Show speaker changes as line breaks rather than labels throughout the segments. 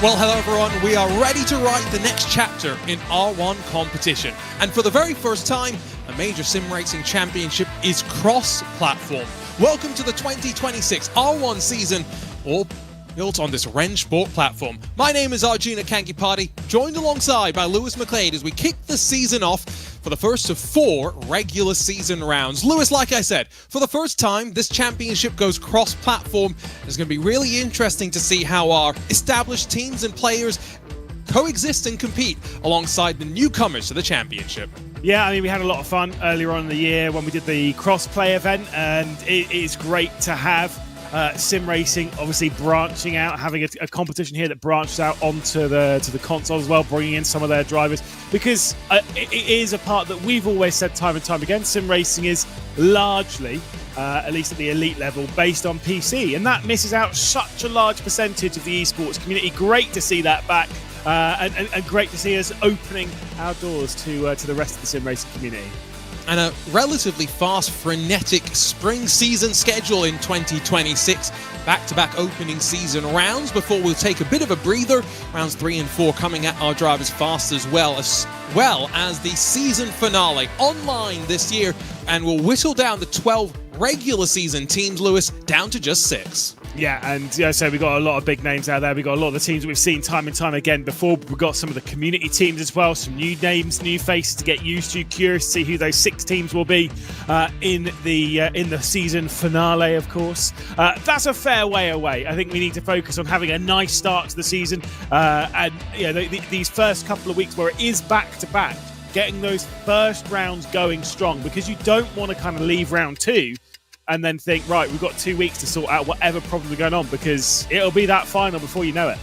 Well, hello everyone, we are ready to write the next chapter in R1 competition. And for the very first time, a major sim racing championship is cross-platform. Welcome to the 2026 R1 season, all built on this RENNSPORT platform. My name is Arjuna Kankipati, joined alongside by Lewis McLeod as we kick the season off for the first of 4 regular season rounds. Lewis, like I said, for the first time, this championship goes cross-platform. It's going to be really interesting to see how our established teams and players coexist and compete alongside the newcomers to the championship.
Yeah, I mean, we had a lot of fun earlier on in the year when we did the cross-play event, and it is great to have sim racing obviously branching out, having a competition here that branched out onto the console as well, bringing in some of their drivers, because it is a part that we've always said time and time again, sim racing is largely, at least at the elite level, based on PC, and that misses out such a large percentage of the esports community. Great to see that back, and great to see us opening our doors to the rest of the sim racing community.
And a relatively fast, frenetic spring season schedule in 2026. Back-to-back opening season rounds before we'll take a bit of a breather. Rounds 3 and 4 coming at our drivers fast as well as the season finale online this year. And we'll whittle down the 12 regular season teams, Lewis, down to just 6.
Yeah, and so we've got a lot of big names out there. We've got a lot of the teams that we've seen time and time again before. We've got some of the community teams as well, some new names, new faces to get used to. Curious to see who those 6 teams will be in the season finale, of course. That's a fair way away. I think we need to focus on having a nice start to the season. And these first couple of weeks where it is back-to-back, getting those first rounds going strong, because you don't want to kind of leave round 2 and then think, right, we've got 2 weeks to sort out whatever problems are going on, because it'll be that final before you know it.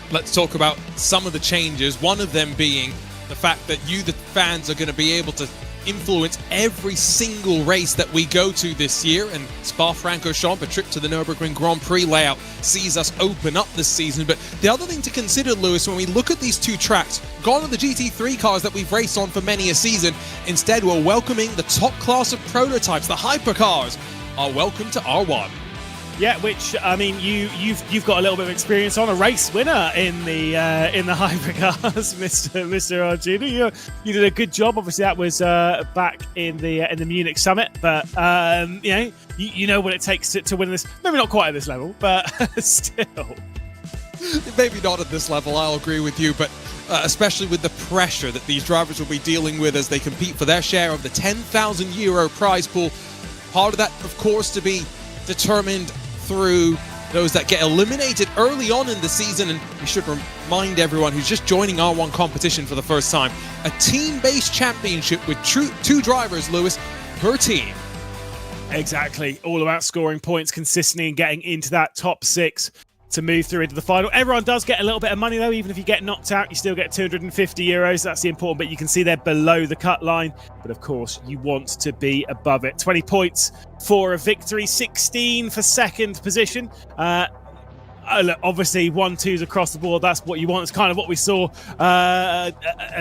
Let's talk about some of the changes, one of them being the fact that you, the fans, are going to be able to influence every single race that we go to this year, and Spa-Francorchamps, a trip to the Nürburgring Grand Prix layout, sees us open up this season. But the other thing to consider, Lewis, when we look at these 2 tracks, gone are the GT3 cars that we've raced on for many a season. Instead, we're welcoming the top class of prototypes, the hypercars, are welcome to R1.
Yeah, which, I mean, you've got a little bit of experience on, a race winner in the hypercars, Mr. Arjuna. You did a good job. Obviously, that was back in the Munich Summit, but you know what it takes to win this. Maybe not quite at this level, but still.
Maybe not at this level, I'll agree with you, but especially with the pressure that these drivers will be dealing with as they compete for their share of the €10,000 prize pool. Part of that, of course, to be determined through those that get eliminated early on in the season. And we should remind everyone who's just joining R1 competition for the first time, a team-based championship with 2 drivers, Lewis, per team.
Exactly. All about scoring points consistently and getting into that top 6 to move through into the final. Everyone does get a little bit of money, though. Even if you get knocked out, you still get €250. That's the important bit. You can see they're below the cut line, but of course you want to be above it. 20 points for a victory, 16 for second position. Look, obviously 1-2s across the board, that's what you want. It's kind of what we saw a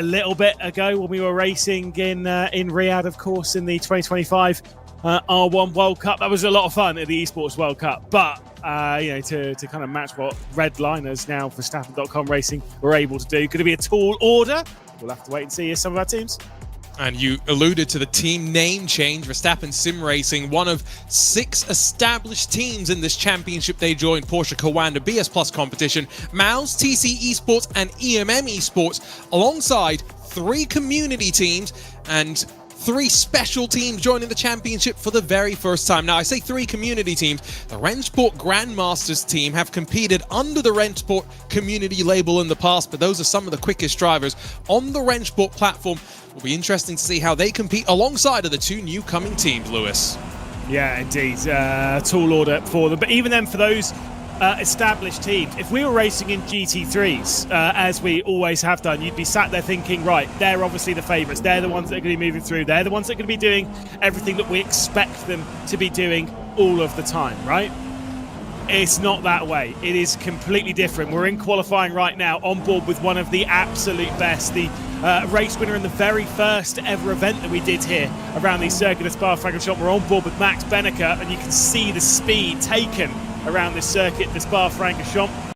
little bit ago when we were racing in Riyadh, of course, in the 2025 R1 World Cup. That was a lot of fun at the Esports World Cup, but to kind of match what Redliners now for Staffen.com Racing were able to do. Could it be a tall order? We'll have to wait and see some of our teams.
And you alluded to the team name change. Verstappen Sim Racing, one of 6 established teams in this championship. They joined Porsche Carwanda BS Plus competition, Maus, TC Esports, and EMM Esports, alongside 3 community teams and 3 special teams joining the championship for the very first time. Now, I say 3 community teams. The RENNSPORT Grandmasters team have competed under the RENNSPORT community label in the past, but those are some of the quickest drivers on the RENNSPORT platform. It'll be interesting to see how they compete alongside of the 2 new coming teams, Lewis.
Yeah, indeed. Tall order for them. But even then, for those established teams, if we were racing in GT3s, as we always have done, you'd be sat there thinking, right, they're obviously the favourites. They're the ones that are going to be moving through. They're the ones that are going to be doing everything that we expect them to be doing all of the time, right? It's not that way. It is completely different. We're in qualifying right now, on board with one of the absolute best, the race winner in the very first ever event that we did here around the circuit of Spa-Francorchamps. We're on board with Max Benneker, and you can see the speed taken around this circuit, the Spa-Francorchamps.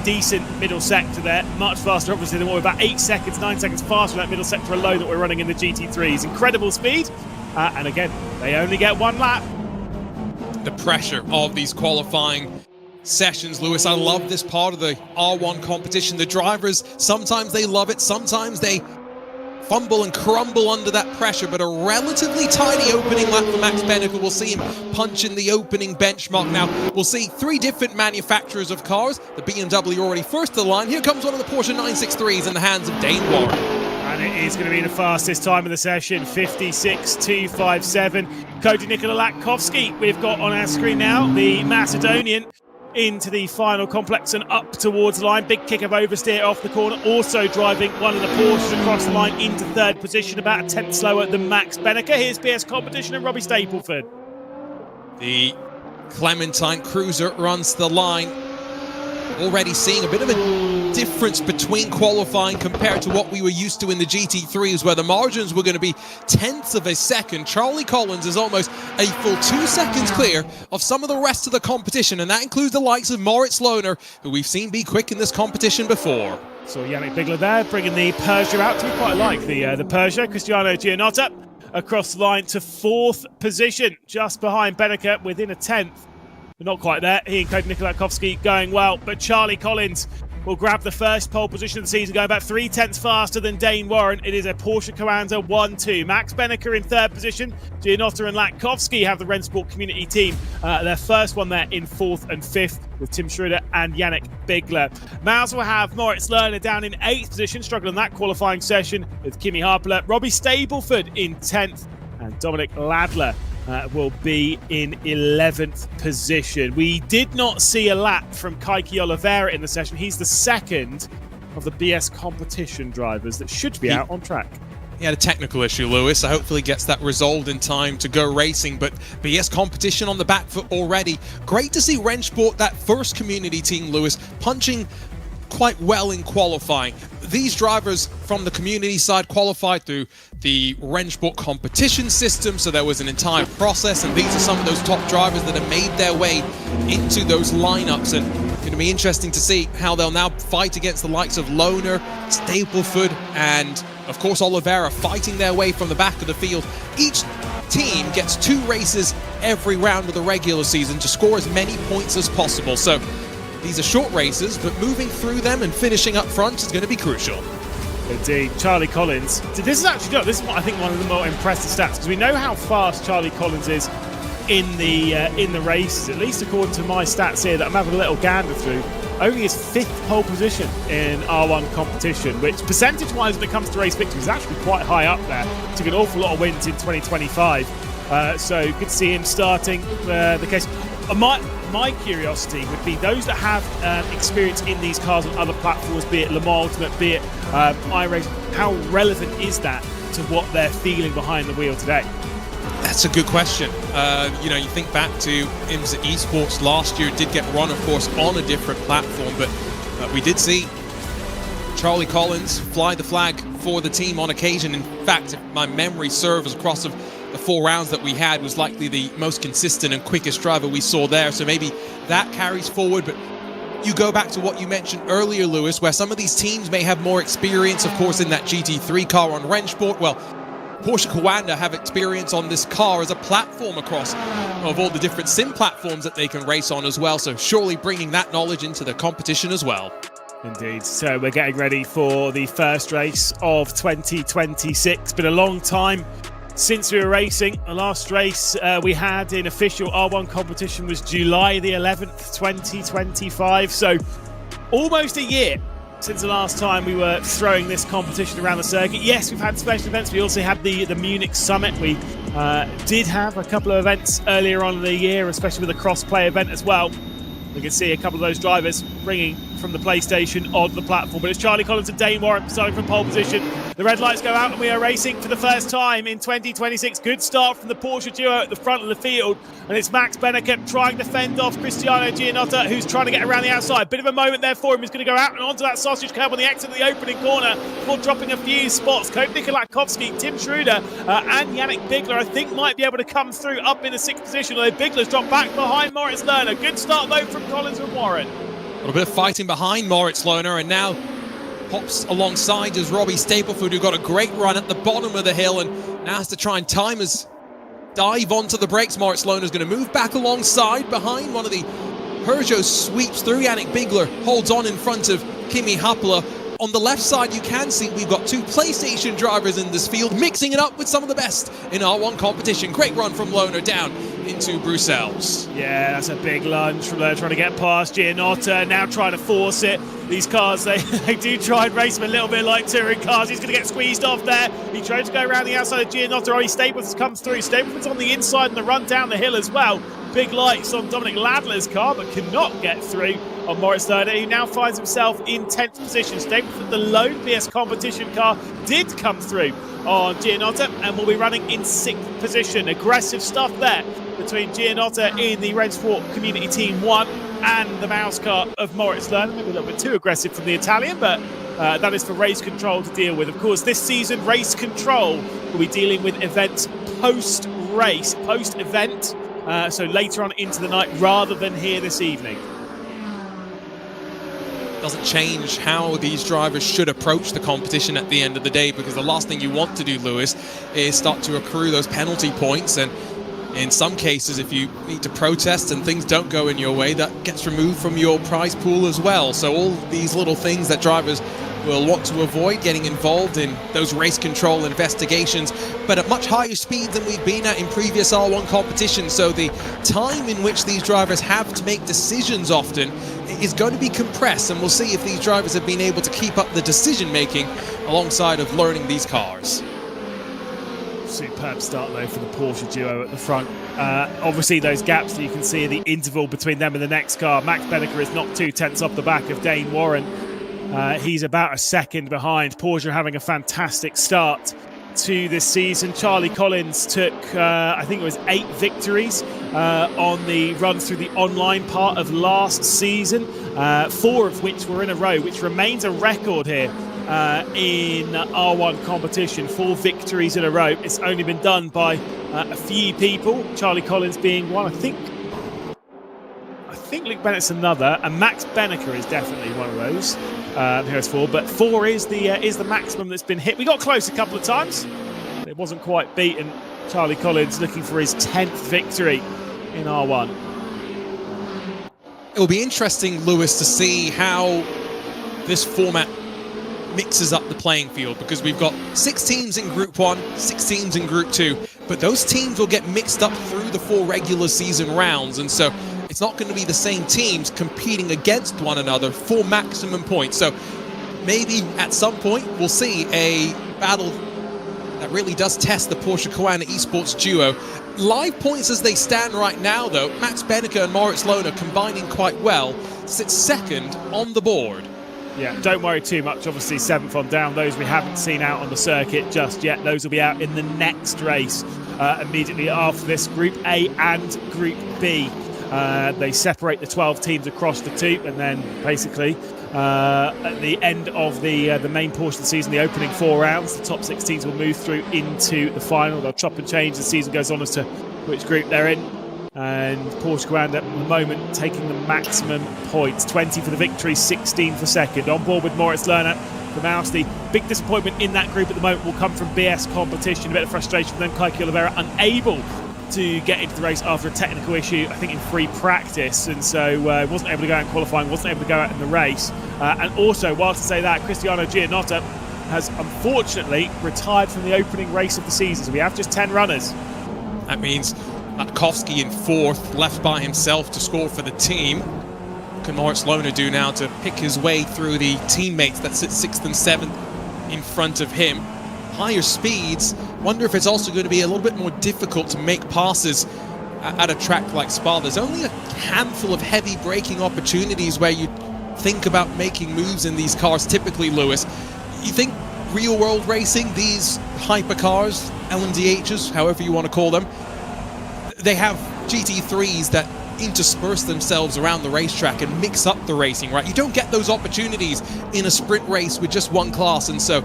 decent middle sector there. Much faster, obviously, than what we're about 8 seconds, 9 seconds faster in that middle sector alone that we're running in the GT3s. Incredible speed. And again, they only get 1 lap.
The pressure of these qualifying sessions, Lewis. I love this part of the R1 competition. The drivers, sometimes they love it, sometimes they fumble and crumble under that pressure, but a relatively tiny opening lap for Max Benneker. We'll see him punch in the opening benchmark. Now, we'll see 3 different manufacturers of cars. The BMW already first to the line. Here comes one of the Porsche 963s in the hands of Dane Warren.
And it is going to be the fastest time of the session, 56.257. Cody Nikolakowski, we've got on our screen now, the Macedonian, into the final complex and up towards the line. Big kick of oversteer off the corner. Also driving one of the Porsches across the line into 3rd position, about a 10th slower than Max Benneker. Here's BS Competition and Robbie Stapleford.
The Clementine Cruiser runs the line. Already seeing a bit of a difference between qualifying compared to what we were used to in the GT3s, where the margins were going to be tenths of a second. Charlie Collins is almost a full 2 seconds clear of some of the rest of the competition, and that includes the likes of Moritz Lohner, who we've seen be quick in this competition before.
So Yannick Bigler there, bringing the Peugeot out. We quite like the Peugeot. Cristiano Gianotta across the line to 4th position, just behind Benneker, within a 10th. But not quite there. He and Cody Nikolakowski going well, but Charlie Collins will grab the first pole position of the season, going about 3/10 faster than Dane Warren. It is a Porsche Carranza 1-2. Max Benneker in 3rd position. Gianotta and Latkovski have the RENNSPORT community team. Their first one there in 4th and 5th with Tim Schroeder and Yannick Bigler. Mouse will have Moritz Lohner down in 8th position, struggling in that qualifying session with Kimi Harpler. Robbie Stapleford in 10th, and Dominic Ladler will be in 11th position. We did not see a lap from Kaiki Oliveira in the session. He's the 2nd of the BS competition drivers that should be out on track.
He had a technical issue, Lewis, so hopefully gets that resolved in time to go racing, but BS competition on the back foot already. Great to see RENNSPORT, that first community team, Lewis, punching quite well in qualifying. These drivers from the community side qualified through the RENNSPORT competition system, so there was an entire process, and these are some of those top drivers that have made their way into those lineups, and it's going to be interesting to see how they'll now fight against the likes of Lohner, Stapleford, and of course Oliveira, fighting their way from the back of the field. Each team gets 2 races every round of the regular season to score as many points as possible, so these are short races, but moving through them and finishing up front is going to be crucial.
Indeed. Charlie Collins. This is actually, this is what I think one of the more impressive stats, because we know how fast Charlie Collins is in the races, at least according to my stats here that I'm having a little gander through. Only his 5th pole position in R1 competition, which percentage-wise when it comes to race victories is actually quite high up there. Took an awful lot of wins in 2025. So good to see him starting the case. My curiosity would be those that have experience in these cars on other platforms, be it Le Mans Ultimate, be it iRacing, how relevant is that to what they're feeling behind the wheel today?
That's a good question. You know, you think back to IMSA Esports last year, did get run, of course, on a different platform, but we did see Charlie Collins fly the flag for the team on occasion. In fact, if my memory serves, across the 4 rounds that we had, was likely the most consistent and quickest driver we saw there, so maybe that carries forward. But you go back to what you mentioned earlier, Lewis, where some of these teams may have more experience, of course, in that GT3 car on RENNSPORT. Well, Porsche Carranza have experience on this car as a platform across of all the different sim platforms that they can race on as well, so surely bringing that knowledge into the competition as well.
Indeed. So we're getting ready for the first race of 2026. Been a long time since we were racing. The last race we had in official R1 competition was July the 11th, 2025. So almost a year since the last time we were throwing this competition around the circuit. Yes, we've had special events. We also had the Munich Summit. We did have a couple of events earlier on in the year, especially with a cross-play event as well. We can see a couple of those drivers bringing from the PlayStation on the platform. But it's Charlie Collins and Dane Warren starting from pole position. The red lights go out and we are racing for the first time in 2026. Good start from the Porsche duo at the front of the field. And it's Max Benneker trying to fend off Cristiano Gianotta, who's trying to get around the outside. Bit of a moment there for him. He's going to go out and onto that sausage curb on the exit of the opening corner before dropping a few spots. Cody Nikolakowski, Tim Schroeder and Yannick Bigler, I think, might be able to come through up in the 6th position, although Bigler's dropped back behind Moritz Lohner. Good start though from Collins and Warren.
little bit of fighting behind Moritz Lohner, and now hops alongside as Robbie Staplefoot, who got a great run at the bottom of the hill and now has to try and time his dive onto the brakes. Moritz Lohner is going to move back alongside behind one of the Peugeot sweeps through. Yannick Bigler holds on in front of Kimi Happala. On the left side, you can see we've got two PlayStation drivers in this field, mixing it up with some of the best in R1 competition. Great run from Lohner down into Bruxelles.
Yeah, that's a big lunge from there, trying to get past Gianotta, now trying to force it. These cars, they do try and race them a little bit like touring cars. He's going to get squeezed off there. He tried to go around the outside of Gianotta. Ollie Stapleton comes through. Stapleton's on the inside and the run down the hill as well. Big lights on Dominic Ladler's car, but cannot get through on Moritz Lohner, who now finds himself in 10th position. Stapleton, the lone BS competition car, did come through on Gianotta and will be running in 6th position. Aggressive stuff there between Gianotta in the RENNSPORT Community Team 1 and the mouse car of Moritz Lohner. Maybe a little bit too aggressive from the Italian, but that is for Race Control to deal with. Of course, this season, Race Control will be dealing with events post-race, post-event, so later on into the night rather than here this evening.
Doesn't change how these drivers should approach the competition at the end of the day, because the last thing you want to do, Lewis, is start to accrue those penalty points, and in some cases, if you need to protest and things don't go in your way, that gets removed from your prize pool as well. So all these little things that drivers will want to avoid, getting involved in those race control investigations, but at much higher speed than we've been at in previous R1 competitions. So the time in which these drivers have to make decisions often is going to be compressed, and we'll see if these drivers have been able to keep up the decision making alongside of learning these cars.
Superb start though for the Porsche duo at the front. Obviously those gaps that you can see in the interval between them and the next car. Max Benneker is not 2 tenths off the back of Dane Warren. He's about a second behind. Porsche having a fantastic start to this season. Charlie Collins took, I think it was 8 victories on the run through the online part of last season, 4 of which were in a row, which remains a record here in R1 competition. 4 victories in a row. It's only been done by a few people, Charlie Collins being one. I think Luke Bennett's another, and Max Benneker is definitely one of those. Who has 4, but 4 is the maximum that's been hit. We got close a couple of times. It wasn't quite beaten. Charlie Collins looking for his 10th victory in R1.
It will be interesting, Lewis, to see how this format mixes up the playing field, because we've got 6 teams in Group 1, 6 teams in Group 2, but those teams will get mixed up through the 4 regular season rounds, and so it's not going to be the same teams competing against one another for maximum points. So maybe at some point we'll see a battle that really does test the Porsche Koana Esports duo. Live points as they stand right now, though, Max Benneker and Moritz Lohner combining quite well, sits second on the board.
Yeah, don't worry too much. Obviously, 7th on down. Those we haven't seen out on the circuit just yet. Those will be out in the next race immediately after this, Group A and Group B. They separate the 12 teams across the 2, and then basically at the end of the main portion of the season, the opening 4 rounds, the top 6 teams will move through into the final. They'll chop and change as the season goes on as to which group they're in. And Porsche Koana at the moment taking the maximum points. 20 for the victory, 16 for second. On board with Moritz Lohner from Austria. Big disappointment in that group at the moment will come from BS competition. A bit of frustration from them. Kike Oliveira unable to get into the race after a technical issue, I think in free practice, and so wasn't able to go out in qualifying, wasn't able to go out in the race. And also, whilst to say that, Cristiano Gianotta has unfortunately retired from the opening race of the season, so we have just 10 runners.
That means Matkowski in 4th, left by himself to score for the team. What can Moritz Lohner do now to pick his way through the teammates that sit 6th and 7th in front of him? Higher speeds. Wonder if it's also going to be a little bit more difficult to make passes at a track like Spa. There's only a handful of heavy braking opportunities where you think about making moves in these cars typically, Lewis. You think real world racing, these hypercars, LMDHs, however you want to call them, they have GT3s that intersperse themselves around the racetrack and mix up the racing, right? You don't get those opportunities in a sprint race with just one class, and so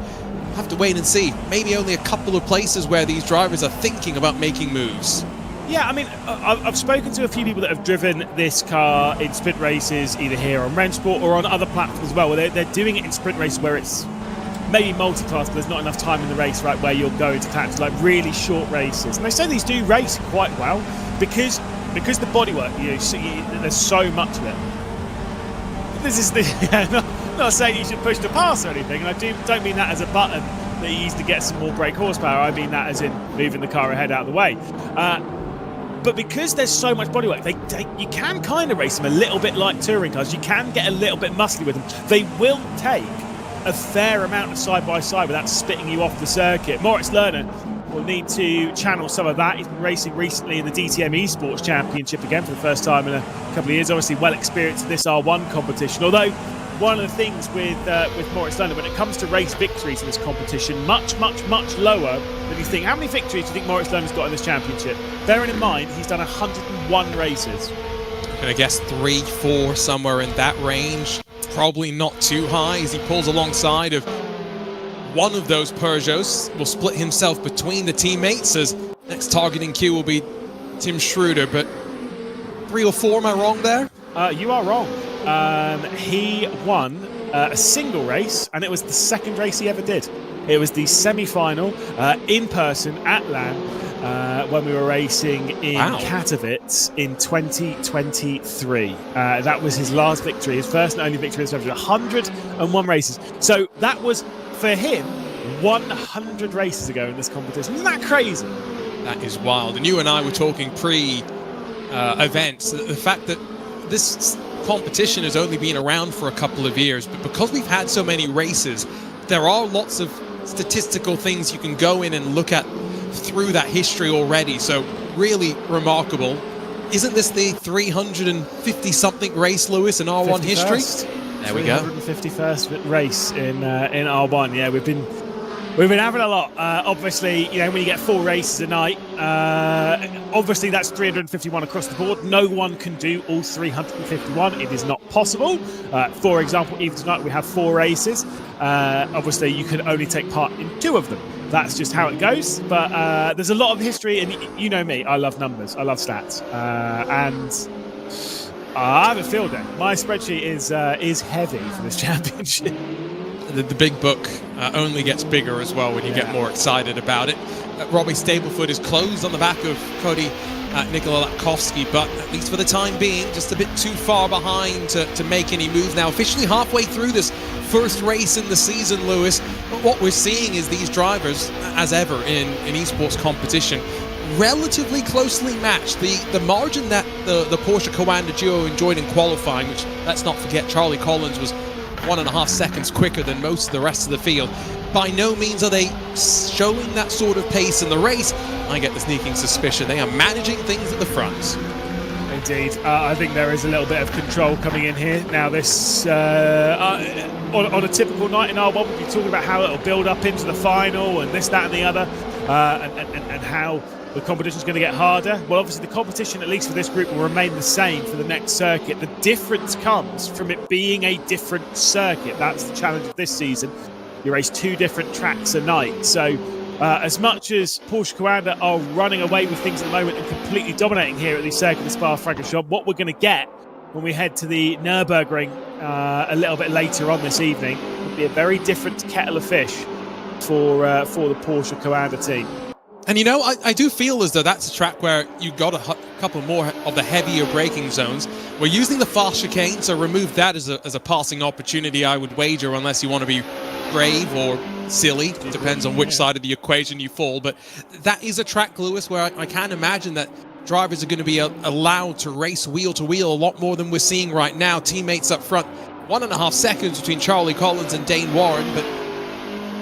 have to wait and see. Maybe only a couple of places where these drivers are thinking about making moves.
Yeah, I mean, I've spoken to a few people that have driven this car in sprint races, either here on RENNSPORT or on other platforms as well, where they're doing it in sprint races where it's maybe multi-class, but there's not enough time in the race, right, where you're going to catch like really short races. And they say these do race quite well because the bodywork, there's so much of it. This is not saying you should push to pass or anything, and I don't mean that as a button that you use to get some more brake horsepower. I mean that as in moving the car ahead out of the way. But because there's so much bodywork, you can kind of race them a little bit like touring cars. You can get a little bit muscly with them. They will take a fair amount of side-by-side without spitting you off the circuit. Moritz Lerner will need to channel some of that. He's been racing recently in the DTM Esports Championship again for the first time in a couple of years. Obviously well experienced in this R1 competition, although one of the things with Moritz Lerner, when it comes to race victories in this competition, much lower than you think. How many victories do you think Moritz Lerner's got in this championship? Bearing in mind, he's done 101 races.
And I guess 3, 4, somewhere in that range. Probably not too high as he pulls alongside of one of those Peugeots. Will split himself between the teammates as next targeting queue will be Tim Schroeder. But 3 or 4, am I wrong there?
You are wrong. He won a single race, and it was the second race he ever did. It was the semi-final in person at LAN when we were racing in Katowice in 2023. That was his last victory, his first and only victory. 101 races. So that was, for him, 100 races ago in this competition. Isn't that crazy?
That is wild. And you and I were talking pre-events, the fact that this competition has only been around for a couple of years, but because we've had so many races, there are lots of statistical things you can go in and look at through that history already. So really remarkable. Isn't this the 350-something race, Lewis, in R1 51st history? There we go.
351st race in R1. Yeah, we've been having a lot. Obviously, when you get 4 races a night, obviously that's 351 across the board. No one can do all 351. It is not possible. For example, even tonight we have 4 races. Obviously, you can only take part in 2 of them. That's just how it goes. But there's a lot of history, and you know me. I love numbers. I love stats, and I have a field day. My spreadsheet is heavy for this championship.
The big book only gets bigger as well when you get more excited about it. Robbie Stableford is closed on the back of Cody Nikolakowski, but at least for the time being, just a bit too far behind to make any moves now. Officially halfway through this first race in the season, Lewis. But what we're seeing is these drivers, as ever in esports competition, relatively closely matched. The margin that the Porsche Coanda duo enjoyed in qualifying, which, let's not forget, Charlie Collins was 1.5 seconds quicker than most of the rest of the field. By no means are they showing that sort of pace in the race. I get the sneaking suspicion they are managing things at the front.
Indeed. I think there is a little bit of control coming in here. Now this, on a typical night in R1, we'll be talking about how it'll build up into the final and this, that and the other, and how the competition's going to get harder. Well, obviously the competition, at least for this group, will remain the same for the next circuit. The difference comes from it being a different circuit. That's the challenge of this season. You race 2 different tracks a night. So as much as Porsche Coanda are running away with things at the moment and completely dominating here at the Circuit of Spa-Francorchamps, what we're going to get when we head to the Nürburgring a little bit later on this evening will be a very different kettle of fish for the Porsche Coanda team.
And I do feel as though that's a track where you got a couple more of the heavier braking zones. We're using the fast chicane, so remove that as a passing opportunity, I would wager, unless you want to be brave or silly. It depends on which side of the equation you fall. But that is a track, Lewis, where I can imagine that drivers are going to be allowed to race wheel to wheel a lot more than we're seeing right now. Teammates up front, 1.5 seconds between Charlie Collins and Dane Warren, but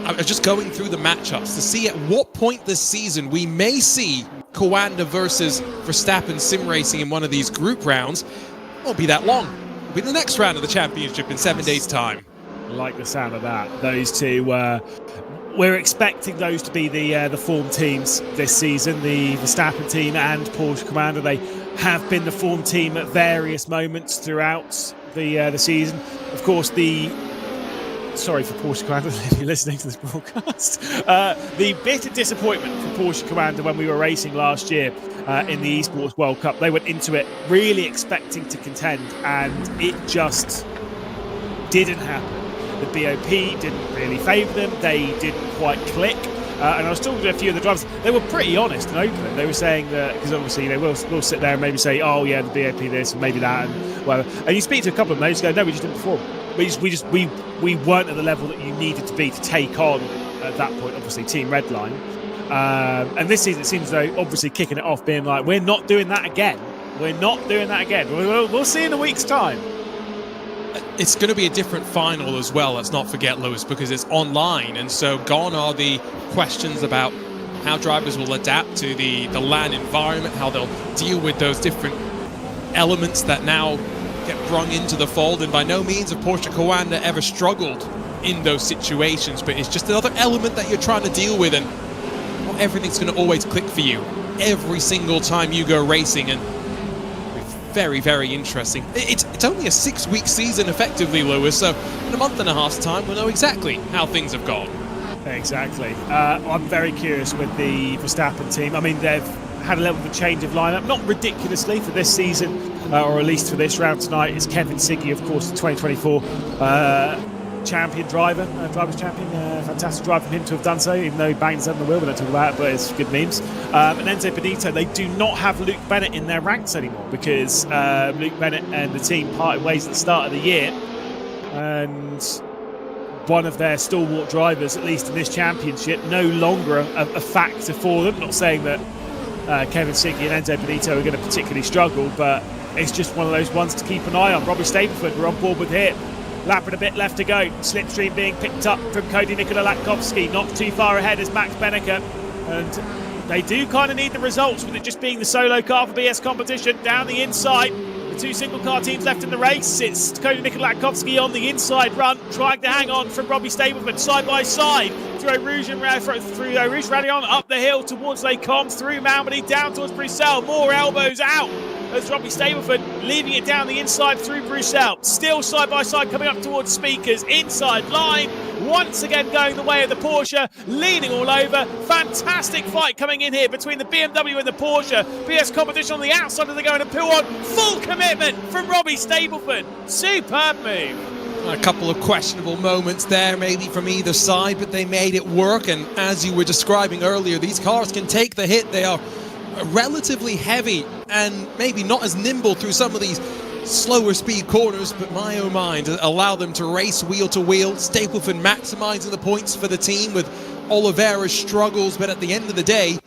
I was just going through the matchups to see at what point this season we may see Coanda versus Verstappen sim racing in one of these group rounds. It won't be that long. It'll be the next round of the championship in 7 days' time.
I like the sound of that. Those two, we're expecting those to be the form teams this season, the Verstappen team and Porsche Coanda. They have been the form team at various moments throughout the season. Of course, the sorry for Porsche Commander if you're listening to this broadcast. The bitter disappointment for Porsche Commander when we were racing last year in the Esports World Cup. They went into it really expecting to contend, and it just didn't happen. The BOP didn't really favour them. They didn't quite click. And I was talking to a few of the drivers. They were pretty honest and open. They were saying that, because obviously we'll sit there and maybe say, oh yeah, the BOP this and maybe that and whatever. And you speak to a couple of them, they just go, no, we just didn't perform. We weren't at the level that you needed to be to take on, at that point, obviously, Team Redline. And this season it seems though, obviously kicking it off, being like, we're not doing that again. We're not doing that again. We'll see in a week's time.
It's going to be a different final as well, let's not forget, Lewis, because it's online, and so gone are the questions about how drivers will adapt to the LAN environment, how they'll deal with those different elements that now get brung into the fold. And by no means have Porsche Coanda ever struggled in those situations, but it's just another element that you're trying to deal with, and not everything's going to always click for you every single time you go racing. And very, very interesting. It's only a 6-week season effectively, Lewis, so in a month and a half's time we'll know exactly how things have gone.
Exactly. I'm very curious with the Verstappen team. I mean, they've had a little bit of a change of lineup, not ridiculously for this season, or at least for this round tonight. It's Kevin Siggy, of course, the 2024 champion driver's champion. Fantastic drive from him to have done so, even though he banged his head on the wheel. We don't talk about it, but it's good memes. And Enzo Benito, they do not have Luke Bennett in their ranks anymore, because Luke Bennett and the team parted ways at the start of the year, and one of their stalwart drivers, at least in this championship, no longer a factor for them. Not saying that Kevin Siggy and Enzo Benito are going to particularly struggle, but it's just one of those ones to keep an eye on. Robbie Stapleford, we're on board with here. Lap and a bit left to go. Slipstream being picked up from Cody Nikola Latkovsky. Not too far ahead as Max Benneker. And they do kind of need the results, with it just being the solo car for BS competition. Down the inside, the two single car teams left in the race. It's Cody Nikola Latkovsky on the inside run, trying to hang on from Robbie Stapleford side by side through Rouge Rallion, up the hill towards Les Combes, through Malmedy, down towards Bruxelles. More elbows out as Robbie Stapleford leaving it down the inside through Bruxelles. Still side by side coming up towards Speakers. Inside line, once again going the way of the Porsche, leaning all over. Fantastic fight coming in here between the BMW and the Porsche. BS competition on the outside as they go in and pull on. Full commitment from Robbie Stapleford. Superb move.
A couple of questionable moments there, maybe from either side, but they made it work. And as you were describing earlier, these cars can take the hit. They are relatively heavy and maybe not as nimble through some of these slower speed corners, but my oh mind, allow them to race wheel to wheel. Stapleford maximizing the points for the team with Oliveira's struggles, but at the end of the day,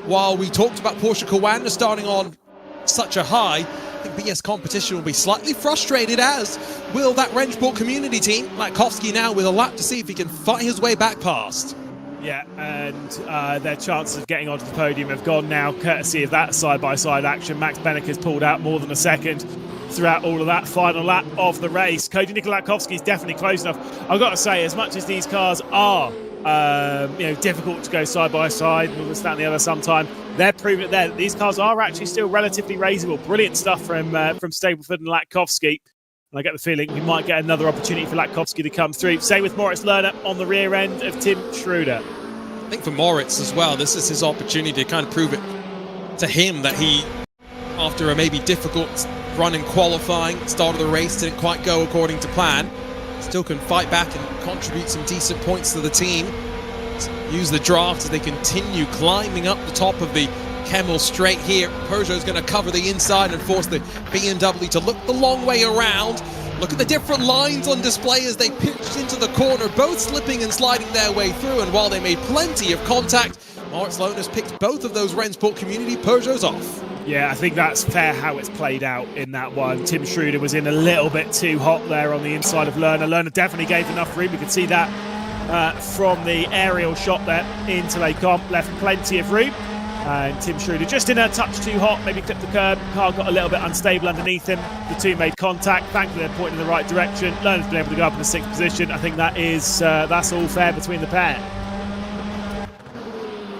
while we talked about Porsche Coanda starting on such a high, I think BS competition will be slightly frustrated, as will that RENNSPORT community team. Latkovsky now with a lap to see if he can fight his way back past.
Yeah, and their chances of getting onto the podium have gone now, courtesy of that side-by-side action. Max Benneker's pulled out more than a second throughout all of that final lap of the race. Cody Nikola Latkovsky is definitely close enough. I've got to say, as much as these cars are difficult to go side-by-side, and this, that and the other sometime, they're proving it there that these cars are actually still relatively raceable. Brilliant stuff from Stapleford and Latkovsky. And I get the feeling we might get another opportunity for Latkovsky to come through. Same with Moritz Lerner on the rear end of Tim Schroeder.
I think for Moritz as well, this is his opportunity to kind of prove it to him that he, after a maybe difficult run in qualifying, start of the race didn't quite go according to plan, still can fight back and contribute some decent points to the team. Use the draft as they continue climbing up the top of the Kemmel straight here. Peugeot's going to cover the inside and force the BMW to look the long way around. Look at the different lines on display as they pitched into the corner, both slipping and sliding their way through. And while they made plenty of contact, Moritz Lerner's picked both of those RENNSPORT community Peugeots off.
Yeah, I think that's fair how it's played out in that one. Tim Schroeder was in a little bit too hot there on the inside of Lerner. Lerner definitely gave enough room. We could see that from the aerial shot there into Les Combes. Left plenty of room. And Tim Schroeder just in a touch too hot, maybe clipped the curb. Car got a little bit unstable underneath him. The two made contact. Thankfully, they're pointing in the right direction. Lerner's been able to go up in the 6th position. I think that is that's all fair between the pair.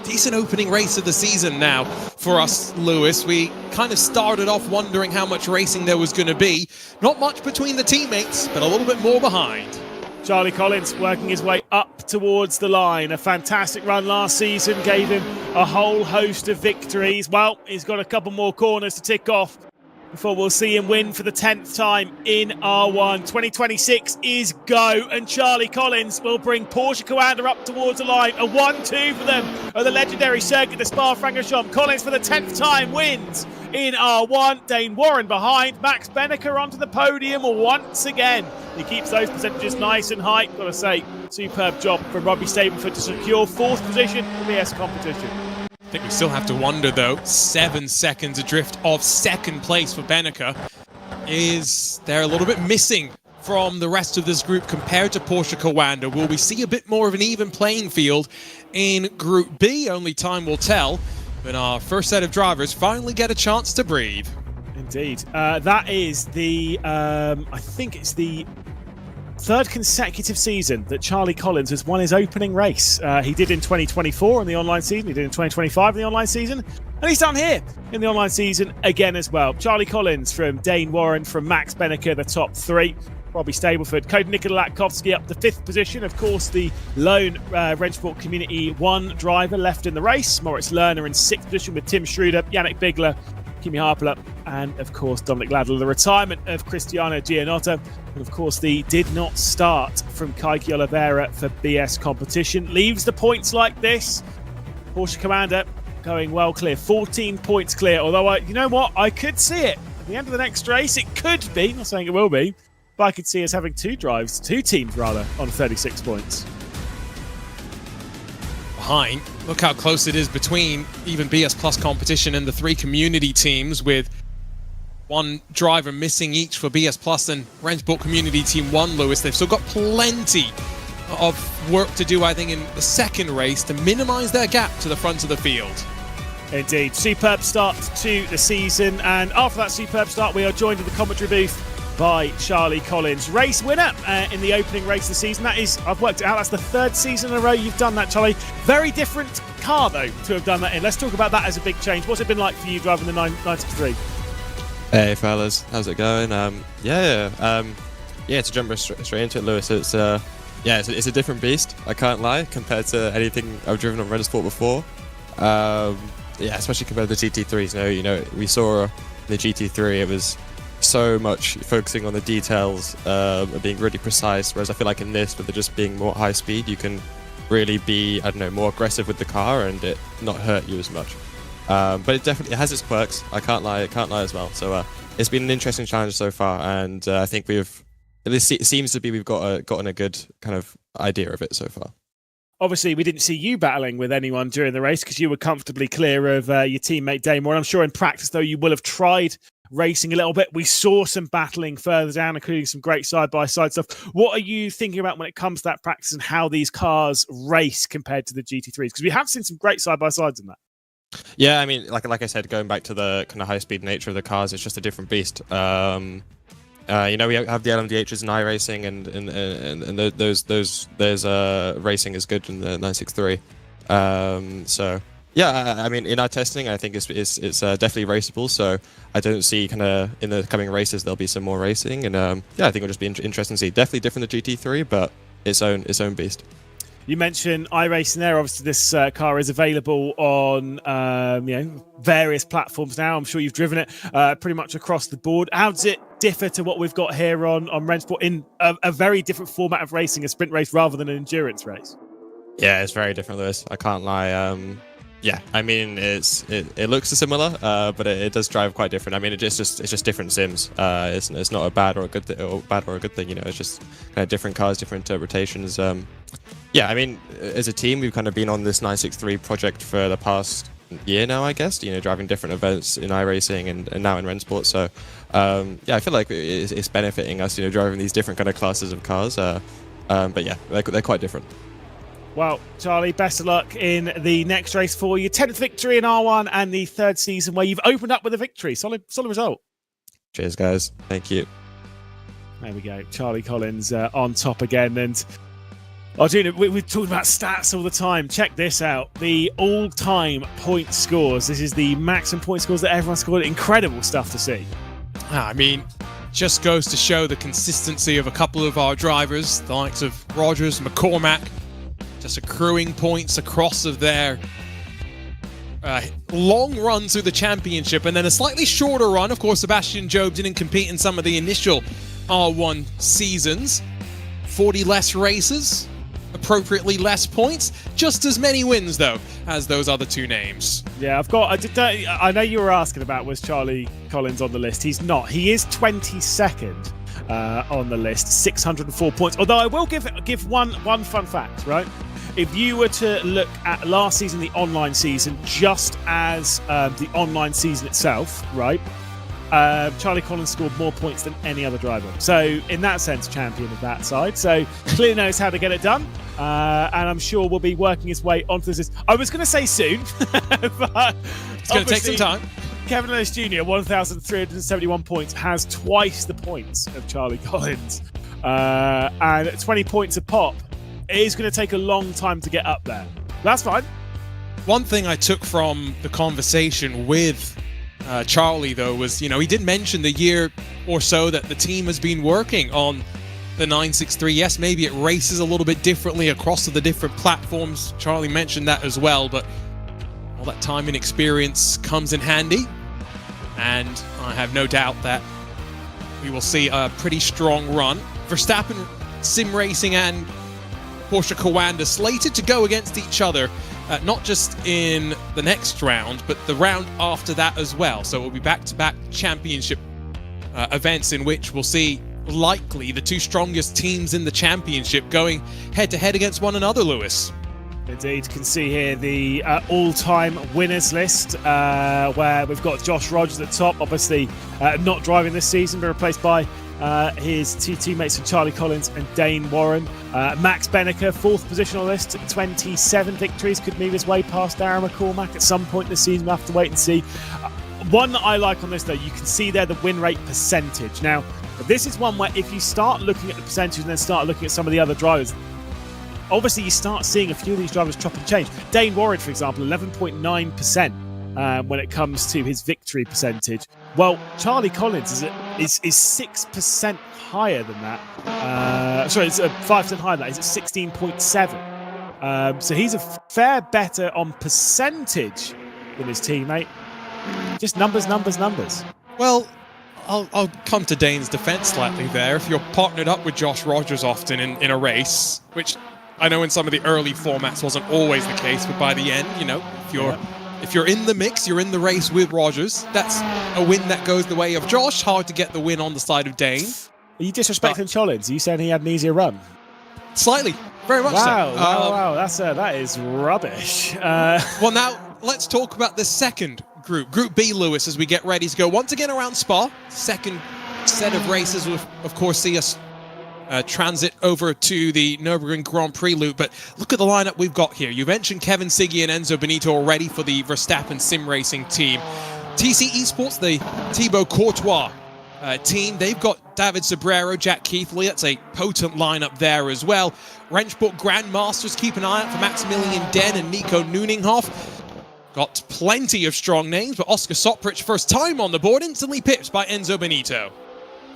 Decent opening race of the season now for us, Lewis. We kind of started off wondering how much racing there was going to be. Not much between the teammates, but a little bit more behind.
Charlie Collins working his way up towards the line. A fantastic run last season gave him a whole host of victories. Well, he's got a couple more corners to tick off before we'll see him win for the 10th time in R1. 2026 is go, and Charlie Collins will bring Porsche Commander up towards the line. A 1-2 for them at the legendary circuit de Spa-Francorchamps. Collins for the 10th time wins in R1. Dane Warren behind. Max Benneker onto the podium once again. He keeps those percentages nice and high. Got to say, superb job from Robbie Stableford to secure 4th position in the BS competition.
I think we still have to wonder, though, 7 seconds adrift of 2nd place for Benneker. Is there a little bit missing from the rest of this group compared to Porsche Coanda? Will we see a bit more of an even playing field in Group B? Only time will tell when our first set of drivers finally get a chance to breathe.
Indeed. That is the, I think it's the 3rd consecutive season that Charlie Collins has won his opening race. He did in 2024 in the online season, he did in 2025 in the online season, and he's done here in the online season again as well. Charlie Collins from Dane Warren, from Max Benneker, the top 3. Robbie Stableford, Cody Nikolakovsky up to 5th position. Of course, the lone RENNSPORT Community 1 driver left in the race. Moritz Lerner in 6th position with Tim Schroeder, Yannick Bigler, Kimi Harpler, and of course Dominic Ladler. The retirement of Cristiano Gianotto, and of course the did not start from Kaiki Oliveira for BS competition. Leaves the points like this. Porsche Commander going well clear, 14 points clear. Although, you know what, I could see it at the end of the next race. It could be, not saying it will be, but I could see us having 2 teams rather, on 36 points.
Behind, look how close it is between even BS Plus competition and the 3 community teams, with 1 driver missing each for BS Plus and RENNSPORT Community Team 1, Lewis. They've still got plenty of work to do, I think, in the 2nd race to minimise their gap to the front of the field.
Indeed. Superb start to the season, and after that superb start, we are joined in the commentary booth by Charlie Collins, race winner in the opening race of the season. That is, I've worked it out, that's the 3rd season in a row you've done that, Charlie. Very different car, though, to have done that in. Let's talk about that as a big change. What's it been like for you driving the 963?
Hey, fellas. How's it going? To jump straight into it, Lewis, it's a different beast, I can't lie, compared to anything I've driven on RENNSPORT before. Especially compared to the GT3s. You know, we saw the GT3, it was so much focusing on the details, being really precise, whereas I feel like in this, with it just being more high speed, you can really be, more aggressive with the car and it not hurt you as much. But it definitely has its quirks, I can't lie as well. So it's been an interesting challenge so far, and I think it seems to be we've gotten a good kind of idea of it so far.
Obviously, we didn't see you battling with anyone during the race because you were comfortably clear of your teammate Dane Moore. I'm sure in practice, though, you will have tried racing a little bit. We saw some battling further down, including some great side-by-side stuff. What are you thinking about when it comes to that practice and how these cars race compared to the GT3s? Because we have seen some great side-by-sides in that.
Yeah, I mean, like I said, going back to the kind of high-speed nature of the cars, it's just a different beast. We have the LMDHs in iRacing, and those racing is good in the 963. I mean, in our testing, I think it's definitely raceable. So I don't see kind of in the coming races there'll be some more racing, and I think it'll just be interesting to see. Definitely different than GT3, but its own beast.
You mentioned iRacing there. Obviously, this car is available on various platforms now. I'm sure you've driven it pretty much across the board. How does it differ to what we've got here on RENNSPORT in a very different format of racing, a sprint race rather than an endurance race? Yeah,
it's very different, Lewis. I can't lie. I mean, it looks similar, but it does drive quite different. I mean, it's just different sims. It's not a bad or a good thing. You know, it's just kind of different cars, different rotations. I mean, as a team, we've kind of been on this 963 project for the past year now, I guess. You know, driving different events in iRacing and now in RENNSPORT. So, I feel like it's benefiting us. You know, driving these different kind of classes of cars. But yeah, they're quite different.
Well, Charlie, best of luck in the next race for you. 10th victory in R1 and the 3rd season where you've opened up with a victory. Solid result.
Cheers, guys. Thank you.
There we go. Charlie Collins on top again. And we're talking about stats all the time. Check this out. The all-time point scores. This is the maximum point scores that everyone scored. Incredible stuff to see.
I mean, Just goes to show the consistency of a couple of our drivers, the likes of Rogers, McCormack, just accruing points across of their long run through the championship, and then a slightly shorter run. Of course, Sebastian Job didn't compete in some of the initial R1 seasons. 40 less races, appropriately less points, just as many wins though as those other two names.
Yeah, I know you were asking about was Charlie Collins on the list. He's not. He is 22nd on the list, 604 points. Although I will give one fun fact, right? If you were to look at last season, the online season, just as the online season itself, right? Charlie Collins scored more points than any other driver. So, in that sense, champion of that side. So, clearly knows how to get it done. And I'm sure will be working his way onto this list. I was going to say soon, but
it's going to take some time.
Kevin Lewis Jr., 1,371 points, has twice the points of Charlie Collins. And 20 points a pop. It is going to take a long time to get up there. That's fine.
One thing I took from the conversation with Charlie, though, was, he did mention the year or so that the team has been working on the 963. Yes, maybe it races a little bit differently across the different platforms. Charlie mentioned that as well, but all that time and experience comes in handy. And I have no doubt that we will see a pretty strong run. Verstappen Sim Racing and Porsche Coanda slated to go against each other, not just in the next round, but the round after that as well. So it will be back-to-back championship events in which we'll see likely the two strongest teams in the championship going head-to-head against one another, Lewis.
Indeed, you can see here the all-time winners list, where we've got Josh Rogers at the top, obviously not driving this season, but replaced by his two teammates from Charlie Collins and Dane Warren. Max Benneker, fourth position on the list, 27 victories, could move his way past Darren McCormack at some point this season. We'll have to wait and see. One that I like on this, though, you can see there the win rate percentage. Now, this is one where if you start looking at the percentage and then start looking at some of the other drivers, obviously you start seeing a few of these drivers chop and change. Dane Warren, for example, 11.9% when it comes to his victory percentage. Well, Charlie Collins is 6% higher than that. Sorry, it's 5% higher than that. He's at 16.7. So he's a fair better on percentage than his teammate. Just numbers.
Well, I'll come to Dane's defense slightly there. If you're partnered up with Josh Rogers often in a race, which I know in some of the early formats wasn't always the case, but by the end, if you're in the mix, you're in the race with Rogers, that's a win that goes the way of Josh. Hard to get the win on the side of Dane.
Are you disrespecting Collins? Are you saying he had an easier run?
Slightly. Very much so.
Wow. That is rubbish.
Well, now let's talk about the second group. Group B, Lewis, as we get ready to go once again around Spa. Second set of races will, of course, see us transit over to the Nürburgring Grand Prix loop. But look at the lineup we've got here. You mentioned Kevin Siggy and Enzo Benito already for the Verstappen Sim Racing team. TC Esports, the Thibaut Courtois team, they've got David Sobrero, Jack Keithley. That's a potent lineup there as well. RENNSPORT Grandmasters, keep an eye out for Maximilian Den and Nico Nuninghoff. Got plenty of strong names, but Oscar Soprich, first time on the board, instantly pipped by Enzo Benito.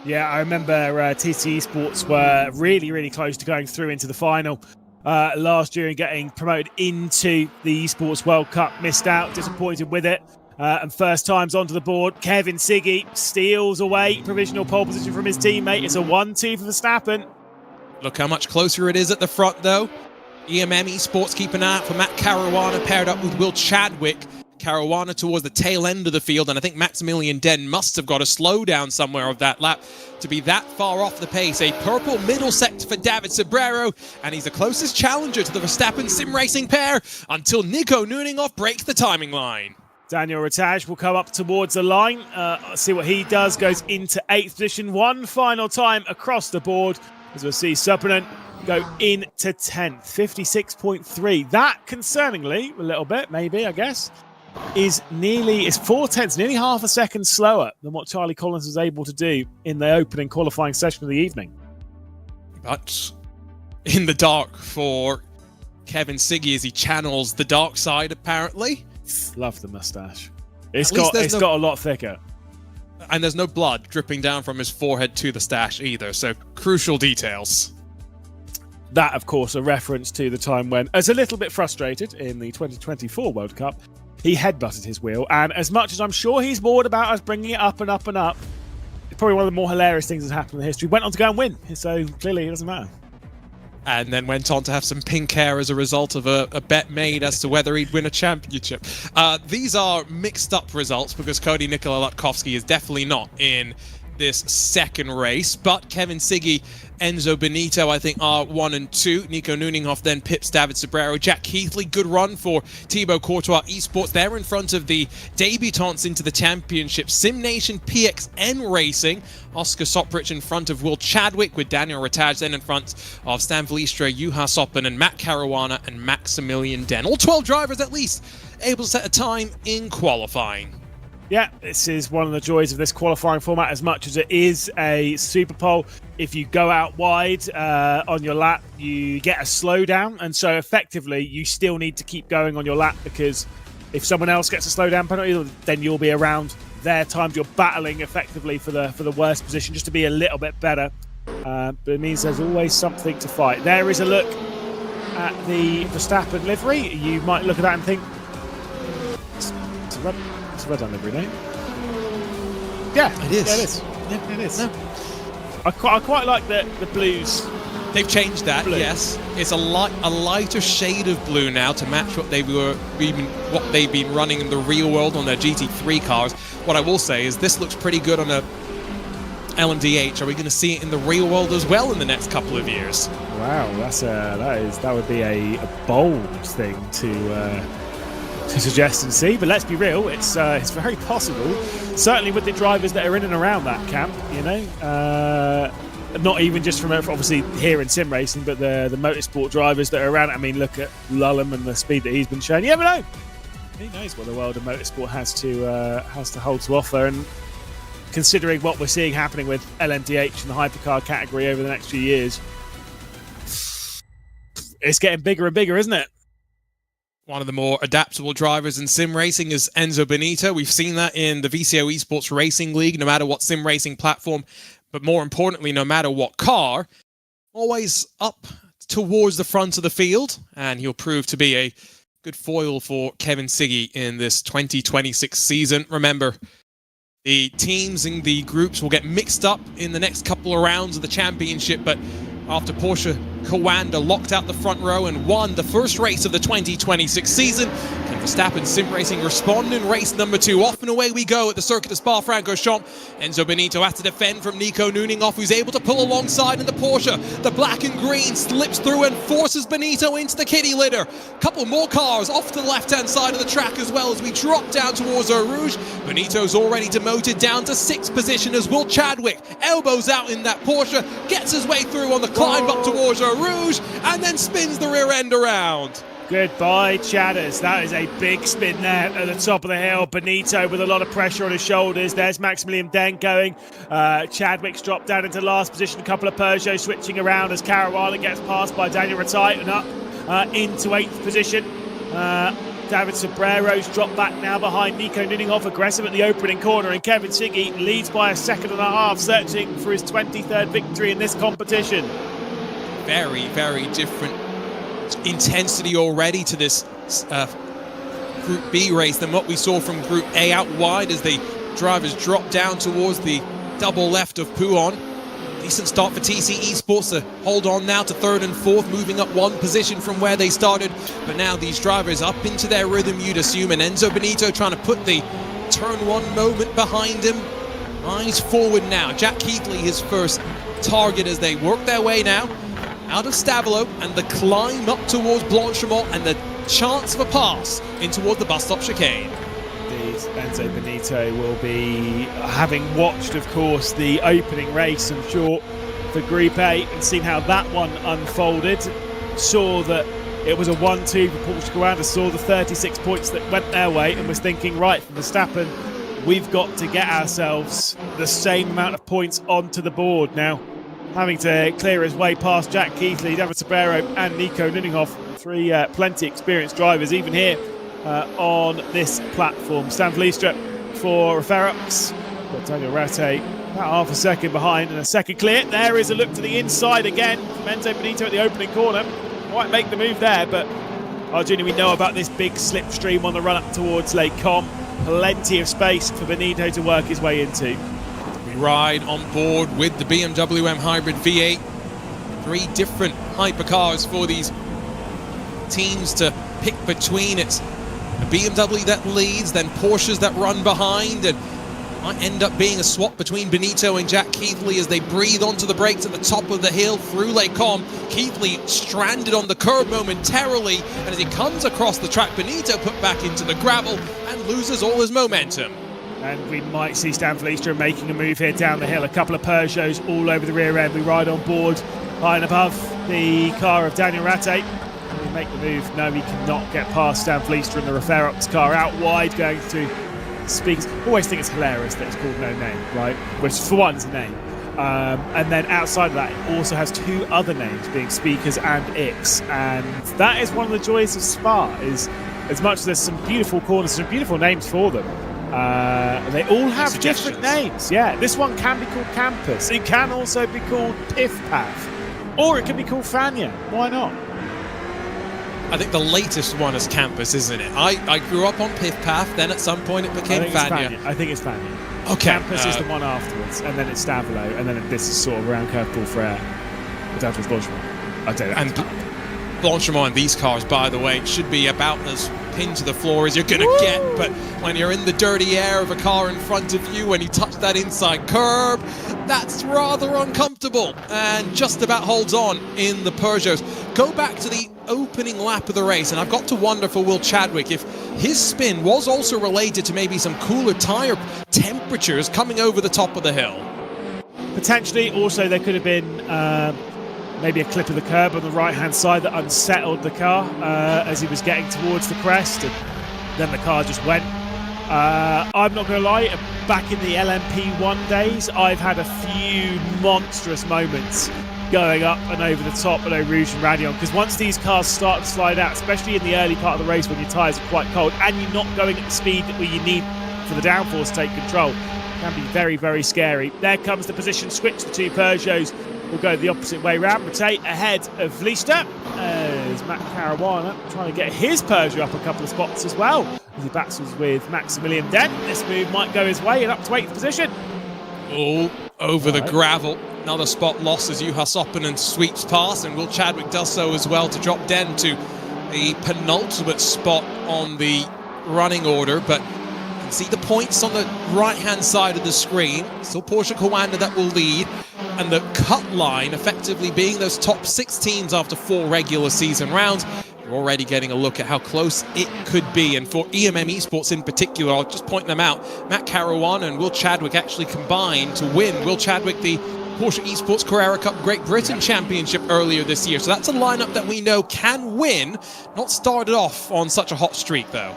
Yeah, I remember TC Esports were really, really close to going through into the final last year and getting promoted into the Esports World Cup. Missed out, disappointed with it. And first time's onto the board. Kevin Siggy steals away provisional pole position from his teammate. It's a 1-2 for Verstappen.
Look how much closer it is at the front, though. EMM Esports keep an eye out for Matt Caruana, paired up with Will Chadwick. Caruana towards the tail end of the field, and I think Maximilian Den must have got a slowdown somewhere of that lap to be that far off the pace. A purple middle sector for David Sobrero, and he's the closest challenger to the Verstappen Sim Racing pair until Nico Nuninghoff breaks the timing line.
Daniel Rataj will come up towards the line. See what he does. Goes into 8th position. One final time across the board, as we'll see Suppanen go into 10th. 56.3. That, concerningly, a little bit, maybe, I guess, is 4/10, nearly half a second slower than what Charlie Collins was able to do in the opening qualifying session of the evening.
But in the dark for Kevin Siggy as he channels the dark side, apparently.
Love the moustache. It's got a lot thicker.
And there's no blood dripping down from his forehead to the stash either, so crucial details.
That, of course, a reference to the time when, as a little bit frustrated in the 2024 World Cup, he headbutted his wheel. And as much as I'm sure he's bored about us bringing it up and up and up, it's probably one of the more hilarious things that's happened in history. Went on to go and win, so clearly it doesn't matter.
And then went on to have some pink hair as a result of a bet made as to whether he'd win a championship. These are mixed up results because Cody Nikola Latkovsky is definitely not in this second race, but Kevin Siggy, Enzo Benito, I think, are 1 and 2. Nico Nuninghoff then pips David Sobrero. Jack Keithley, good run for Thibaut Courtois Esports. They're in front of the debutants into the championship. SimNation PXN Racing. Oscar Soprich in front of Will Chadwick, with Daniel Rataj then in front of Stan Vlistra, Juha Soppen, and Matt Caruana and Maximilian Den. All 12 drivers at least able to set a time in qualifying.
Yeah, this is one of the joys of this qualifying format, as much as it is a super pole. If you go out wide on your lap, you get a slowdown, and so effectively you still need to keep going on your lap, because if someone else gets a slowdown penalty, then you'll be around their times. You're battling effectively for the worst position, just to be a little bit better. But it means there's always something to fight. There is a look at the Verstappen livery. You might look at that and think, it's a red on livery, no? Yeah,
it is.
Yeah, it is. Yeah, it is.
No.
I quite like the blues.
They've changed that,
Blue.
yes. It's a lighter shade of blue now to match what they've been running in the real world on their GT3 cars. What I will say is this looks pretty good on a LMDH. Are we going to see it in the real world as well in the next couple of years?
Wow, that would be a bold thing to suggest and see, but let's be real, it's very possible, certainly with the drivers that are in and around that camp, you know, not even just from obviously here in sim racing, but the motorsport drivers that are around. I mean, look at Lullum and the speed that he's been showing. You never know, who knows what the world of motorsport has to hold to offer. And considering what we're seeing happening with LMDH and the hypercar category over the next few years, it's getting bigger and bigger, isn't it?
One of the more adaptable drivers in sim racing is Enzo Benito. We've seen that in the VCO Esports Racing League, no matter what sim racing platform, but more importantly, no matter what car, always up towards the front of the field, and he'll prove to be a good foil for Kevin Siggy in this 2026 season. Remember, the teams and the groups will get mixed up in the next couple of rounds of the championship, but after Porsche Coanda locked out the front row and won the first race of the 2026 season, can Verstappen Sim Racing respond in race number 2? Off and away we go at the Circuit de Spa-Francorchamps. Enzo Benito has to defend from Nico Nuninghoff, who's able to pull alongside in the Porsche. The black and green slips through and forces Benito into the kitty litter. Couple more cars off to the left-hand side of the track as well as we drop down towards Eau Rouge. Benito's already demoted down to 6th position as Will Chadwick elbows out in that Porsche, gets his way through on the climb up towards Eau Rouge, and then spins the rear end around.
Goodbye, Chadders. That is a big spin there at the top of the hill. Benito with a lot of pressure on his shoulders. There's Maximilian Den going. Chadwick's dropped down into last position. A couple of Peugeot switching around as Caruana gets passed by Daniel Ratai and up into 8th position. David Sobrero's dropped back now behind Nico Nuninghoff, aggressive at the opening corner, and Kevin Siggy leads by a second and a half, searching for his 23rd victory in this competition.
Very, very different intensity already to this Group B race than what we saw from Group A out wide as the drivers drop down towards the double left of Pouhon. Decent start for TC Esports to hold on now to 3rd and 4th, moving up 1 position from where they started. But now these drivers up into their rhythm, you'd assume, and Enzo Benito trying to put the turn 1 moment behind him. Eyes forward now. Jack Keithley, his first target as they work their way now out of Stavelot and the climb up towards Blanchimont and the chance of a pass in towards the bus stop chicane.
Enzo Benito will be, having watched, of course, the opening race, I'm sure, for Group A and seen how that one unfolded. Saw that it was a 1-2 for Porsche Coanda, saw the 36 points that went their way and was thinking, right, for Verstappen, we've got to get ourselves the same amount of points onto the board now. Having to clear his way past Jack Keithley, David Sobrero and Nico Nuninghoff, 3 plenty experienced drivers even here on this platform. Stan Vlistra for Ferox, Daniel Ratte about half a second behind, and a second clear. There is a look to the inside again from Enzo Benito at the opening corner. Might make the move there, but Arjuna, we know about this big slipstream on the run up towards Lake Com. Plenty of space for Benito to work his way into.
We ride on board with the BMW M Hybrid V8. 3 different hypercars for these teams to pick between. It's a BMW that leads, then Porsches that run behind, and might end up being a swap between Benito and Jack Keithley as they breathe onto the brakes at the top of the hill through Lake Com. Keithley stranded on the curb momentarily, and as he comes across the track, Benito put back into the gravel and loses all his momentum.
And we might see Stan Vliestra making a move here down the hill. A couple of Peugeots all over the rear end. We ride on board high and above the car of Daniel Ratte. We make the move. No, he cannot get past Stan Vliestra and the Referox car out wide going to Speakers. Always think it's hilarious that it's called No Name, right? Which for one is a name. And then outside of that, it also has 2 other names, being Speakers and Ix. And that is one of the joys of Spa, is as much as there's some beautiful corners, some beautiful names for them, they all have different names. Yeah, this one can be called Campus. It can also be called Piff Paff. Or it can be called Fania. Why not?
I think the latest one is Campus, isn't it? I grew up on Piff Paff, then at some point it became Fania.
I think it's Fania.
Okay.
Campus is the one afterwards, and then it's Stavilo, and then this is sort of around curveball for that was Blanchimont. I'd say that.
And Blanchimont in these cars, by the way, should be about as pinned to the floor as you're going to get, but when you're in the dirty air of a car in front of you, when you touch that inside curb, that's rather uncomfortable, and just about holds on in the Peugeots. Go back to the opening lap of the race, and I've got to wonder for Will Chadwick if his spin was also related to maybe some cooler tyre temperatures coming over the top of the hill.
Potentially. Also, there could have been maybe a clip of the curb on the right-hand side that unsettled the car as he was getting towards the crest, and then the car just went. I'm not going to lie, back in the LMP1 days, I've had a few monstrous moments going up and over the top at Eau Rouge and Radion, because once these cars start to slide out, especially in the early part of the race when your tyres are quite cold and you're not going at the speed that you need for the downforce to take control, it can be very, very scary. There comes the position switch. The 2 Peugeots will go the opposite way round. Ratte ahead of Vliestra as Matt Caruana trying to get his Peugeot up a couple of spots as well as he battles with Maximilian Dent. This move might go his way and up to 8th position.
All over the gravel. Another spot lost as Juha Soppinen sweeps past, and Will Chadwick does so as well to drop Den to the penultimate spot on the running order. But you can see the points on the right-hand side of the screen. Still Porsche Coanda that will lead, and the cut line effectively being those top 6 teams after 4 regular season rounds. You're already getting a look at how close it could be, and for EMM Esports in particular, I'll just point them out. Matt Caruana and Will Chadwick actually combined to win. Will Chadwick, the Porsche Esports Carrera Cup Great Britain Championship earlier this year. So that's a lineup that we know can win. Not started off on such a hot streak, though.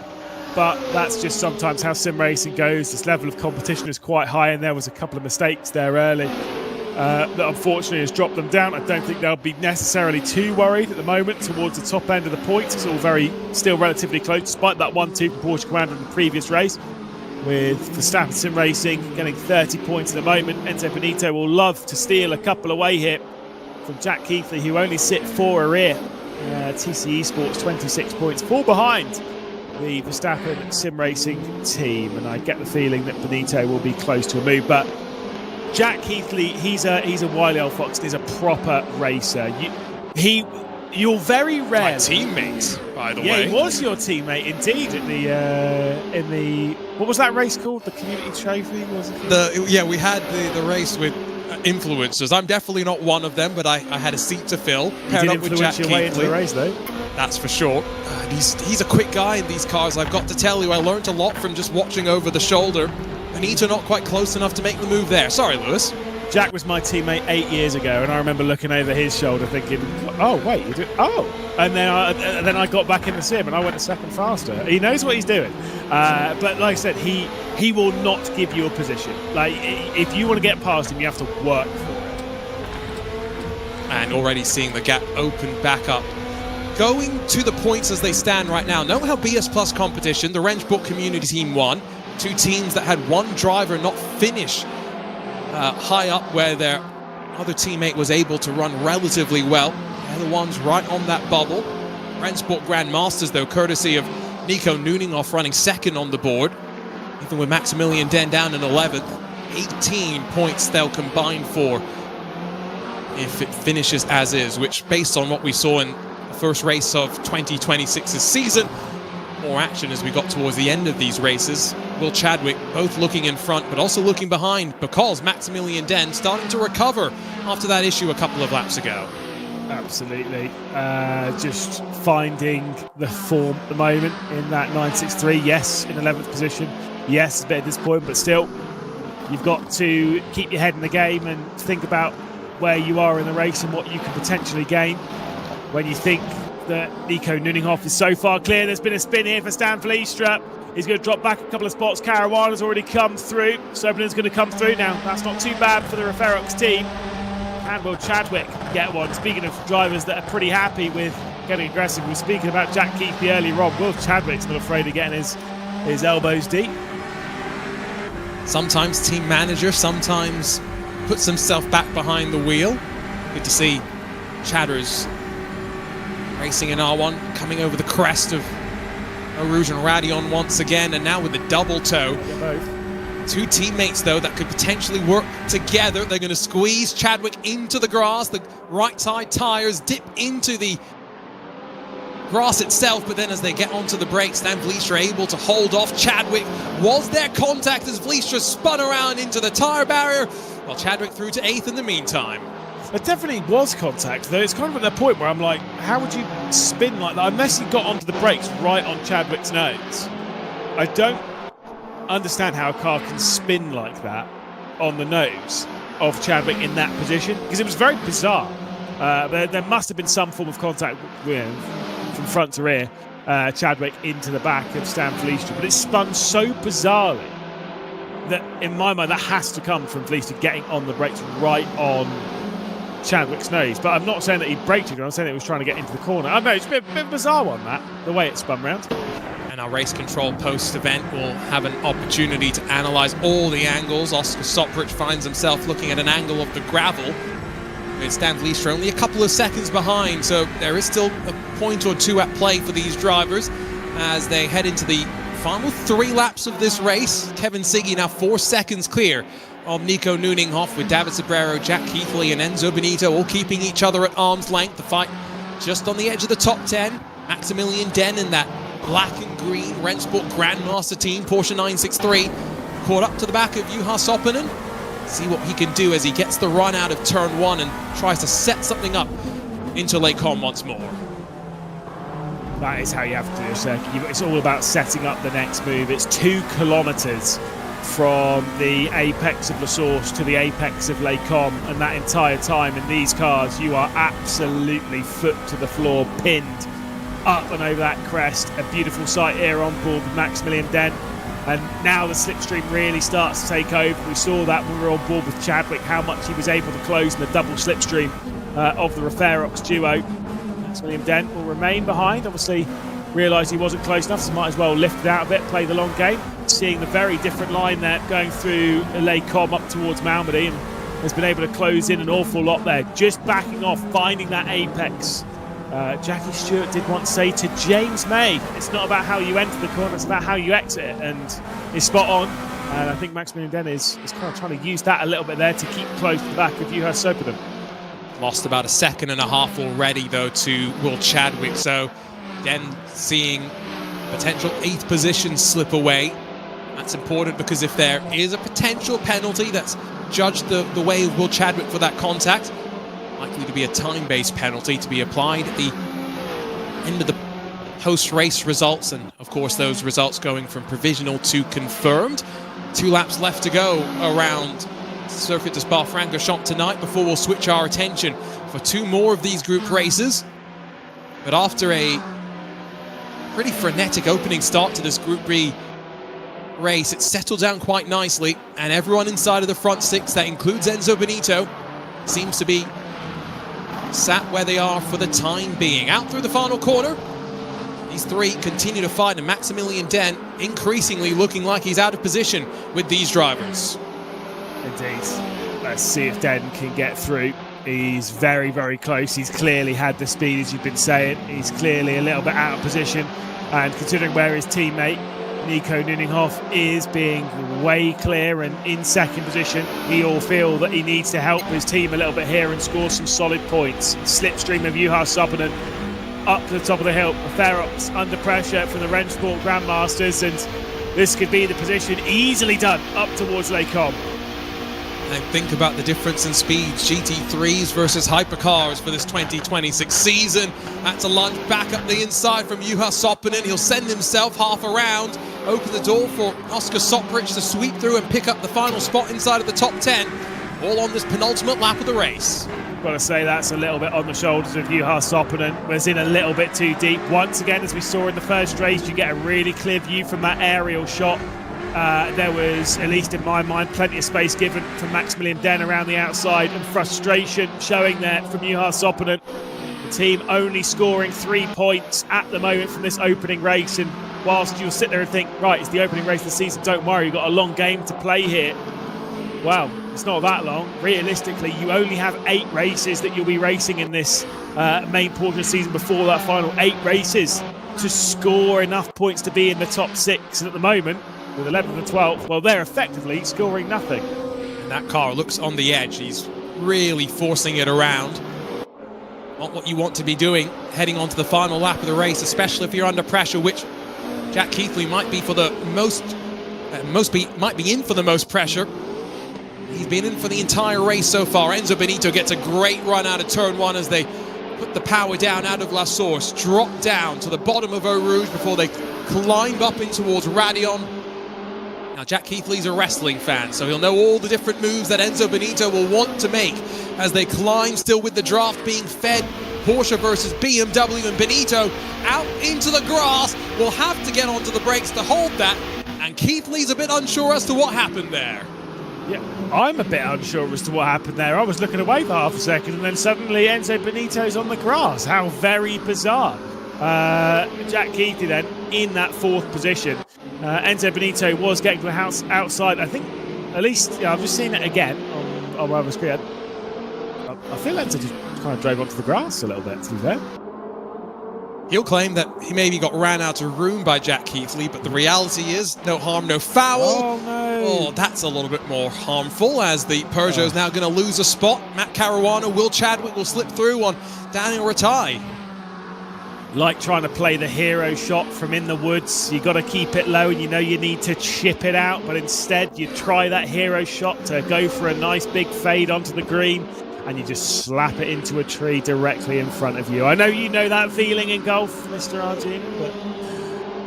But that's just sometimes how sim racing goes. This level of competition is quite high, and there was a couple of mistakes there early that unfortunately has dropped them down. I don't think they'll be necessarily too worried at the moment towards the top end of the points. It's all still relatively close, despite that 1-2 from Porsche Coanda in the previous race. With Verstappen Sim Racing getting 30 points at the moment. Enzo Benito will love to steal a couple away here from Jack Keithley, who only sit 4 rear. TC Esports 26 points, 4 behind the Verstappen Sim Racing team, and I get the feeling that Benito will be close to a move. But Jack Keithley, he's a wily old fox. He's a proper racer. You're very rare.
My teammate, by the way.
Yeah, he was your teammate indeed at in the what was that race called? The Community Trophy, was it?
We had the race with influencers. I'm definitely not one of them, but I had a seat to fill.
Paired up with Jack your way into the race, though.
That's for sure. He's a quick guy in these cars. I've got to tell you, I learned a lot from just watching over the shoulder. Benito not quite close enough to make the move there. Sorry, Lewis.
Jack was my teammate 8 years ago, and I remember looking over his shoulder thinking, oh, wait, you do? Oh. And then I got back in the sim, and I went a second faster. He knows what he's doing. But like I said, he will not give you a position. Like, if you want to get past him, you have to work for it.
And already seeing the gap open back up. Going to the points as they stand right now. Know how BS Plus competition, the RENNSPORT Community Team won. Two teams that had one driver not finish high up where their other teammate was able to run relatively well. They're the ones right on that bubble. RENNSPORT Grandmasters, though, courtesy of Nico Nuningoff running second on the board. Even with Maximilian Den down in 11th, 18 points they'll combine for if it finishes as is, which, based on what we saw in the first race of 2026's season, more action as we got towards the end of these races. Will Chadwick both looking in front but also looking behind, because Maximilian Den starting to recover after that issue a couple of laps ago.
Absolutely. Just finding the form at the moment in that 963. Yes, in 11th position. Yes, it's a bit of disappointment, but still, you've got to keep your head in the game and think about where you are in the race and what you can potentially gain. When you think that Nico Nuningoff is so far clear, there's been a spin here for Stan Vliestra. He's going to drop back a couple of spots. Caruana's already come through. Sobinen's going to come through now. That's not too bad for the Referox team. And will Chadwick get one? Speaking of drivers that are pretty happy with getting aggressive, we were speaking about Jack Keithley earlier on. Will Chadwick's not afraid of getting his elbows deep.
Sometimes team manager, sometimes puts himself back behind the wheel. Good to see Chadders racing in R1, coming over the crest of Rouge and Radion once again, and now with the double toe. Two teammates, though, that could potentially work together. They're going to squeeze Chadwick into the grass. The right side tires dip into the grass itself, but then as they get onto the brakes, Stan Vliestra able to hold off Chadwick. Was there contact as Vliestra spun around into the tire barrier? Well, Chadwick through to 8th in the meantime.
There definitely was contact, though. It's kind of at that point where I'm like, how would you spin like that unless he got onto the brakes right on Chadwick's nose? I don't understand how a car can spin like that on the nose of Chadwick in that position, because it was very bizarre. There must have been some form of contact from front to rear, Chadwick into the back of Stan Vliestra, but it spun so bizarrely that, in my mind, that has to come from Vliestra getting on the brakes right on Chadwick's nose. But I'm not saying that he braked it, I'm saying that he was trying to get into the corner. I don't know, it's a bit of a bizarre one, that, the way it spun round.
And our race control post-event will have an opportunity to analyse all the angles. Oscar Soprich finds himself looking at an angle of the gravel, with Stan Vliestra only a couple of seconds behind, so there is still a point or two at play for these drivers as they head into the final 3 laps of this race. Kevin Siggy now 4 seconds clear of Nico Nuningoff, with David Sobrero, Jack Keithley and Enzo Benito all keeping each other at arm's length. The fight just on the edge of the top 10. Maximilian Den in that black and green RENNSPORT Grandmaster team, Porsche 963, caught up to the back of Juha Sopinen. See what he can do as he gets the run out of turn 1 and tries to set something up into Les Combes once more.
That is how you have to do a circuit. It's all about setting up the next move. It's 2 kilometres from the apex of La Source to the apex of Les Combes, and that entire time in these cars you are absolutely foot to the floor, pinned up and over that crest. A beautiful sight here on board with Maximilian Den. And now the slipstream really starts to take over. We saw that when we were on board with Chadwick, how much he was able to close in the double slipstream of the Referox duo. Maximilian Den will remain behind. Obviously realised he wasn't close enough, so might as well lift it out a bit, play the long game. Seeing the very different line there going through Les Combes up towards Malmedy, and has been able to close in an awful lot there. Just backing off, finding that apex. Jackie Stewart did once say to James May, it's not about how you enter the corner, it's about how you exit it, and he's spot on. And I think Maximilian Den is kind of trying to use that a little bit there to keep close to the back of Juha Sopinen.
Lost about 1.5 seconds already, though, to Will Chadwick, so Den seeing potential 8th position slip away. That's important, because if there is a potential penalty that's judged the way of Will Chadwick for that contact, likely to be a time-based penalty to be applied at the end of the post-race results, and of course those results going from provisional to confirmed. 2 laps left to go around Circuit de Spa-Francorchamps tonight before we'll switch our attention for 2 more of these group races. But after a pretty frenetic opening start to this Group B race, it's settled down quite nicely, and everyone inside of the front 6, that includes Enzo Benito, seems to be sat where they are for the time being. Out through the final corner, These three continue to fight, and Maximilian Den increasingly looking like he's out of position with these drivers.
Indeed. Let's see if Den can get through. He's very, very close. He's clearly had the speed, as you've been saying. He's clearly a little bit out of position. And considering where his teammate, Nico Nuninghoff, is being way clear and in second position, we all feel that he needs to help his team a little bit here and score some solid points. Slipstream of Juha Soppanen up to the top of the hill. Ferox under pressure from the RENNSPORT Grandmasters, and this could be the position easily done up towards Les Combes.
And think about the difference in speeds. GT3s versus hypercars for this 2026 season. That's a lunge back up the inside from Juha Soppanen. He'll send himself half around, open the door for Oscar Soprich to sweep through and pick up the final spot inside of the top 10, all on this penultimate lap of the race.
Got to say, that's a little bit on the shoulders of Juha Soppanen. Was in a little bit too deep. Once again, as we saw in the first race, you get a really clear view from that aerial shot. There was, at least in my mind, plenty of space given from Maximilian Den around the outside, and frustration showing there from Juha Soppanen. The team only scoring 3 points at the moment from this opening race, and whilst you'll sit there and think, right, it's the opening race of the season, don't worry, you've got a long game to play here. Well, it's not that long. Realistically, you only have 8 races that you'll be racing in this main portion of the season before that final 8 races to score enough points to be in the top 6. And at the moment, with 11th and 12th, well, they're effectively scoring nothing.
And that car looks on the edge. He's really forcing it around. Not what you want to be doing heading onto the final lap of the race, especially if you're under pressure, which Jack Keithley might be for the might be in for the most pressure. He's been in for the entire race so far. Enzo Benito gets a great run out of turn 1 as they put the power down out of La Source, drop down to the bottom of Eau Rouge before they climb up in towards Radion. Now, Jack Keithley's a wrestling fan, so he'll know all the different moves that Enzo Benito will want to make as they climb, still with the draft being fed. Porsche versus BMW, and Benito out into the grass. Will have to get onto the brakes to hold that, and Keithley's a bit unsure as to what happened there.
Yeah, I'm a bit unsure as to what happened there. I was looking away for half a second, and then suddenly Enzo Benito's on the grass. How very bizarre. Jack Keithley then in that 4th position. Enzo Benito was getting to the house outside. I think, at least, yeah, I've just seen it again on my other screen. I feel Enzo just kind of drove onto the grass a little bit, to be fair.
He'll claim that he maybe got ran out of room by Jack Keithley, but the reality is no harm, no foul.
Oh, no.
Oh, that's a little bit more harmful as the Peugeot's now going to lose a spot. Matt Caruana, Will Chadwick will slip through on Daniel Ratai.
Like trying to play the hero shot from in the woods. You got to keep it low, and you know you need to chip it out, but instead you try that hero shot to go for a nice big fade onto the green, and you just slap it into a tree directly in front of you. I know you know that feeling in golf, Mr. Arjun, but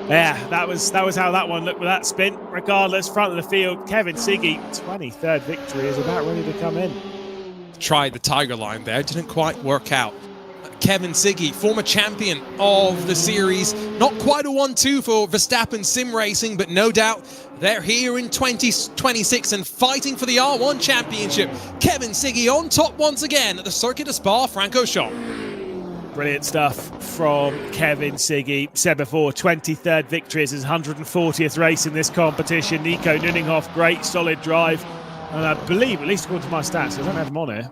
yeah, that was how that one looked with that spin. Regardless, front of the field, Kevin Siggy, 23rd victory, is about ready to come in.
Tried the Tiger line there, didn't quite work out. Kevin Siggy, former champion of the series. Not quite a 1-2 for Verstappen Sim Racing, but no doubt they're here in 2026 and fighting for the R1 Championship. Kevin Siggy on top once again at the Circuit de Spa-Francorchamps.
Brilliant stuff from Kevin Siggy. Said before, 23rd victory is his 140th race in this competition. Nico Nuninghoff, great solid drive. And I believe, at least according to my stats, I don't have him on here,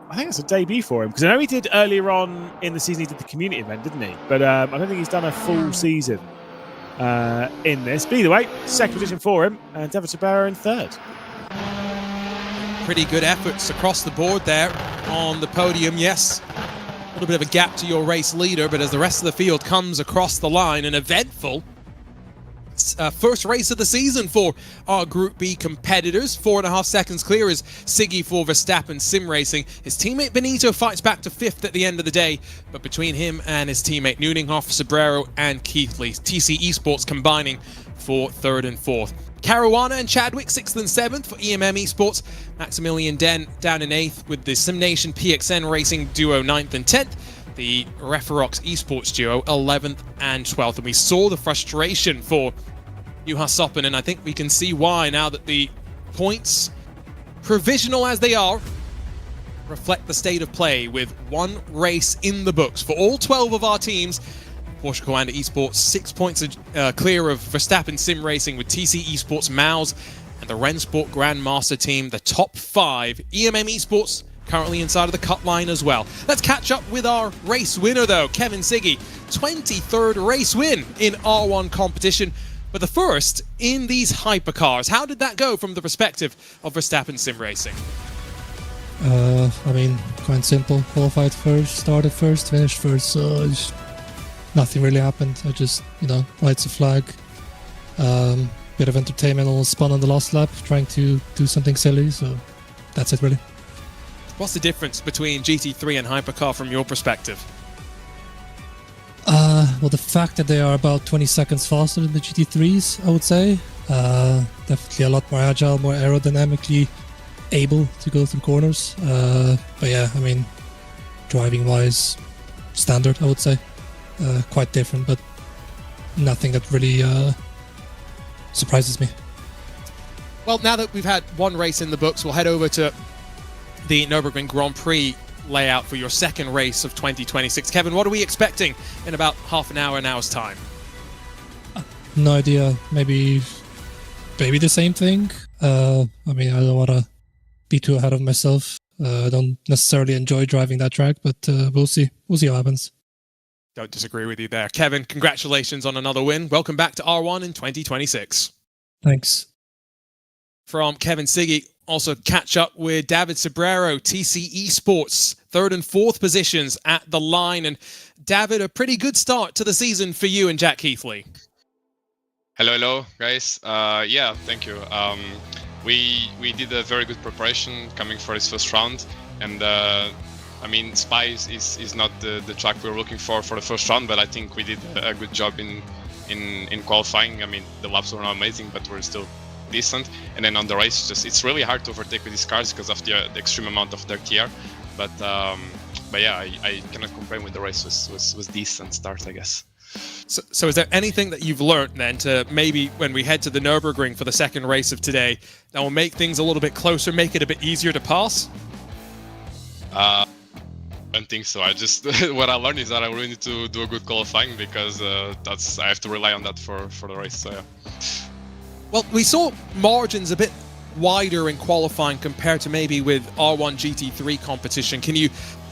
I think it's a debut for him. Because I know he did earlier on in the season, he did the community event, didn't he? But I don't think he's done a full season in this. But either way, 2nd position for him, and David Sabero in 3rd.
Pretty good efforts across the board there on the podium. Yes, a little bit of a gap to your race leader, but as the rest of the field comes across the line, an eventful first race of the season for our Group B competitors. 4.5 seconds clear is Siggy for Verstappen Sim Racing. His teammate Benito fights back to 5th at the end of the day, but between him and his teammate Nuninghoff, Sobrero and Keithley, TC Esports combining for 3rd and 4th. Caruana and Chadwick 6th and 7th for EMM Esports. Maximilian Den down in 8th with the SimNation PXN Racing duo 9th and 10th. The Referox Esports duo 11th and 12th. And we saw the frustration for Juha Soppanen, and I think we can see why now that the points, provisional as they are, reflect the state of play with 1 race in the books for all 12 of our teams Porsche Coanda Esports 6 points clear of Verstappen Sim Racing with TC Esports Mouse and the RENNSPORT Grandmaster team, the top 5. EMM Esports currently inside of the cut line as well. Let's catch up with our race winner though, Kevin Siggy. 23rd race win in R1 competition, but the first in these hypercars. How did that go from the perspective of Verstappen Sim Racing?
I mean, quite simple. Qualified first, started first, finished first, so nothing really happened. I just, lights a flag, bit of entertainment, almost spun on the last lap, trying to do something silly, so that's it really.
What's the difference between GT3 and hypercar from your perspective?
Well, the fact that they are about 20 seconds faster than the GT3s, I would say. Definitely a lot more agile, more aerodynamically able to go through corners. But yeah, I mean, driving-wise, standard, I would say. Quite different, but nothing that really surprises me.
Well, now that we've had one race in the books, we'll head over to the Nürburgring Grand Prix layout for your second race of 2026. Kevin, what are we expecting in about half an hour's time?
No idea. Maybe the same thing. I mean, I don't want to be too ahead of myself. I don't necessarily enjoy driving that track, but we'll see. We'll see what happens.
Don't disagree with you there. Kevin, congratulations on another win. Welcome back to R1 in 2026.
Thanks.
From Kevin Siggy, also catch up with David Sobrero, TC Esports, 3rd and 4th positions at the line. And David, a pretty good start to the season for you and Jack Heathley.
Hello, guys. Yeah, thank you. We did a very good preparation coming for this first round, and I mean, Spa is not the track we were looking for the first round, but I think we did a good job in qualifying. I mean, the laps were not amazing, but we're still decent. And then on the race, it's really hard to overtake with these cars because of the extreme amount of dirty air. But yeah, I cannot complain with the race. Was decent start, I guess.
So is there anything that you've learned then to maybe when we head to the Nürburgring for the second race of today that will make things a little bit closer, make it a bit easier to pass?
I don't think so. I just what I learned is that I really need to do a good qualifying because I have to rely on that for the race. So yeah.
Well, we saw margins a bit wider in qualifying compared to maybe with R1 GT3 competition.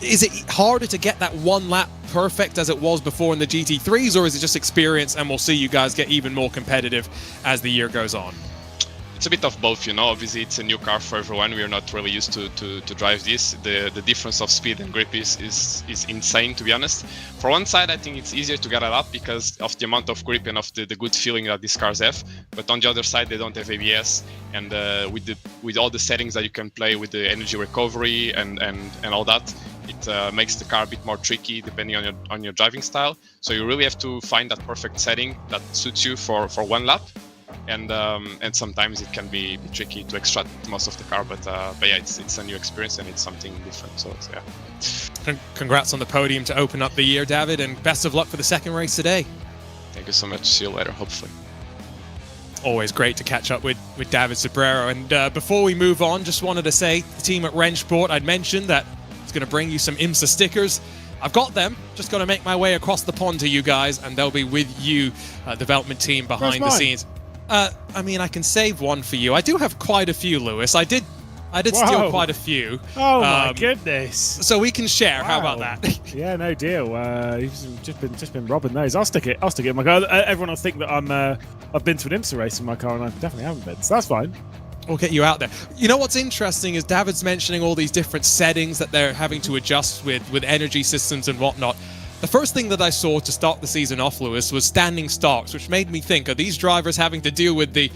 Is it harder to get that one lap perfect as it was before in the GT3s, or is it just experience and we'll see you guys get even more competitive as the year goes on?
It's a bit of both, Obviously, it's a new car for everyone. We are not really used to drive this. The difference of speed and grip is insane, to be honest. For one side, I think it's easier to get a lap because of the amount of grip and of the good feeling that these cars have. But on the other side, they don't have ABS, and with all the settings that you can play with the energy recovery and all that, it makes the car a bit more tricky depending on your driving style. So you really have to find that perfect setting that suits you for one lap. And sometimes it can be tricky to extract most of the car, but yeah, it's a new experience and it's something different. So yeah.
Congrats on the podium to open up the year, David, and best of luck for the second race today.
Thank you so much. See you later, hopefully.
Always great to catch up with David Sobrero. And before we move on, just wanted to say the team at RENNSPORT, I'd mentioned that it's going to bring you some IMSA stickers. I've got them, just got to make my way across the pond to you guys, and they'll be with you, development team behind the scenes. I mean, I can save one for you. I do have quite a few, Lewis. I did steal quite a few.
Oh my goodness!
So we can share. Wow. How about that?
Yeah, no deal. You've just been robbing those. I'll stick it in my car. Everyone will think that I've been to an IMSA race in my car, and I definitely haven't been. So that's fine.
We'll get you out there. You know what's interesting is David's mentioning all these different settings that they're having to adjust with energy systems and whatnot. The first thing that I saw to start the season off, Lewis, was standing starts, which made me think, are these drivers having to deal with the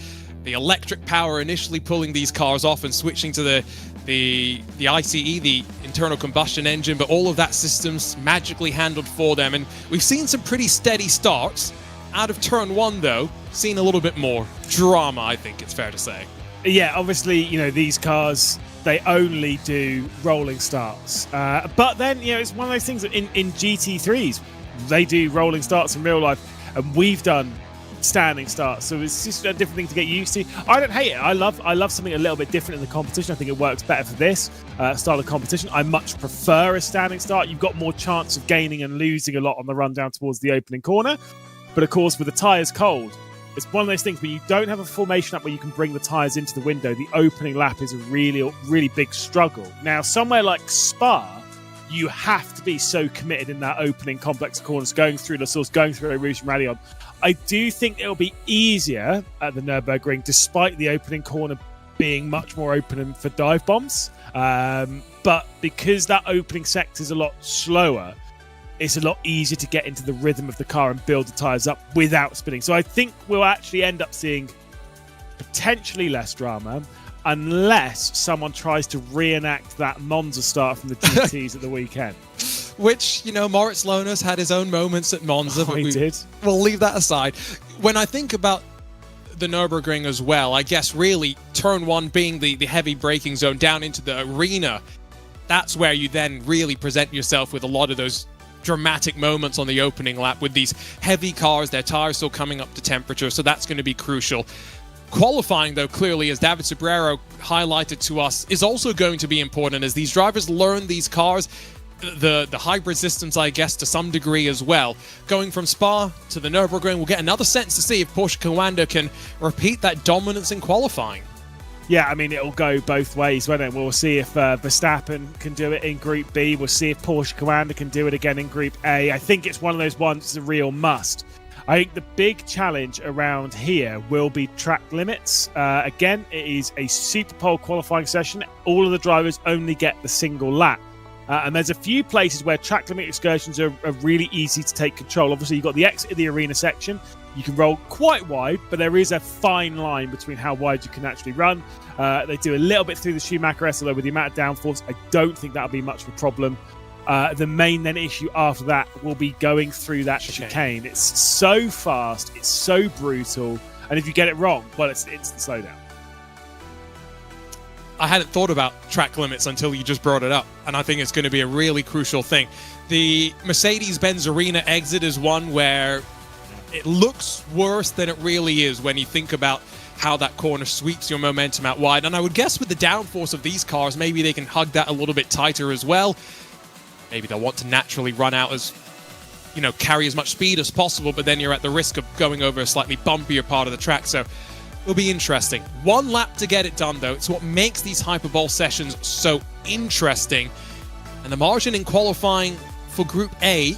electric power initially pulling these cars off and switching to the ICE, the internal combustion engine, but all of that system's magically handled for them. And we've seen some pretty steady starts. Out of turn one, though, seen a little bit more drama, I think it's fair to say.
Yeah, obviously, these cars, they only do rolling starts. But then, it's one of those things that in GT3s, they do rolling starts in real life. And we've done standing start, so it's just a different thing to get used to. I don't hate it. I love something a little bit different in the competition. I think it works better for this style of competition. I much prefer a standing start. You've got more chance of gaining and losing a lot on the run down towards the opening corner, but of course with the tyres cold, it's one of those things where you don't have a formation up where you can bring the tyres into the window. The opening lap is a really big struggle. Now somewhere like Spa, you have to be so committed in that opening complex corners, going through the source, going through a Rouge and Rallye on. I do think it'll be easier at the Nürburgring, despite the opening corner being much more open for dive bombs. But because that opening sector is a lot slower, it's a lot easier to get into the rhythm of the car and build the tyres up without spinning. So I think we'll actually end up seeing potentially less drama, unless someone tries to reenact that Monza start from the GTs at the weekend.
Which, you know, Moritz Lohnes had his own moments at Monza, but we'll leave that aside. When I think about the Nürburgring as well, I guess really turn one being the heavy braking zone down into the arena, that's where you then really present yourself with a lot of those dramatic moments on the opening lap with these heavy cars, their tires still coming up to temperature, so that's going to be crucial. Qualifying, though, clearly, as David Sobrero highlighted to us, is also going to be important as these drivers learn these cars, the hybrid systems, I guess, to some degree as well. Going from Spa to the Nürburgring, we'll get another sense to see if Porsche Commando can repeat that dominance in qualifying.
Yeah, I mean, it'll go both ways, won't it? We'll see if Verstappen can do it in Group B. We'll see if Porsche Commando can do it again in Group A. I think it's one of those ones that's a real must. I think the big challenge around here will be track limits. Again, it is a super pole qualifying session. All of the drivers only get the single lap. And there's a few places where track limit excursions are really easy to take control. Obviously, you've got the exit of the arena section. You can roll quite wide, but there is a fine line between how wide you can actually run. They do a little bit through the Schumacher S, although with the amount of downforce, I don't think that'll be much of a problem. The main then issue after that will be going through that chicane. It's so fast, it's so brutal, and if you get it wrong, well, it's the slowdown.
I hadn't thought about track limits until you just brought it up, and I think it's going to be a really crucial thing. The Mercedes-Benz Arena exit is one where it looks worse than it really is when you think about how that corner sweeps your momentum out wide, and I would guess with the downforce of these cars, maybe they can hug that a little bit tighter as well. Maybe they'll want to naturally run out as, you know, carry as much speed as possible, but then you're at the risk of going over a slightly bumpier part of the track, so it'll be interesting. One lap to get it done, though. It's what makes these Hyperbole sessions so interesting. And the margin in qualifying for Group A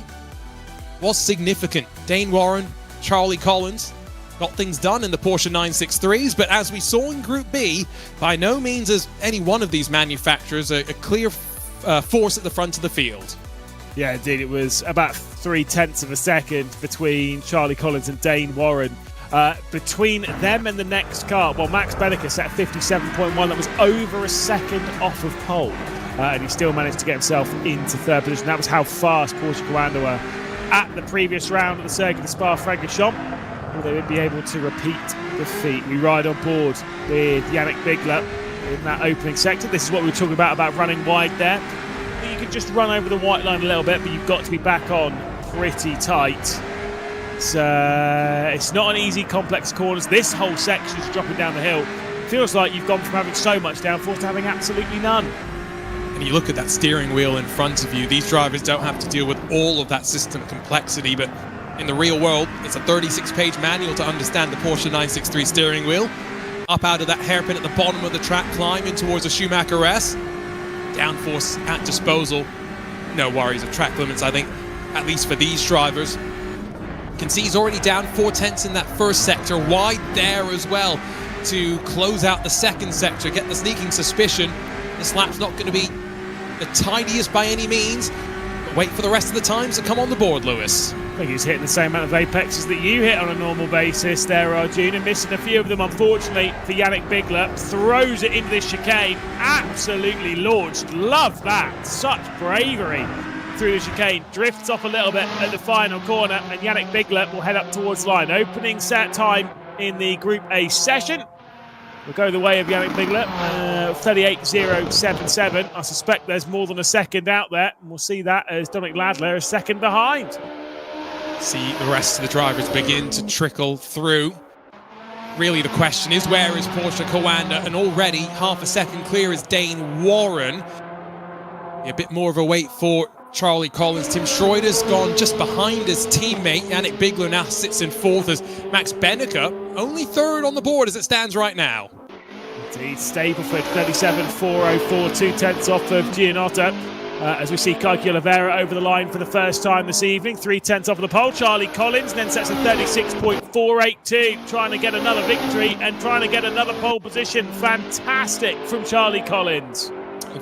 was significant. Dane Warren, Charlie Collins got things done in the Porsche 963s, but as we saw in Group B, by no means is any one of these manufacturers a clear force at the front of the field.
Yeah, indeed. It was about 0.3 of a second between Charlie Collins and Dane Warren. Between them and the next car, well, Max Benneker set 57.1. That was over a second off of pole. And he still managed to get himself into third position. That was how fast Porsche Commando were at the previous round at the Circuit de Spa-Francorchamps. Will they be able to repeat the feat? We ride on board with Yannick Bigler in that opening sector. This is what we were talking about running wide there. You can just run over the white line a little bit, but you've got to be back on pretty tight. It's not an easy, complex corners. This whole section is dropping down the hill. Feels like you've gone from having so much downforce to having absolutely none.
And you look at that steering wheel in front of you. These drivers don't have to deal with all of that system complexity, but in the real world, it's a 36-page manual to understand the Porsche 963 steering wheel. Up out of that hairpin at the bottom of the track, climb in towards the Schumacher S. Downforce at disposal. No worries of track limits, I think, at least for these drivers. Can see he's already down 0.4 in that first sector, wide there as well to close out the second sector, get the sneaking suspicion. This lap's not going to be the tidiest by any means, but wait for the rest of the times to come on the board, Lewis.
I think he's hitting the same amount of apexes that you hit on a normal basis there, Arjun, and missing a few of them, unfortunately, for Yannick Bigler. Throws it into this chicane, absolutely launched. Love that, such bravery through the chicane. Drifts off a little bit at the final corner, and Yannick Bigler will head up towards the line. Opening set time in the Group A session will go the way of Yannick Bigler, 38.077. I suspect there's more than a second out there, and we'll see that as Dominic Ladler is second behind.
See the rest of the drivers begin to trickle through. Really, the question is, where is Porsche Coanda? And already half a second clear is Dane Warren. A bit more of a wait for Charlie Collins. Tim Schroeder's gone just behind his teammate. Yannick Bigler now sits in fourth as Max Benneker only third on the board as it stands right now.
Indeed, Stableford 37.404, 2/10 off of Gianotto. As we see Kaiki Oliveira over the line for the first time this evening, 3/10 off of the pole. Charlie Collins then sets a 36.482, trying to get another victory and trying to get another pole position. Fantastic from Charlie Collins.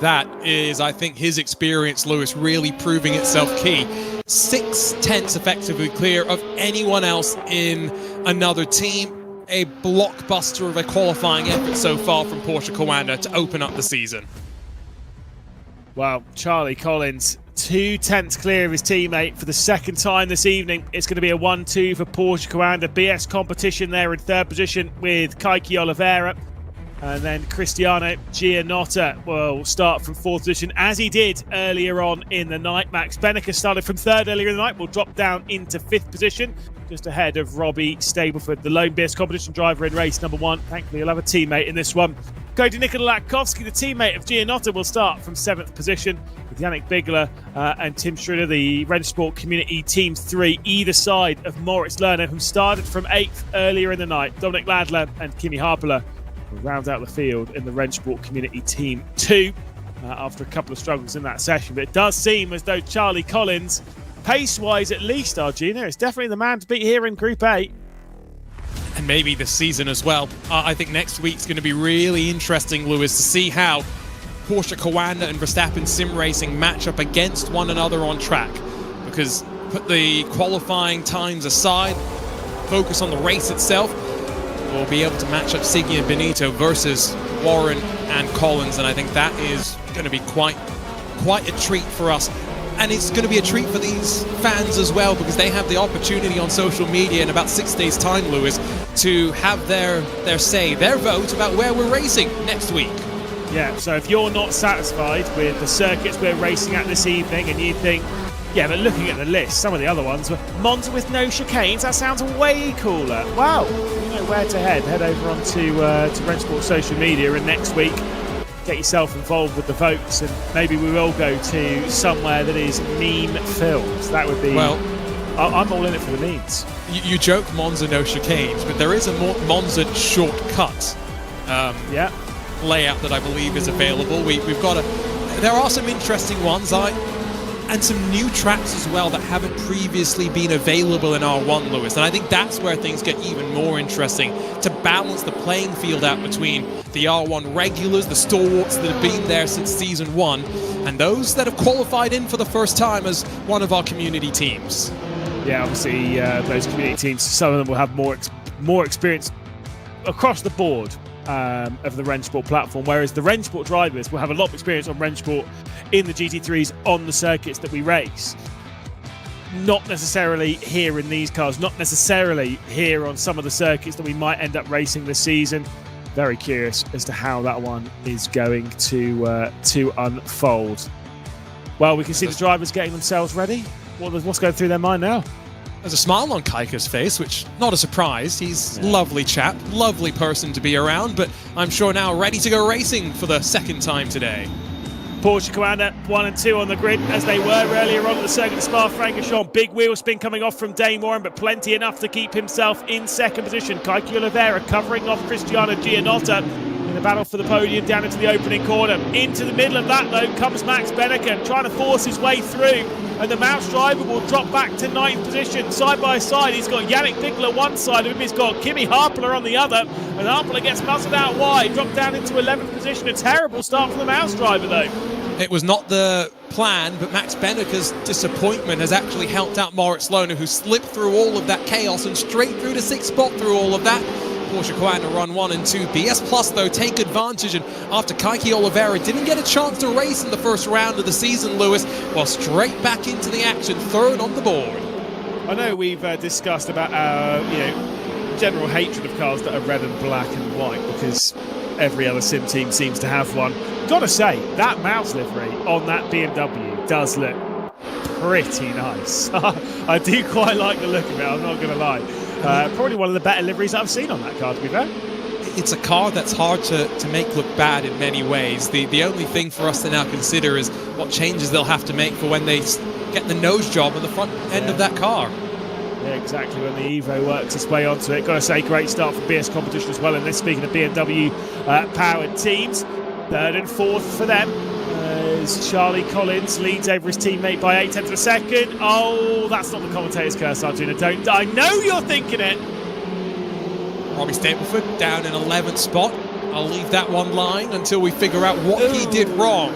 That is, I think, his experience, Lewis, really proving itself key. 6/10 effectively clear of anyone else in another team. A blockbuster of a qualifying effort so far from Porsche Coanda to open up the season.
Well, Charlie Collins, 2/10 clear of his teammate for the second time this evening. It's going to be a 1-2 for Porsche Coanda. BS competition there in third position with Kaiki Oliveira. And then Cristiano Giannotta will start from fourth position, as he did earlier on in the night. Max Benneker started from third earlier in the night, will drop down into fifth position, just ahead of Robbie Stableford, the lone BS competition driver in race number one. Thankfully, he'll have a teammate in this one. Cody Nikolakowski, the teammate of Giannotta, will start from seventh position, with Yannick Bigler and Tim Schroeder, the RENNSPORT Community Team 3, either side of Moritz Lerner, who started from eighth earlier in the night. Dominic Ladler and Kimi Harpler will round out the field in the RENNSPORT Community Team 2 after a couple of struggles in that session. But it does seem as though Charlie Collins, pace-wise at least, Arjuna, is definitely the man to beat here in Group A.
And maybe this season as well. I think next week's going to be really interesting, Lewis, to see how Porsche Coanda and Verstappen Sim Racing match up against one another on track. Because put the qualifying times aside, focus on the race itself, we'll be able to match up Siggy and Benito versus Warren and Collins, and I think that is going to be quite a treat for us. And it's going to be a treat for these fans as well, because they have the opportunity on social media in about 6 days' time, Lewis, to have their say, their vote about where we're racing next week.
Yeah, so if you're not satisfied with the circuits we're racing at this evening and you think, yeah, but looking at the list, some of the other ones were Monza with no chicanes, that sounds way cooler. Wow, you know where to head. Head over onto to RENNSPORT social media, and next week get yourself involved with the votes, and maybe we will go to somewhere that is meme-filled. That would be... Well, I'm all in it for the memes.
You joke Monza no chicanes, but there is a Monza shortcut layout that I believe is available. We've got there are some interesting ones, and some new tracks as well that haven't previously been available in R1, Lewis. And I think that's where things get even more interesting, to balance the playing field out between the R1 regulars, the stalwarts that have been there since season one, and those that have qualified in for the first time as one of our community teams.
Yeah, obviously those community teams, some of them will have more experience across the board of the RENNSPORT platform, whereas the RENNSPORT drivers will have a lot of experience on RENNSPORT in the GT3s on the circuits that we race. Not necessarily here in these cars, not necessarily here on some of the circuits that we might end up racing this season. Very curious as to how that one is going to unfold. Well, we can see the drivers getting themselves ready. What's going through their mind now?
There's a smile on Kaika's face, which, not a surprise. He's a lovely chap, lovely person to be around, but I'm sure now ready to go racing for the second time today.
Porsche Coanda 1 and 2 on the grid, as they were earlier on at the circuit of Spa-Francorchamps. Big wheel spin coming off from Dane Warren, but plenty enough to keep himself in second position. Kaiki Oliveira covering off Cristiano Giannotta in the battle for the podium down into the opening corner. Into the middle of that, though, comes Max Benneker, trying to force his way through. And the Mouse driver will drop back to ninth position. Side by side, he's got Yannick Bigler one side of him, he's got Kimi Harpler on the other. And Harpler gets muzzled out wide, dropped down into 11th position. A terrible start for the Mouse driver, though.
It was not the plan, but Max Benneker's disappointment has actually helped out Moritz Lerner, who slipped through all of that chaos and straight through to sixth spot through all of that. Porsche Coanda run 1 and 2. BS Plus, though, take advantage, and after Kaiki Oliveira didn't get a chance to race in the first round of the season, Lewis, well, straight back into the action, third on the board.
I know we've discussed about our, general hatred of cars that are red and black and white, because every other sim team seems to have one. Gotta say, that Mouse livery on that BMW does look pretty nice. I do quite like the look of it, I'm not going to lie. Probably one of the better liveries I've seen on that car, to be fair.
It's a car that's hard to make look bad in many ways. The only thing for us to now consider is what changes they'll have to make for when they get the nose job on the front end of that car.
Yeah, exactly, when the Evo works its way onto it. Got to say, great start for BS competition as well in this. Speaking of BMW powered teams, third and fourth for them. As Charlie Collins leads over his teammate by 0.8 of a second. Oh, that's not the commentator's curse, Arjuna. Don't. I know you're thinking it.
Robbie Stapleford down in 11th spot. I'll leave that one lying until we figure out what he did wrong.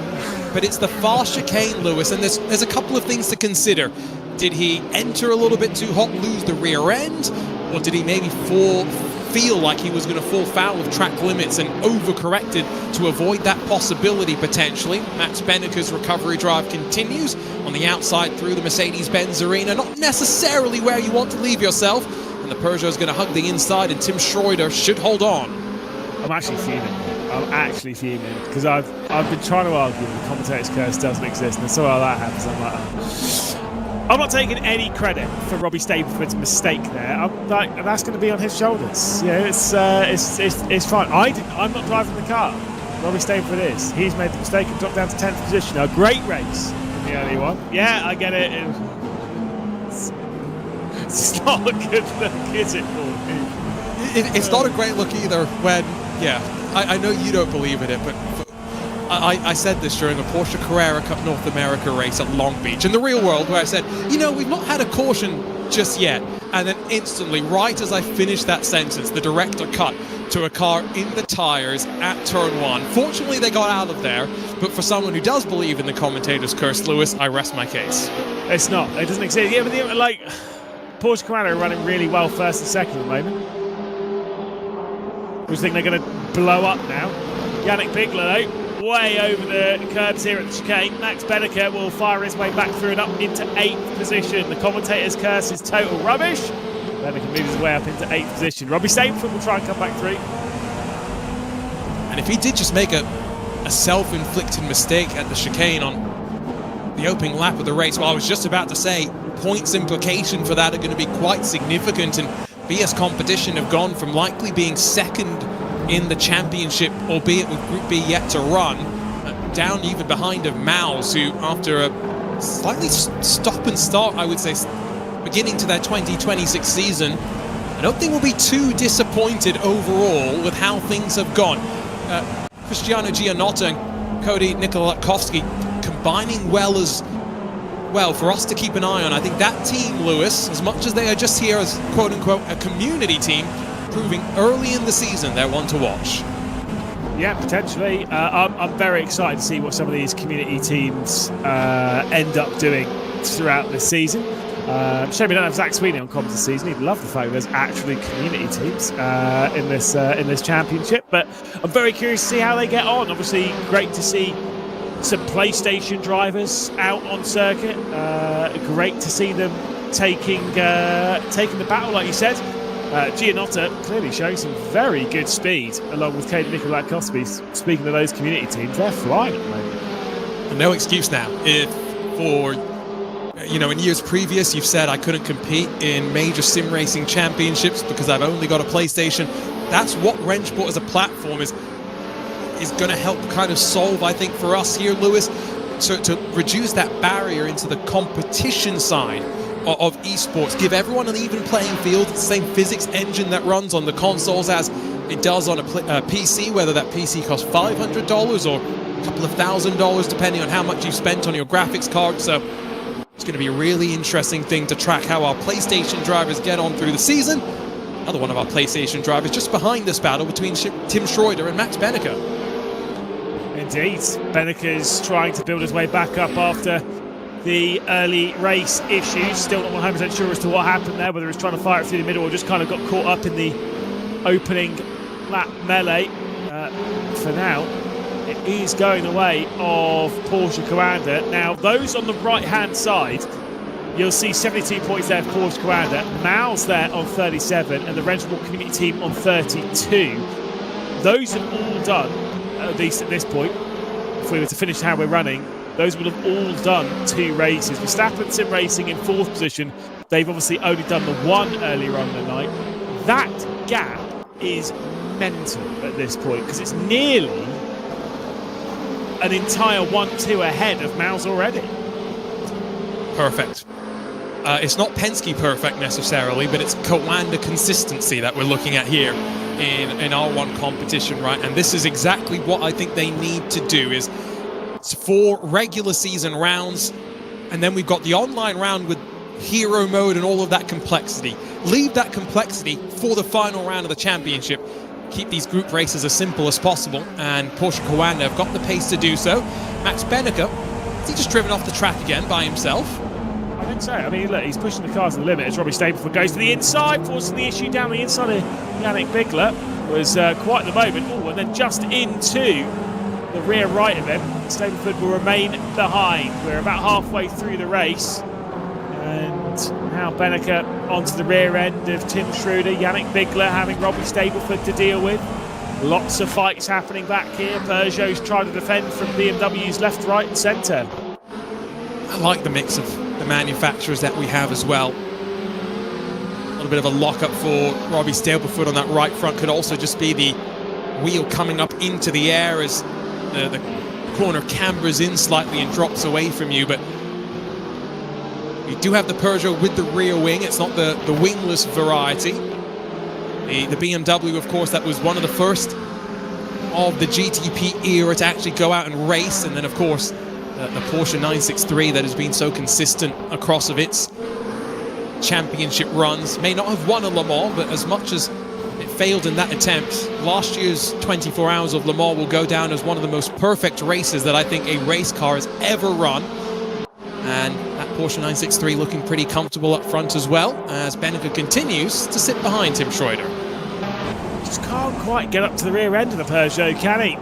But it's the fast chicane, Lewis, and there's a couple of things to consider. Did he enter a little bit too hot, lose the rear end? Or did he maybe feel like he was going to fall foul of track limits and overcorrected to avoid that possibility potentially? Max Benneke's recovery drive continues on the outside through the Mercedes-Benz arena. Not necessarily where you want to leave yourself. And the Peugeot's going to hug the inside and Tim Schroeder should hold on.
I'm actually fuming because I've been trying to argue that the commentator's curse doesn't exist, and so how that happens, I'm like, I'm not taking any credit for Robbie Stapleford's mistake there. I'm like, that's going to be on his shoulders. Yeah, it's fine. I'm not driving the car. Robbie Stapleford is. He's made the mistake and dropped down to 10th position. A great race in the early one. Yeah, I get it. It's not a good look, is it, Paul?
It's not a great look either when, I know you don't believe in it, but I said this during a Porsche Carrera Cup North America race at Long Beach in the real world, where I said, we've not had a caution just yet. And then instantly, right as I finished that sentence, the director cut to a car in the tyres at turn 1. Fortunately, they got out of there, but for someone who does believe in the commentator's curse, Lewis, I rest my case.
It's not. It doesn't exist. Yeah, but Porsche Carrera are running really well first and second at the moment. We think they're going to blow up now. Yannick Bigelow way over the curbs here at the chicane. Max Benneke will fire his way back through and up into 8th position. The commentator's curse is total rubbish. Benneke moves his way up into 8th position. Robbie Stapleford will try and come back through.
And if he did just make a self-inflicted mistake at the chicane on the opening lap of the race, well, I was just about to say, points implication for that are going to be quite significant, and BS competition have gone from likely being second in the championship, albeit with Group B yet to run, down even behind of Maus, who after a slightly stop and start, I would say, beginning to their 2026 season, I don't think we'll be too disappointed overall with how things have gone. Cristiano Gianotta and Cody Nikolakowski combining well for us to keep an eye on. I think that team, Lewis, as much as they are just here as quote-unquote a community team, proving early in the season they're one to watch.
Yeah, potentially. I'm very excited to see what some of these community teams end up doing throughout the season. Shame we don't have Zach Sweeney on comms this season. He'd love the fact there's actually community teams in this championship. But I'm very curious to see how they get on. Obviously, great to see some PlayStation drivers out on circuit. Great to see them taking the battle, like you said. Gianotta clearly showing some very good speed, along with Cody Nikolakowski. Speaking of those community teams, they're flying at the moment.
And no excuse now. If for in years previous you've said I couldn't compete in major sim racing championships because I've only got a PlayStation, that's what RENNSPORT as a platform is going to help kind of solve, I think, for us here, Lewis, to reduce that barrier into the competition side of esports, give everyone an even playing field, the same physics engine that runs on the consoles as it does on a PC, whether that PC costs $500 or a couple of $1,000 depending on how much you've spent on your graphics card. So it's going to be a really interesting thing to track how our PlayStation drivers get on through the season. Another one of our PlayStation drivers just behind this battle between Tim Schroeder and Max Benneke.
Indeed, Benneke's trying to build his way back up after the early race issues. Still not 100% sure as to what happened there, whether he's trying to fire it through the middle or just kind of got caught up in the opening lap melee. For now, it is going the way of Porsche Carrera. Now, those on the right-hand side, you'll see 72 points there for Porsche Carrera. Maus there on 37, and the RENNSPORT community team on 32. Those have all done, at least at this point, if we were to finish how we're running, those will have all done 2 races. Verstappen Sim Racing in 4th position. They've obviously only done the 1 earlier on in the night. That gap is mental at this point because it's nearly an entire 1-2 ahead of Mouse already.
Perfect. It's not Penske perfect necessarily, but it's Coanda consistency that we're looking at here in R1 competition, right? And this is exactly what I think they need to do, is 4 regular season rounds, and then we've got the online round with hero mode and all of that complexity. Leave that complexity for the final round of the championship. Keep these group races as simple as possible, and Porsche Coanda have got the pace to do so. Max Benneker, has he just driven off the track again by himself?
I think so. I mean, look, he's pushing the car to the limit as Robbie Stapleford goes to the inside, forcing the issue down the inside of Yannick Bigler. Was quite the moment. Oh, and then just into the rear right of him. Stapleford will remain behind. We're about halfway through the race. And now Benneker onto the rear end of Tim Schroeder. Yannick Bigler having Robbie Stapleford to deal with. Lots of fights happening back here. Peugeot's trying to defend from BMW's left, right and centre.
I like the mix of the manufacturers that we have as well. A little bit of a lock-up for Robbie Stapleford on that right front. Could also just be the wheel coming up into the air as the corner cambers in slightly and drops away from you. But we do have the Peugeot with the rear wing. It's not the wingless variety. The BMW, of course, that was one of the first of the GTP era to actually go out and race. And then, of course, the Porsche 963 that has been so consistent across of its championship runs. May not have won a Le Mans, but as much as it failed in that attempt, last year's 24 Hours of Le Mans will go down as one of the most perfect races that I think a race car has ever run. And that Porsche 963 looking pretty comfortable up front as well, as Benneker continues to sit behind Tim Schroeder.
Just can't quite get up to the rear end of the Peugeot, can he?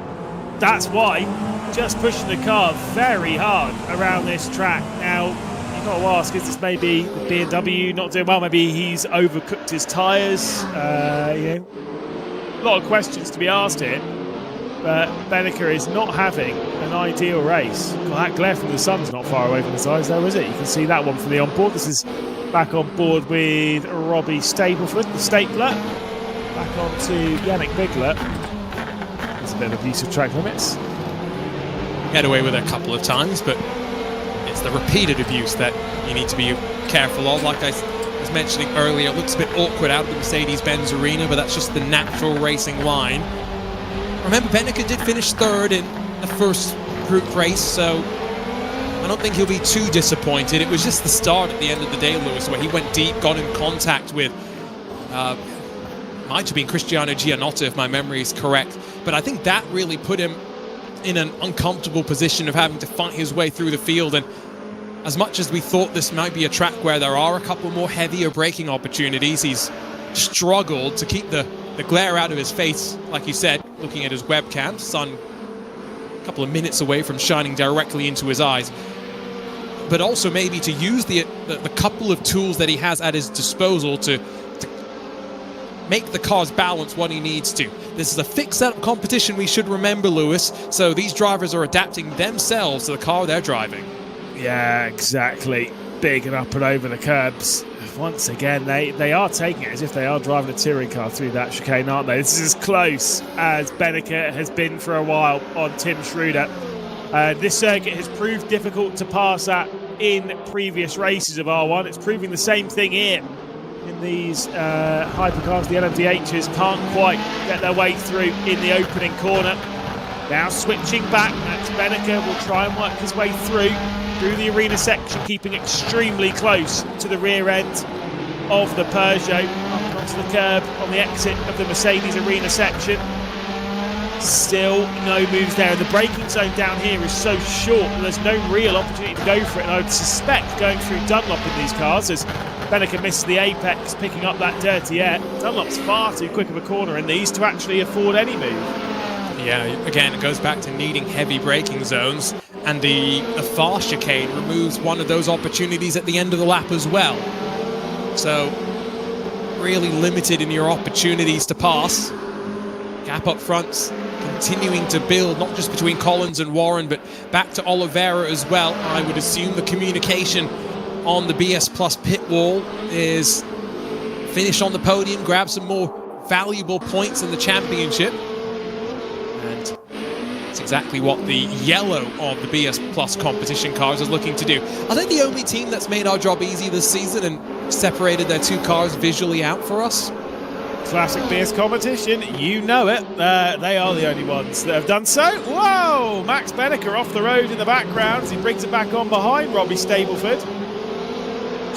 That's why. Just pushing the car very hard around this track. Now, you've got to ask, is this maybe the BMW not doing well? Maybe he's overcooked his tyres? A lot of questions to be asked here. But Benneker is not having an ideal race. Well, that glare from the sun's not far away from the sides, though, is it? You can see that one from the onboard. This is back on board with Robbie Stapleford, the stapler. Back on to Yannick Bigler. There's a bit of abuse of track limits.
Get away with it a couple of times, but it's the repeated abuse that you need to be careful of. Like I was mentioning earlier, it looks a bit awkward out of the Mercedes-Benz arena, but that's just the natural racing line. Remember, Benneker did finish 3rd in the first group race, so I don't think he'll be too disappointed. It was just the start at the end of the day, Lewis, where he went deep, got in contact with, might have been Cristiano Giannotta, if my memory is correct, but I think that really put him in an uncomfortable position of having to fight his way through the field. And as much as we thought this might be a track where there are a couple more heavier braking opportunities, he's struggled to keep the glare out of his face, like you said, looking at his webcam. Sun a couple of minutes away from shining directly into his eyes. But also maybe to use the couple of tools that he has at his disposal to make the cars balance what he needs to. This is a fixed setup competition, we should remember, Lewis, so these drivers are adapting themselves to the car they're driving.
Yeah, exactly. Big and up and over the curbs. Once again, they are taking it as if they are driving a touring car through that chicane, aren't they? This is as close as Benneker has been for a while on Tim Schroeder. This circuit has proved difficult to pass at in previous races of R1. It's proving the same thing here. In these hypercars, the LMDHs can't quite get their way through in the opening corner. Now switching back, Max Benneker will try and work his way through the arena section, keeping extremely close to the rear end of the Peugeot. Up onto the curb on the exit of the Mercedes arena section. Still no moves there. The braking zone down here is so short that there's no real opportunity to go for it. And I would suspect going through Dunlop in these cars, as Benneker misses the apex, picking up that dirty air. Dunlop's far too quick of a corner in these to actually afford any move.
Yeah, again, it goes back to needing heavy braking zones, and the fast chicane removes one of those opportunities at the end of the lap as well. So, really limited in your opportunities to pass. Gap up front, continuing to build, not just between Collins and Warren, but back to Oliveira as well. I would assume the communication on the BS Plus pit wall is finish on the podium, grab some more valuable points in the championship. And it's exactly what the yellow of the BS Plus competition cars is looking to do. Are they the only team that's made our job easy this season and separated their two cars visually out for us?
Classic BS competition, you know it. They are the only ones that have done so. Whoa! Max Benneker off the road in the background as he brings it back on behind Robbie Stableford.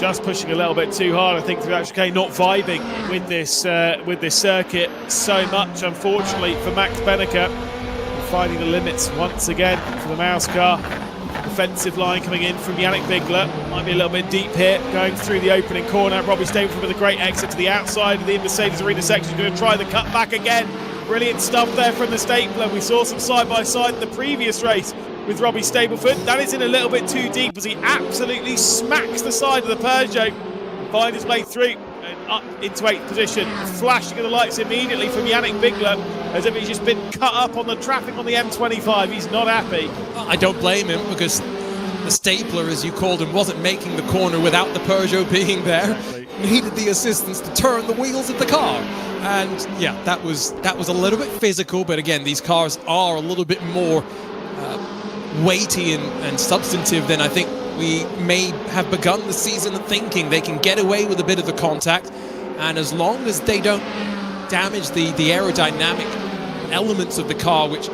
Just pushing a little bit too hard, I think, through that chicane, not vibing with this circuit so much, unfortunately, for Max Benneker. Finding the limits once again for the mouse car. Defensive line coming in from Yannick Bigler. Might be a little bit deep here, going through the opening corner. Robbie Stableford with a great exit to the outside of the Mercedes Arena section. Going to try the cut back again. Brilliant stuff there from the Stapler. We saw some side-by-side in the previous race with Robbie Stableford. That is in a little bit too deep as he absolutely smacks the side of the Peugeot and finds his way through and up into 8th position. Flashing of the lights immediately from Yannick Bigler as if he's just been cut up on the traffic on the M25. He's not happy.
I don't blame him, because the Stapler, as you called him, wasn't making the corner without the Peugeot being there. Needed the assistance to turn the wheels of the car. And yeah, that was a little bit physical, but again, these cars are a little bit more weighty and substantive than I think we may have begun the season thinking. They can get away with a bit of the contact, and as long as they don't damage the aerodynamic elements of the car, which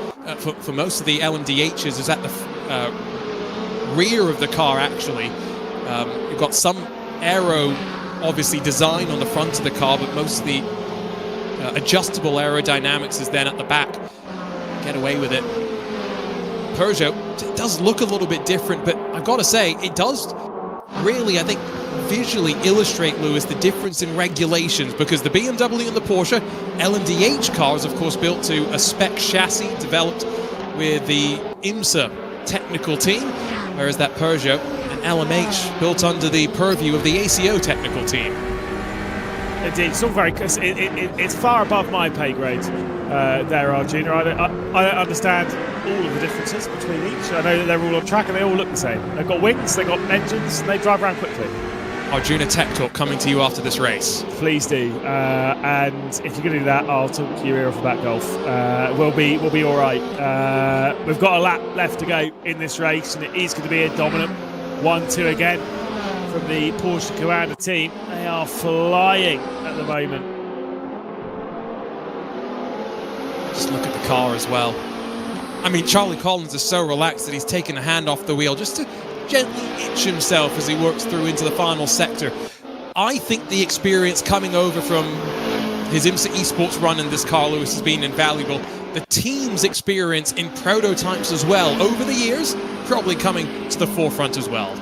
for most of the LMDHs is at the rear of the car actually. You've got some aero obviously design on the front of the car, but most of the adjustable aerodynamics is then at the back. Get away with it. Peugeot, it does look a little bit different, but I've got to say, it does really, I think, visually illustrate, Lewis, the difference in regulations, because the BMW and the Porsche LMDH cars, of course, built to a spec chassis developed with the IMSA technical team, whereas that Peugeot and LMH built under the purview of the ACO technical team.
Indeed, it's all very. It's far above my pay grade. There, Arjuna. I don't understand all of the differences between each. I know that they're all on track and they all look the same. They've got wings, they've got engines, and they drive around quickly.
Arjuna Tech Talk coming to you after this race.
Please do. And if you're going to do that, I'll talk to your ear off about golf. We'll be all right. We've got a lap left to go in this race, and it is going to be a dominant 1-2 again from the Porsche Commander team. They are flying at the moment.
Just look at the car as well. I mean, Charlie Collins is so relaxed that he's taken a hand off the wheel just to gently itch himself as he works through into the final sector. I think the experience coming over from his IMSA Esports run in this car, Lewis, has been invaluable. The team's experience in prototypes as well over the years, probably coming to the forefront as well.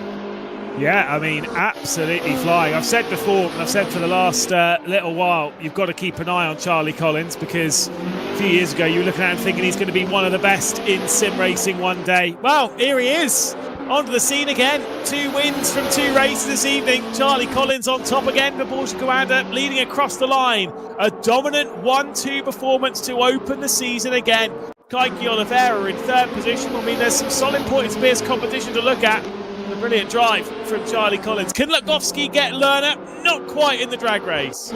Yeah, I mean, absolutely flying. I've said before, and I've said for the last little while, you've got to keep an eye on Charlie Collins, because a few years ago you were looking at him thinking he's going to be one of the best in sim racing one day. Well, here he is, onto the scene again. 2 wins from 2 races this evening. Charlie Collins on top again, the Porsche Commander leading across the line. A dominant 1-2 performance to open the season again. Kaiki Oliveira in 3rd position. I mean, there's some solid points-based competition to look at. A brilliant drive from Charlie Collins. Can Lukowski get Lerner? Not quite in the drag race.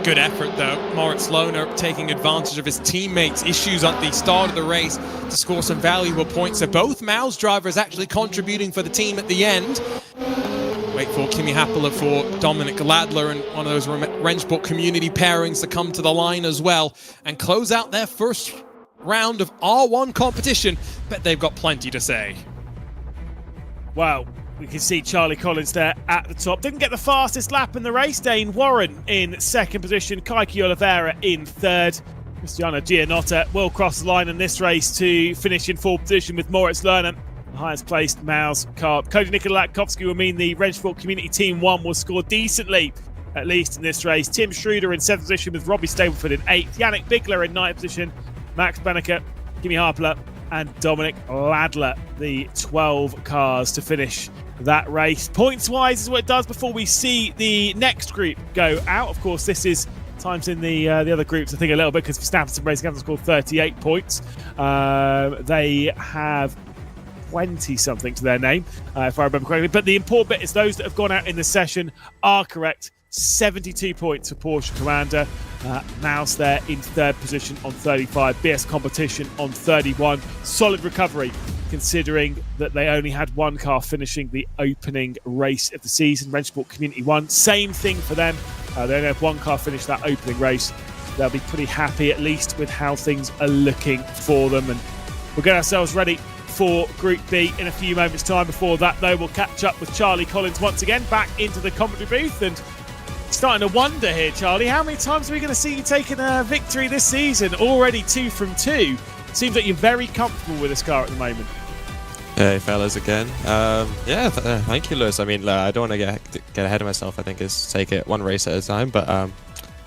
Good effort though. Moritz Lohner taking advantage of his teammates' issues at the start of the race to score some valuable points. So both Maus drivers actually contributing for the team at the end. Wait for Kimi Happela for Dominic Ladler, and one of those RENNSPORT community pairings to come to the line as well and close out their first round of R1 competition. Bet they've got plenty to say.
Well, we can see Charlie Collins there at the top. Didn't get the fastest lap in the race. Dane Warren in 2nd position. Kaiki Oliveira in 3rd. Cristiano Gianotta will cross the line in this race to finish in 4th position with Moritz Lerner, the highest placed Maus car. Cody Nikolakowski will mean the RENNSPORT Community Team 1 will score decently, at least in this race. Tim Schroeder in 7th position with Robbie Stableford in 8th. Yannick Bigler in 9th position. Max Benneker, Kimi Happela, and Dominic Ladler, the 12 cars to finish that race. Points-wise is what it does before we see the next group go out. Of course, this is times in the other groups, I think a little bit, because Verstappen and Racing have scored 38 points. They have 20-something to their name, if I remember correctly. But the important bit is those that have gone out in the session are correct. 72 points for Porsche Commander. Mouse there in third position on 35. BS Competition on 31. Solid recovery, considering that they only had one car finishing the opening race of the season. RENNSPORT Community 1, same thing for them. They only have one car finish that opening race. They'll be pretty happy, at least, with how things are looking for them. And we'll get ourselves ready for Group B in a few moments' time. Before that, though, we'll catch up with Charlie Collins once again, back into the commentary booth. And starting to wonder here, Charlie, how many times are we going to see you taking a victory this season? Already 2 from 2. Seems like you're very comfortable with this car at the moment.
Hey, fellas, again. Thank you, Lewis. I mean, I don't want to get ahead of myself. I think is take it one race at a time. But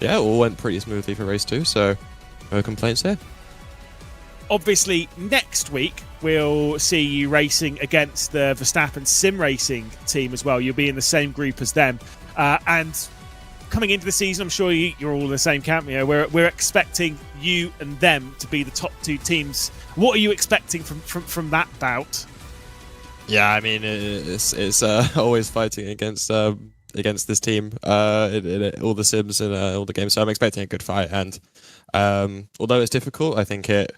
it all went pretty smoothly for race 2, so no complaints here.
Obviously, next week we'll see you racing against the Verstappen Sim Racing team as well. You'll be in the same group as them, and coming into the season, I'm sure you're all in the same camp. You know, we're expecting you and them to be the top 2 teams. What are you expecting from that bout?
Yeah, I mean, it's always fighting against this team in all the sims and all the games. So I'm expecting a good fight, and although it's difficult, I think it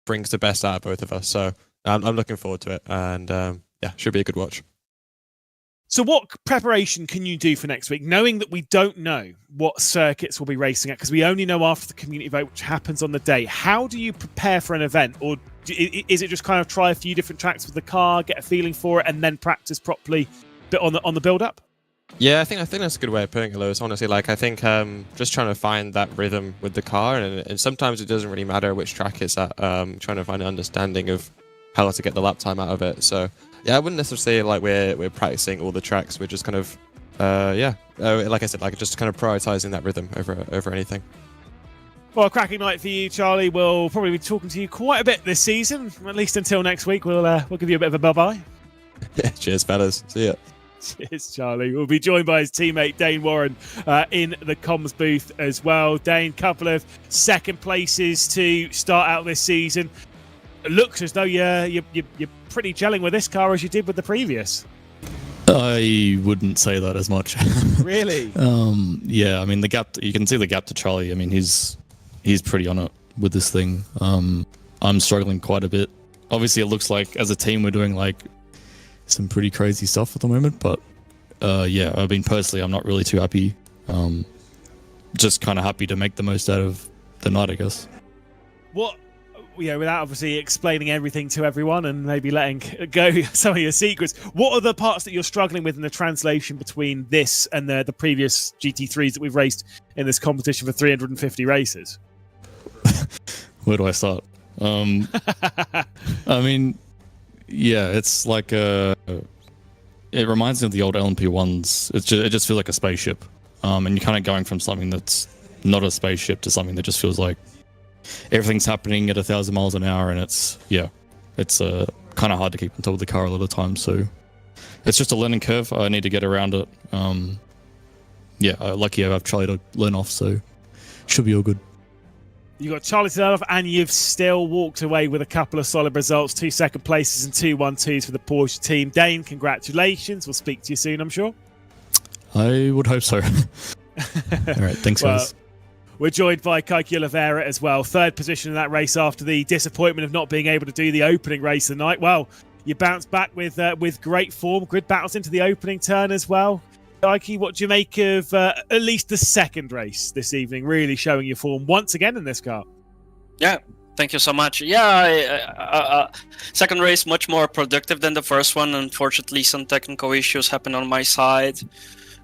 brings the best out of both of us. So I'm looking forward to it, and should be a good watch.
So what preparation can you do for next week, knowing that we don't know what circuits we'll be racing at, because we only know after the community vote, which happens on the day? How do you prepare for an event? Or is it just kind of try a few different tracks with the car, get a feeling for it, and then practice properly bit on the build-up?
Yeah, I think that's a good way of putting it, Lewis. Honestly, I think just trying to find that rhythm with the car, and sometimes it doesn't really matter which track it's at. Trying to find an understanding of how to get the lap time out of it. So yeah, I wouldn't necessarily say we're practicing all the tracks. We're just kind of like I said, just kind of prioritizing that rhythm over anything.
Well, a cracking night for you, Charlie. We'll probably be talking to you quite a bit this season, at least until next week. We'll give you a bit of a bye-bye.
Yeah, cheers, fellas. See ya.
Cheers, Charlie. We'll be joined by his teammate Dane Warren in the comms booth as well. Dane, couple of second places to start out this season. It looks as though you're pretty gelling with this car as you did with the previous.
I wouldn't say that as much.
Really?
Yeah, I mean, the gap. You can see the gap to Charlie. I mean, he's pretty on it with this thing. I'm struggling quite a bit. Obviously, it looks like as a team we're doing some pretty crazy stuff at the moment. But yeah, I mean, personally, I'm not really too happy. Just kind of happy to make the most out of the night, I guess.
What? Without obviously explaining everything to everyone and maybe letting go some of your secrets, what are the parts that you're struggling with in the translation between this and the previous GT3s that we've raced in this competition for 350 races?
Where do I start? I mean, yeah, it's it reminds me of the old LMP1s. It just feels like a spaceship. And you're kind of going from something that's not a spaceship to something that just feels like everything's happening at 1,000 miles an hour, and it's kind of hard to keep on top of the car a lot of times. So it's just a learning curve. I need to get around it. Lucky I have Charlie to learn off, so should be all good.
You got Charlie to learn off, and you've still walked away with a couple of solid results: 2 second places and 2 1-2s for the Porsche team. Dane, congratulations. We'll speak to you soon, I'm sure.
I would hope so. All right, thanks, guys.
We're joined by Kaiki Oliveira as well. 3rd position in that race after the disappointment of not being able to do the opening race of the night. Well, you bounced back with great form. Grid battles into the opening turn as well. Kaiki, what do you make of at least the 2nd race this evening, really showing your form once again in this car?
Yeah, thank you so much. Yeah, 2nd race much more productive than the first one. Unfortunately, some technical issues happened on my side.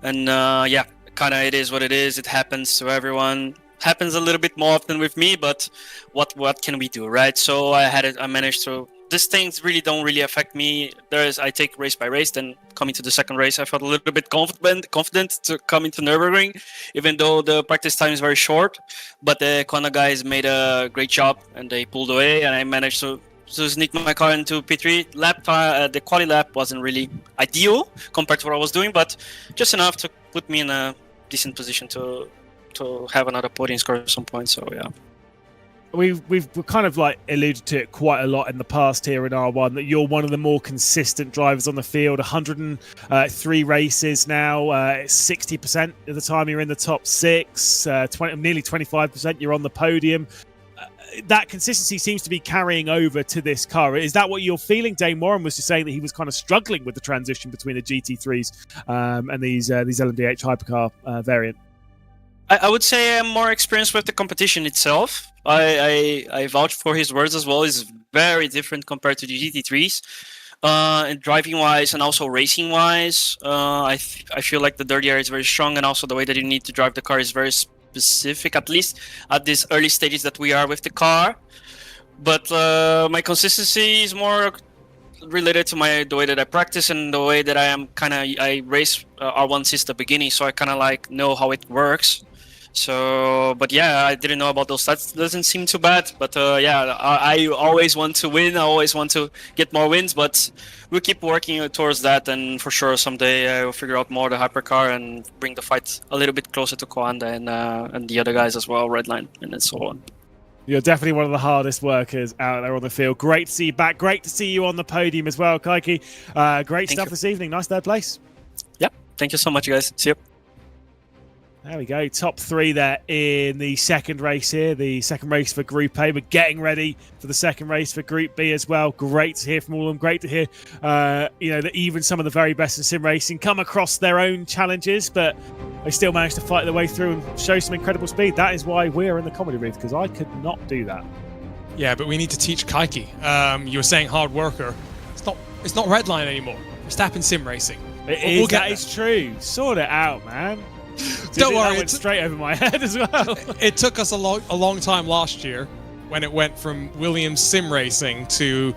And kind of it is what it is. It happens to everyone. Happens a little bit more often with me, but what can we do, right? So I managed to. These things really don't really affect me. I take race by race. Then coming to the 2nd race, I felt a little bit confident to come into Nürburgring, even though the practice time is very short. But the Kona guys made a great job, and they pulled away, and I managed to sneak my car into P3 lap. The quali lap wasn't really ideal compared to what I was doing, but just enough to put me in a decent position to to have another podium score at some point. So yeah.
We've kind of like alluded to it quite a lot in the past here in R1 that you're one of the more consistent drivers on the field. 103 races now, 60% of the time you're in the top 6, nearly 25% you're on the podium. That consistency seems to be carrying over to this car. Is that what you're feeling? Dane Warren was just saying that he was kind of struggling with the transition between the GT3s and these LMDH hypercar variant.
I would say I'm more experienced with the competition itself. I vouch for his words as well. It's very different compared to the GT3s. And driving-wise and also racing-wise, I feel like the dirty air is very strong, and also the way that you need to drive the car is very specific, at least at these early stages that we are with the car. But my consistency is more related to the way that I practice and the way that I race R1 since the beginning, so I kind of like know how it works. So, but yeah, I didn't know about those stats. Doesn't seem too bad, but yeah, I always want to win. I always want to get more wins, but we'll keep working towards that, and for sure someday I will figure out more the hypercar and bring the fight a little bit closer to Coanda and the other guys as well, Redline and so on.
You're definitely one of the hardest workers out there on the field. Great to see you back. Great to see you on the podium as well, Kaiki. Great stuff this evening. Nice third place.
Yeah, thank you so much, guys. See you.
There we go. Top 3 there in the second race here. The second race for Group A. We're getting ready for the second race for Group B as well. Great to hear from all of them. Great to hear, that even some of the very best in sim racing come across their own challenges, but they still manage to fight their way through and show some incredible speed. That is why we're in the comedy booth, because I could not do that.
Yeah, but we need to teach Kaiki. You were saying hard worker. It's not Redline anymore. Verstappen sim racing.
That is true. Sort it out, man.
Don't worry,
that went straight over my head as well.
It took us a long time last year when it went from Williams Sim Racing to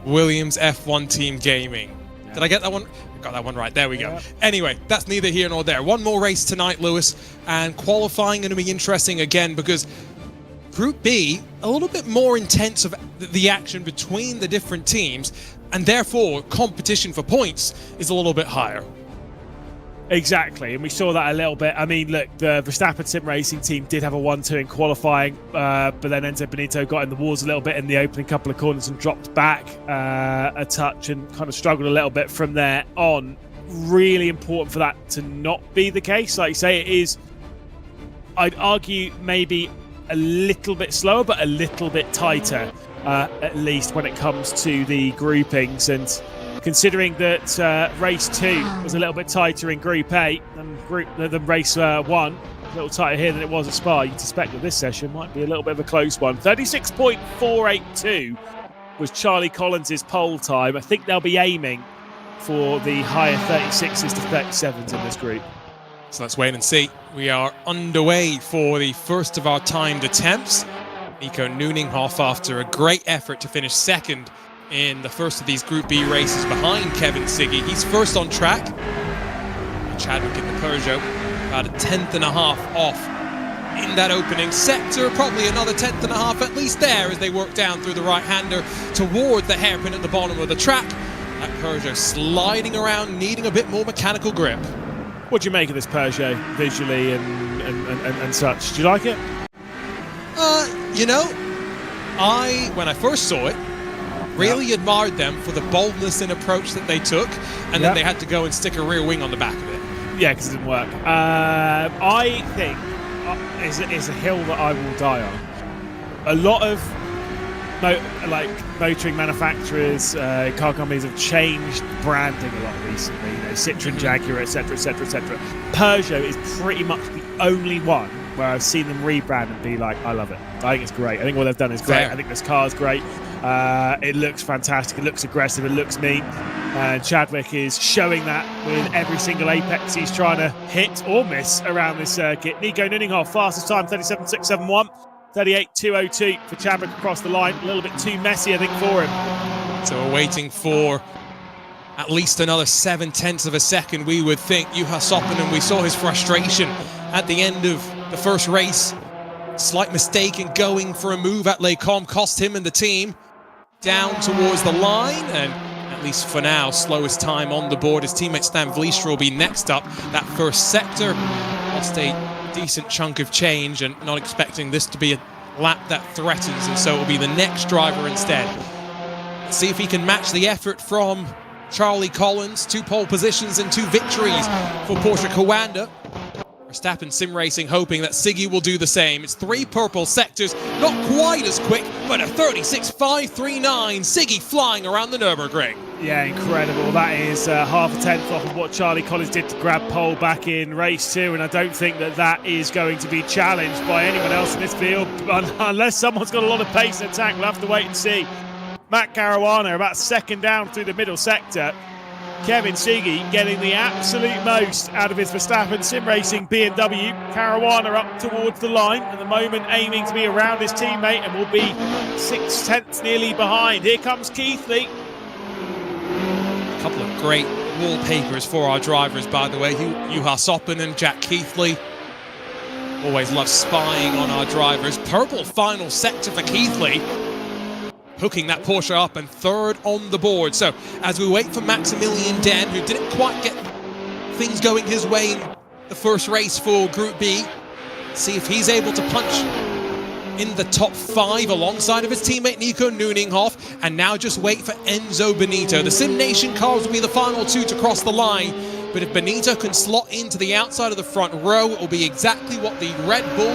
Williams F1 Team Gaming. Yeah. Did I get that one? I got that one right. There we go. Anyway, that's neither here nor there. One more race tonight, Lewis, and qualifying going to be interesting again because Group B, a little bit more intense of the action between the different teams, and therefore competition for points is a little bit higher.
Exactly, and we saw that a little bit. I mean, look, the Verstappen Sim Racing team did have a 1-2 in qualifying, but then Enzo Benito got in the walls a little bit in the opening couple of corners and dropped back a touch and kind of struggled a little bit from there on. Really important for that to not be the case. Like you say, it is, I'd argue, maybe a little bit slower, but a little bit tighter, at least when it comes to the groupings. And considering that race 2 was a little bit tighter in Group A than race 1, a little tighter here than it was at Spa, you'd suspect that this session might be a little bit of a close one. 36.482 was Charlie Collins' pole time. I think they'll be aiming for the higher 36s to 37s in this group.
So let's wait and see. We are underway for the first of our timed attempts. Nico Nuninghoff, after a great effort to finish second in the first of these Group B races behind Kevin Siggy. He's first on track. Chadwick in the Peugeot, about a 10th and a half off in that opening sector. Probably another 10th and a half at least there as they work down through the right-hander toward the hairpin at the bottom of the track. That Peugeot sliding around, needing a bit more mechanical grip.
What do you make of this Peugeot visually and such? Do you like it?
When I first saw it, really admired them for the boldness and approach that they took, and then they had to go and stick a rear wing on the back of it.
Yeah, because it didn't work. I think it's a hill that I will die on. A lot of motoring manufacturers, car companies have changed branding a lot recently. Citroen, Jaguar, etc., etc., etc. Peugeot is pretty much the only one where I've seen them rebrand and be like, I love it. I think it's great. I think what they've done is great.
Fair.
I think this car is great. It looks fantastic. It looks aggressive. It looks mean. Chadwick is showing that with every single apex he's trying to hit or miss around this circuit. Nico Nuninghoff, fastest time, 37.671. 38.202 for Chadwick across the line. A little bit too messy, I think, for him.
So we're waiting for at least another 0.7 of a second, we would think. Juha Soppinen, we saw his frustration at the end of the first race. Slight mistake in going for a move at Les Combes cost him and the team down towards the line, and at least for now, slowest time on the board. His teammate Stan Vliestra will be next up. That first sector lost a decent chunk of change and not expecting this to be a lap that threatens, and so it will be the next driver instead. Let's see if he can match the effort from Charlie Collins. 2 pole positions and 2 victories for Porsche Coanda. Verstappen Sim Racing hoping that Siggy will do the same. It's 3 purple sectors, not quite as quick, but a 36.539. Siggy flying around the Nürburgring.
Yeah, incredible. That is half a tenth off of what Charlie Collins did to grab pole back in race 2, and I don't think that that is going to be challenged by anyone else in this field, unless someone's got a lot of pace in the tank. We'll have to wait and see. Matt Caruana about second down through the middle sector. Kevin Siggy getting the absolute most out of his Verstappen Sim Racing BMW. Caruana up towards the line at the moment, aiming to be around his teammate, and will be 6 tenths nearly behind. Here comes Keithley.
A couple of great wallpapers for our drivers, by the way. Juha Soppinen and Jack Keithley. Always love spying on our drivers. Purple final sector for Keithley, hooking that Porsche up and 3rd on the board. So as we wait for Maximilian Den, who didn't quite get things going his way in the first race for Group B, see if he's able to punch in the top 5 alongside of his teammate Nico Nuninghoff, and now just wait for Enzo Benito. The Sim Nation cars will be the final 2 to cross the line, but if Benito can slot into the outside of the front row, it will be exactly what the Red Bull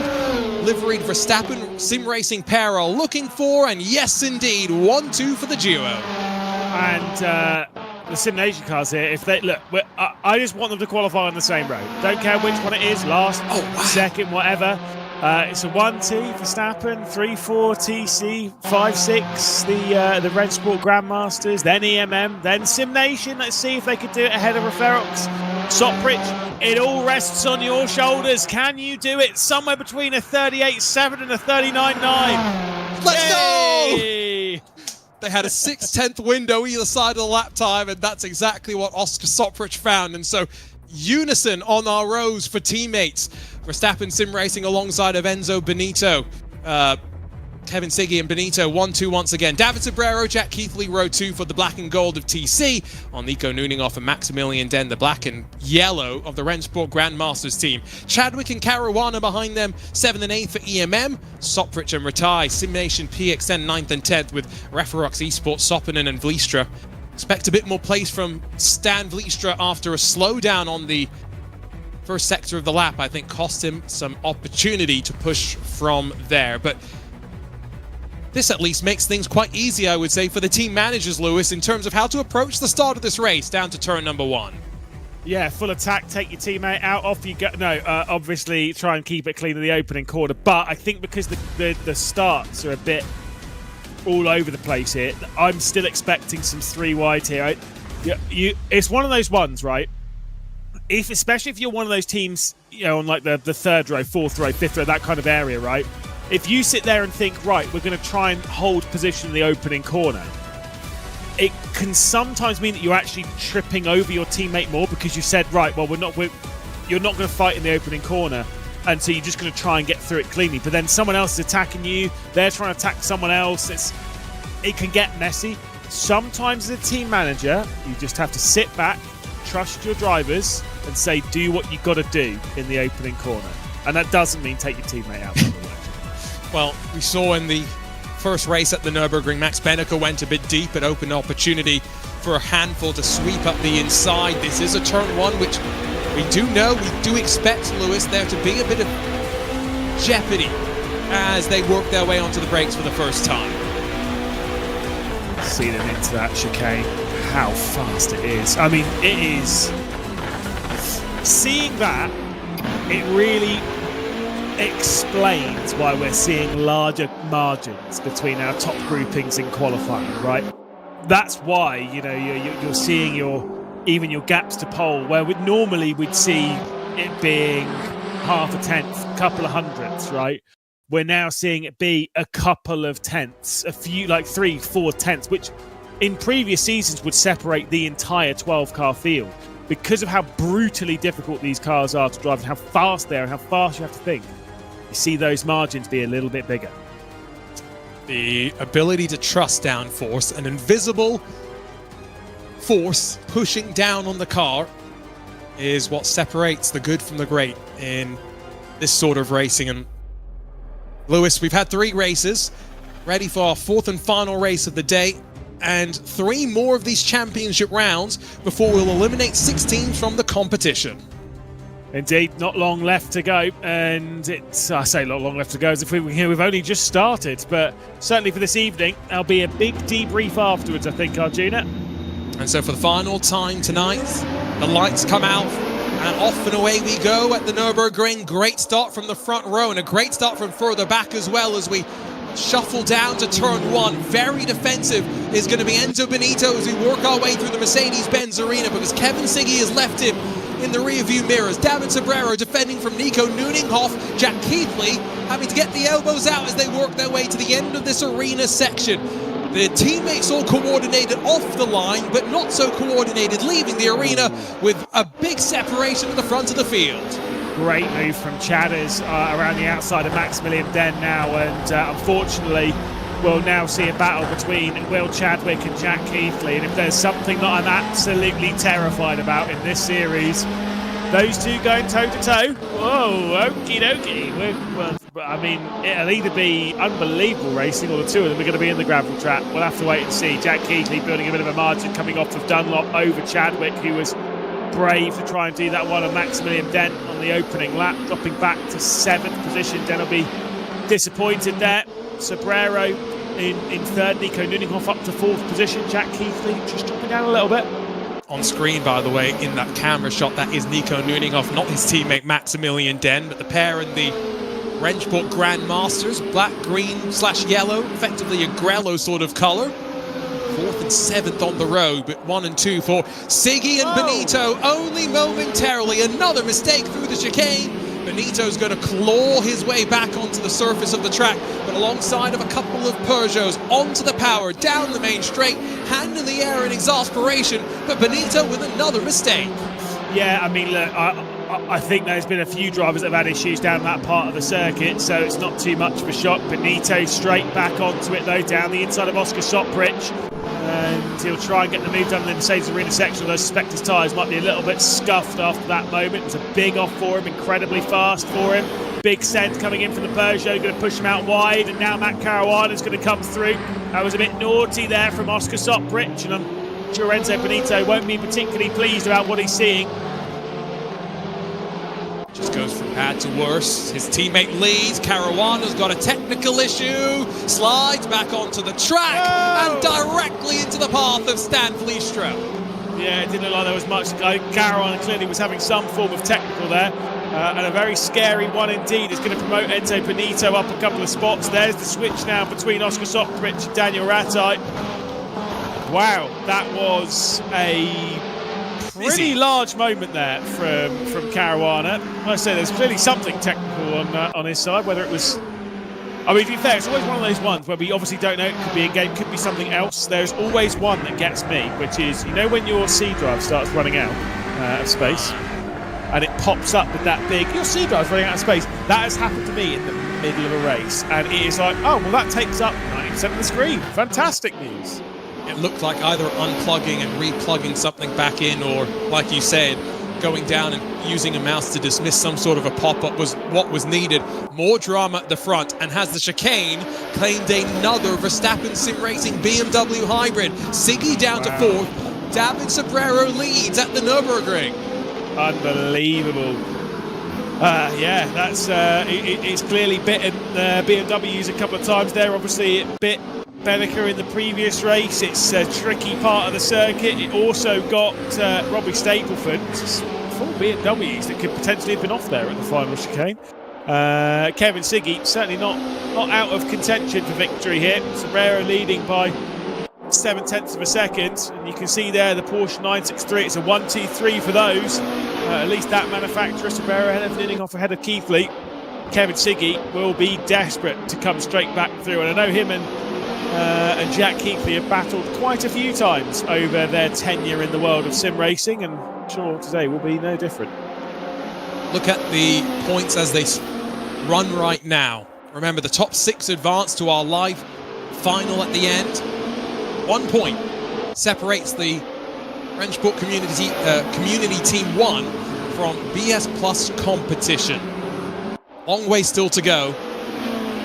liveried Verstappen Sim Racing pair are looking for, and yes indeed, 1-2 for the duo.
And the Sim Nation cars here, if they look, I just want them to qualify on the same road. Don't care which one it is, last, second, whatever. It's a 1-2 Verstappen, 3-4 TC, 5-6 the RENNSPORT Grandmasters, then EMM, then Sim Nation. Let's see if they could do it ahead of Referox. Sopridge, it all rests on your shoulders. Can you do it somewhere between a 38.7 and a 39.9?
Let's go!
Yay!
They had a 6/10 window either side of the lap time, and that's exactly what Oscar Sopridge found. And so unison on our rows for teammates. Verstappen Sim Racing alongside of Enzo Benito. Kevin Siggy and Benito 1-2 once again. David Sobrero, Jack Keithley, row 2 for the black and gold of TC. On Nico Nuninghoff and Maximilian Den, the black and yellow of the RENNSPORT Grandmasters team. Chadwick and Caruana behind them, 7th and 8th for EMM. Sopridge and Ratai, Sim Nation PXN 9th and 10th with Referox Esports, Soppinen and Vliestra. Expect a bit more pace from Stan Vliestra after a slowdown on the first sector of the lap. I think cost him some opportunity to push from there. But this at least makes things quite easy, I would say, for the team managers, Lewis, in terms of how to approach the start of this race down to turn number 1.
Yeah, full attack, take your teammate out, off you go. No, obviously try and keep it clean in the opening quarter. But I think because the starts are a bit all over the place here, I'm still expecting some 3 wide here. It's one of those ones, right? Especially if you're one of those teams, you know, on like the 3rd row, 4th row, 5th row, that kind of area, right? If you sit there and think, right, we're going to try and hold position in the opening corner, it can sometimes mean that you're actually tripping over your teammate more because you said, right, well, you're not going to fight in the opening corner, and so you're just going to try and get through it cleanly. But then someone else is attacking you, they're trying to attack someone else. It can get messy. Sometimes as a team manager, you just have to sit back, trust your drivers, and say, do what you got to do in the opening corner. And that doesn't mean take your teammate out.
Well, we saw in the first race at the Nürburgring, Max Benneker went a bit deep and opened opportunity for a handful to sweep up the inside. This is a turn 1, which we do expect, Lewis, there to be a bit of jeopardy as they work their way onto the brakes for the first time.
See them into that chicane, how fast it is. I mean, it is. Seeing that, it really explains why we're seeing larger margins between our top groupings in qualifying, right? That's why, you know, you're seeing even your gaps to pole, where normally we'd see it being half a tenth, couple of hundredths, right? We're now seeing it be a couple of tenths, a few, like 3-4 tenths, which in previous seasons would separate the entire 12-car field. Because of how brutally difficult these cars are to drive and how fast they are and how fast you have to think, you see those margins be a little bit bigger.
The ability to trust downforce, an invisible force pushing down on the car, is what separates the good from the great in this sort of racing. And Lewis, we've had 3 races, ready for our 4th and final race of the day, and 3 more of these championship rounds before we'll eliminate 6 teams from the competition.
Indeed, not long left to go, and I say not long left to go as if we've only just started, but certainly for this evening, there'll be a big debrief afterwards, I think, Arjuna.
And so for the final time tonight, the lights come out, and off and away we go at the Nürburgring. Great start from the front row, and a great start from further back as well as we shuffle down to turn 1. Very defensive is going to be Enzo Benito as we work our way through the Mercedes-Benz arena, because Kevin Siggy has left him in the rear-view mirrors. David Sobrero defending from Nico Nuninghoff. Jack Keithley having to get the elbows out as they work their way to the end of this arena section. The teammates all coordinated off the line, but not so coordinated leaving the arena, with a big separation at the front of the field.
Great move from Chadders around the outside of Maximilian Den now, and unfortunately we'll now see a battle between Will Chadwick and Jack Keithley, and if there's something that I'm absolutely terrified about in this series, those two going toe-to-toe. Whoa, okie dokie. Well, I mean, it'll either be unbelievable racing or the two of them are going to be in the gravel trap. We'll have to wait and see. Jack Keithley building a bit of a margin coming off of Dunlop over Chadwick, who was brave to try and do that one on Maximilian Dent on the opening lap, dropping back to 7th position. Den will be disappointed there. Sobrero in 3rd, Nico Nuninghoff up to 4th position. Jack Keithley just dropping down a little bit.
On screen, by the way, in that camera shot, that is Nico Nuninghoff, not his teammate Maximilian Den, but the pair in the RENNSPORT Grandmasters, black, green / yellow, effectively a Grello sort of colour. 4th and 7th on the road, but 1 and 2 for Siggy and Benito, only momentarily. Another mistake through the chicane. Benito's going to claw his way back onto the surface of the track, but alongside of a couple of Peugeots, onto the power, down the main straight, hand in the air in exasperation, but Benito with another mistake.
Yeah, I mean, look, I think there's been a few drivers that have had issues down that part of the circuit, so it's not too much of a shock. Benito straight back onto it, though, down the inside of Oscar Soprich. And he'll try and get the move done in the Mercedes Arena section, although I suspect his tyres might be a little bit scuffed after that moment. It was a big off for him, incredibly fast for him. Big send coming in from the Peugeot, going to push him out wide, and now Matt Caruana is going to come through. That was a bit naughty there from Oscar Soprich, and I'm sure Enzo Benito won't be particularly pleased about what he's seeing.
Just goes from bad to worse. His teammate leads. Caruana's got a technical issue. Slides back onto the track and directly into the path of Stan Fleestra.
Yeah, it didn't look like there was much. Caruana clearly was having some form of technical there. And a very scary one indeed. Is going to promote Enzo Benito up a couple of spots. There's the switch now between Oscar Soprich and Daniel Rattay. Wow, that was a pretty large moment there from Caruana. I say there's clearly something technical on his side, whether it was... I mean, to be fair, it's always one of those ones where we obviously don't know. It could be a game, could be something else. There's always one that gets me, which is, you know, when your C drive starts running out of space and it pops up with that big, your C drive's running out of space. That has happened to me in the middle of a race, and it is like, oh, well, that takes up 90% of the screen. Fantastic news.
It looked like either unplugging and replugging something back in, or, like you said, going down and using a mouse to dismiss some sort of a pop-up was what was needed. More drama at the front, and has the chicane claimed another Verstappen Sim Racing BMW hybrid. Siggy down to 4th. David Sobrero leads at the Nürburgring.
Unbelievable. Yeah, that's it's clearly bitten BMWs a couple of times there. Obviously, it bit Beneker in the previous race. It's a tricky part of the circuit. It also got Robbie Stapleford. It's 4 BMWs that could potentially have been off there at the final chicane. Kevin Siggy certainly not out of contention for victory here. Sobrero leading by 7/10 of a second, and you can see there the Porsche 963. It's a 1-2-3 for those. At least that manufacturer. Sobrero ahead of Keithley. Kevin Siggy will be desperate to come straight back through, and I know him and Jack Keithley have battled quite a few times over their tenure in the world of sim racing, and I'm sure today will be no different.
Look at the points as they run right now. Remember, the top 6 advance to our live final at the end. 1 point separates the RENNSPORT Community Team 1 from BS Plus competition. Long way still to go.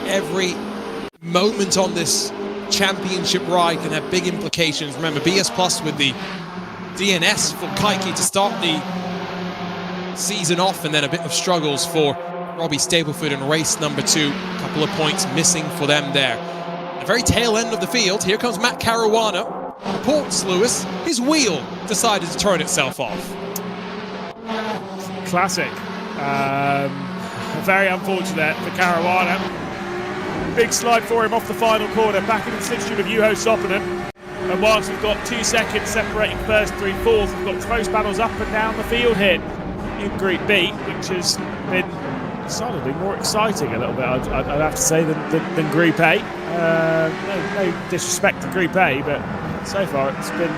Every moment on this championship ride can have big implications. Remember, BS Plus with the DNS for Kaiki to start the season off, and then a bit of struggles for Robbie Stableford in race number 2. A couple of points missing for them there. The very tail end of the field, here comes Matt Caruana. Reports, Lewis, his wheel decided to turn itself off.
Classic. Very unfortunate for Caruana. Big slide for him off the final corner, back in the slipstream of Juho Soppinen. And whilst we've got 2 seconds separating first, 3, 4th, we've got close battles up and down the field here in Group B, which has been decidedly more exciting a little bit, I'd have to say, than Group A. No disrespect to Group A, but so far it's been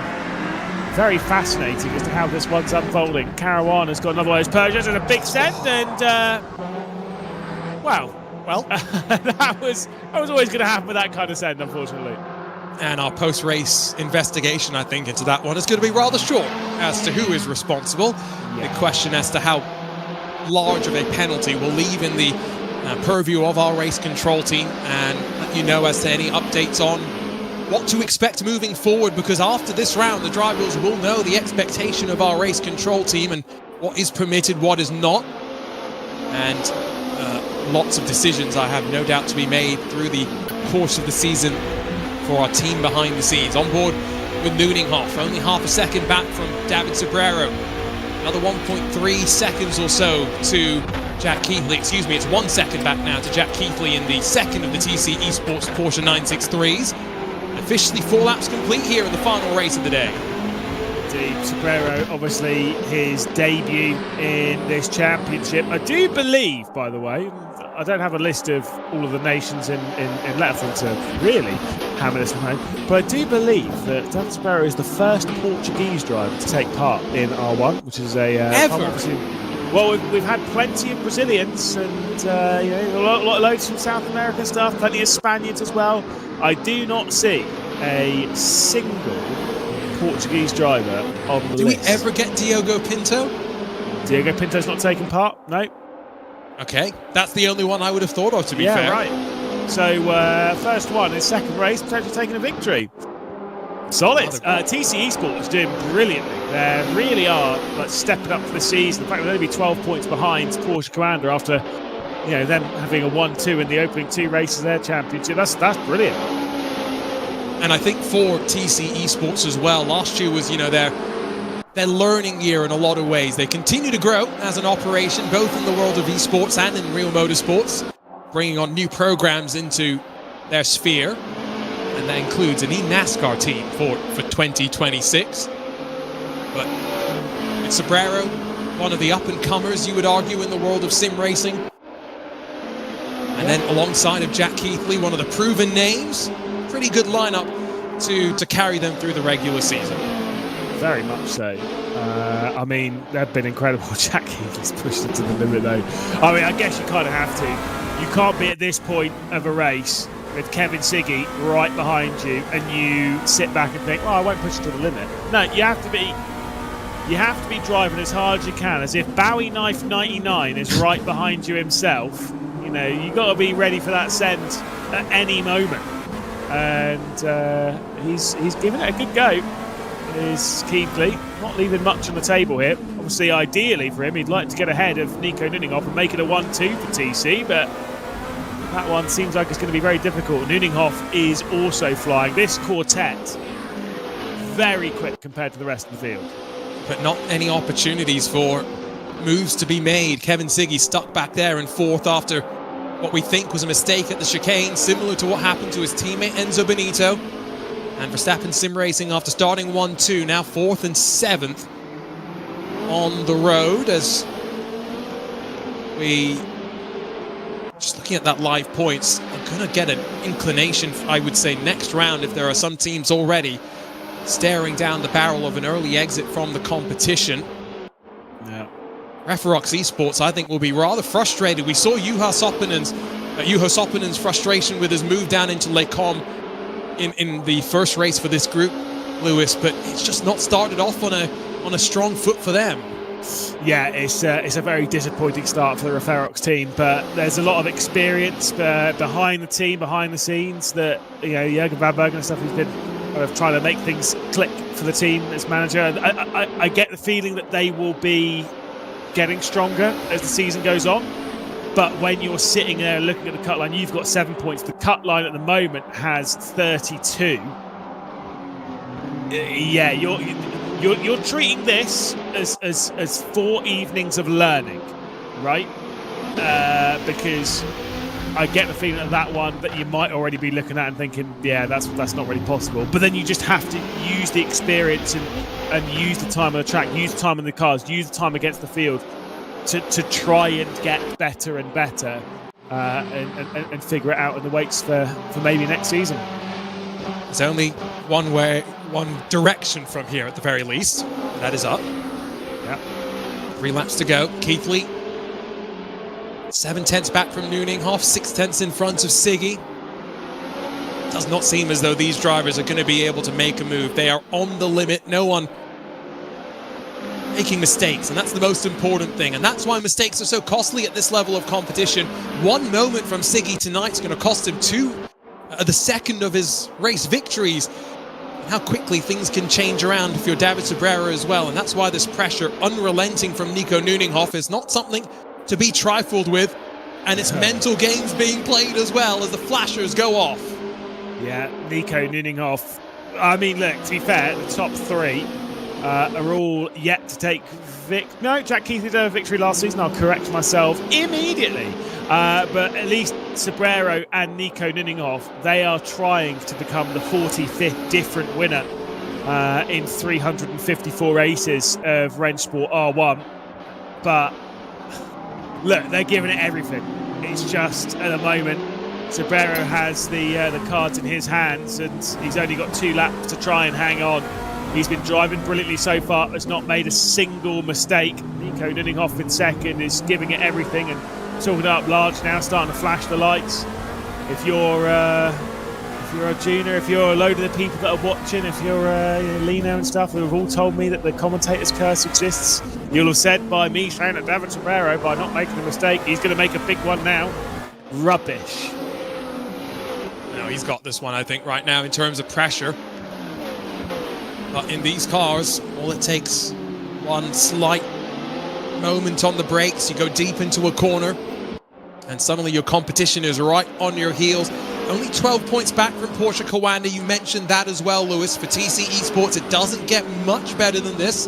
very fascinating as to how this one's unfolding. Caruana's got another one of those Peugeots and a big send, and well, that was always going to happen with that kind of send, unfortunately.
And our post-race investigation, I think, into that one is going to be rather short as to who is responsible. The question as to how large of a penalty will leave in the purview of our race control team, and let you know as to any updates on what to expect moving forward, because after this round the drivers will know the expectation of our race control team and what is permitted, what is not, and lots of decisions, I have no doubt, to be made through the course of the season for our team behind the scenes. On board with Nooninghoff, only half a second back from David Sobrero. Another 1.3 seconds or so to Jack Keithley. Excuse me, it's 1 second back now to Jack Keithley in the second of the TC Esports Porsche 963s. Officially 4 laps complete here in the final race of the day.
Indeed, Sobrero, obviously his debut in this championship. I do believe, by the way, I don't have a list of all of the nations in Letterman to really hammer this home, but I do believe that David Sobrero is the first Portuguese driver to take part in R1, which is a...
Ever?
Well, we've had plenty of Brazilians and loads from South America stuff, plenty of Spaniards as well. I do not see a single Portuguese driver on the list.
Do we ever get Diogo Pinto?
Diogo Pinto's not taking part, no.
Okay, that's the only one I would have thought of, to be fair.
Yeah, right. So, first one is second race, potentially taking a victory. Solid. TC Esports is doing brilliantly. They really are stepping up for the season. In fact, they'll only be 12 points behind Porsche Commander after them having a 1-2 in the opening 2 races of their championship. That's brilliant.
And I think for TC Esports as well, last year was their learning year in a lot of ways. They continue to grow as an operation, both in the world of esports and in real motorsports, bringing on new programs into their sphere. And that includes an e-NASCAR team for 2026. But it's Sobrero, one of the up-and-comers, you would argue, in the world of sim racing. And then alongside of Jack Keithley, one of the proven names. Pretty good lineup to carry them through the regular season.
Very much so. I mean, they've been incredible. Jack Keithley's pushed it to the limit, though. I mean, I guess you kind of have to. You can't be at this point of a race with Kevin Siggy right behind you and you sit back and think, well, I won't push it to the limit. No, you have to be driving as hard as you can, as if Bowie Knife 99 is right behind you himself. You've got to be ready for that send at any moment. And he's given it a good go. Is Keithley not leaving much on the table here. Obviously, ideally for him, he'd like to get ahead of Nico Nuninghoff and make it a 1-2 for TC, but that one seems like it's going to be very difficult. Nuninghoff is also flying. This quartet, very quick compared to the rest of the field.
But not any opportunities for moves to be made. Kevin Siggy stuck back there in 4th after what we think was a mistake at the chicane, similar to what happened to his teammate Enzo Benito. And Verstappen Sim Racing, after starting 1-2, now 4th and 7th on the road, as we, just looking at that live points, I'm going to get an inclination, I would say, next round, if there are some teams already staring down the barrel of an early exit from the competition.
Yeah.
Referox Esports, I think, will be rather frustrated. We saw Juho Soppinen's frustration with his move down into Les Combes in the first race for this group, Lewis, but it's just not started off on a strong foot for them.
Yeah, it's a very disappointing start for the Referox team, but there's a lot of experience behind the team, behind the scenes, that Jürgen Van Bergen and stuff, he's been kind of trying to make things click for the team as manager. And I get the feeling that they will be getting stronger as the season goes on. But when you're sitting there looking at the cut line, you've got 7 points. The cut line at the moment has 32. Yeah, you're treating this as 4 evenings of learning, right? Because I get the feeling that one that you might already be looking at and thinking, yeah, that's not really possible. But then you just have to use the experience and use the time on the track, use the time on the cars, use the time against the field to try and get better and better and figure it out in the weights for maybe next season.
There's only one direction from here at the very least. That is up.
Yeah.
3 laps to go. Keithley 7/10 back from Nuninghoff, 6/10 in front of Siggy. Does not seem as though these drivers are going to be able to make a move. They are on the limit. No one making mistakes, and that's the most important thing. And that's why mistakes are so costly at this level of competition. One moment from Siggy tonight is going to cost him the second of his race victories. And how quickly things can change around if you're David Sobrero as well. And that's why this pressure, unrelenting from Nico Nuninghoff, is not something to be trifled with. And it's mental games being played as well as the flashers go off.
Yeah, Nico Nuninghoff. I mean, look, to be fair, the top 3 are all yet to take No, Jack Keithley did have a victory last season. I'll correct myself immediately. But at least Sobrero and Nico Nuninghoff, they are trying to become the 45th different winner in 354 races of RENNSPORT R1. But look, they're giving it everything. It's just, at the moment, Sobrero has the cards in his hands, and he's only got 2 laps to try and hang on. He's been driving brilliantly so far, has not made a single mistake. Nico Nuninghoff in second is giving it everything and talking up large now, starting to flash the lights. If you're a junior, if you're a load of the people that are watching, if you're Lino and stuff, who have all told me that the commentator's curse exists, you'll have said by me saying that David Sobrero, by not making a mistake, he's going to make a big one now. Rubbish.
No, he's got this one, I think, right now in terms of pressure. But in these cars, all it takes one slight moment on the brakes, you go deep into a corner, and suddenly your competition is right on your heels. Only 12 points back from Porsche Kawanda. You mentioned that as well, Lewis. For TC Esports, it doesn't get much better than this.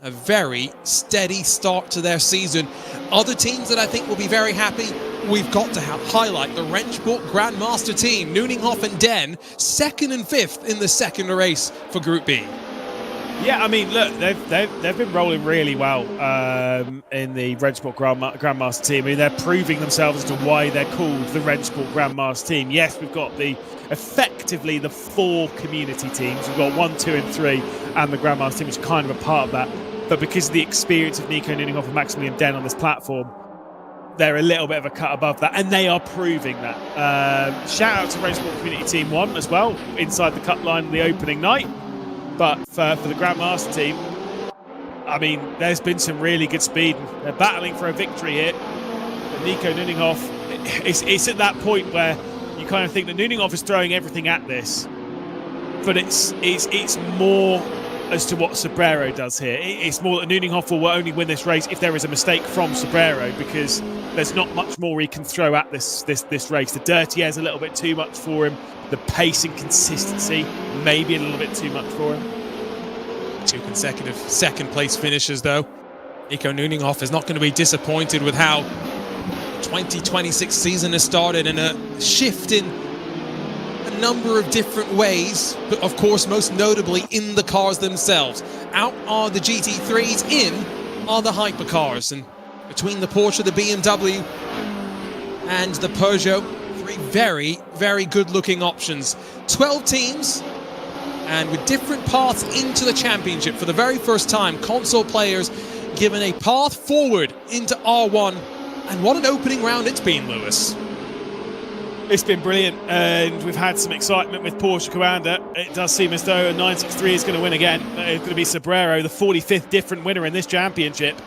A very steady start to their season. Other teams that I think will be very happy, we've got to highlight the RENNSPORT Grandmaster team. Nuninghoff and Den, 2nd and 5th in the second race for Group B.
Yeah, I mean, look, they've been rolling really well in the RENNSPORT Grandmaster team. I mean, they're proving themselves as to why they're called the RENNSPORT Grandmaster team. Yes, we've got effectively the 4 community teams. We've got 1, 2, and 3, and the Grandmaster team, which is kind of a part of that. But because of the experience of Nico Nuninghoff and Maximilian Den on this platform, they're a little bit of a cut above that, and they are proving that. Shout out to RENNSPORT Community Team 1 as well, inside the cut line the opening night. But for the Grandmaster team, I mean, there's been some really good speed. They're battling for a victory here. But Nico Nuninghoff, it's at that point where you kind of think that Nuninghoff is throwing everything at this, but it's more as to what Sobrero does here. It's more that Nuninghoff will only win this race if there is a mistake from Sobrero, because there's not much more he can throw at this race. The dirty air's a little bit too much for him. The pace and consistency, maybe a little bit too much for him.
2 consecutive second-place finishes, though. Nico Nuninghoff is not going to be disappointed with how the 2026 season has started, and a shift in a number of different ways, but of course most notably in the cars themselves. Out are the GT3s, in are the hypercars, and between the Porsche, the BMW and the Peugeot, 3 very, very good looking options. 12 teams, and with different paths into the championship. For the very first time, console players given a path forward into R1, and what an opening round it's been, Lewis.
It's been brilliant, and we've had some excitement with Porsche Commander. It does seem as though a 963 is going to win again. It's going to be Sobrero, the 45th different winner in this championship.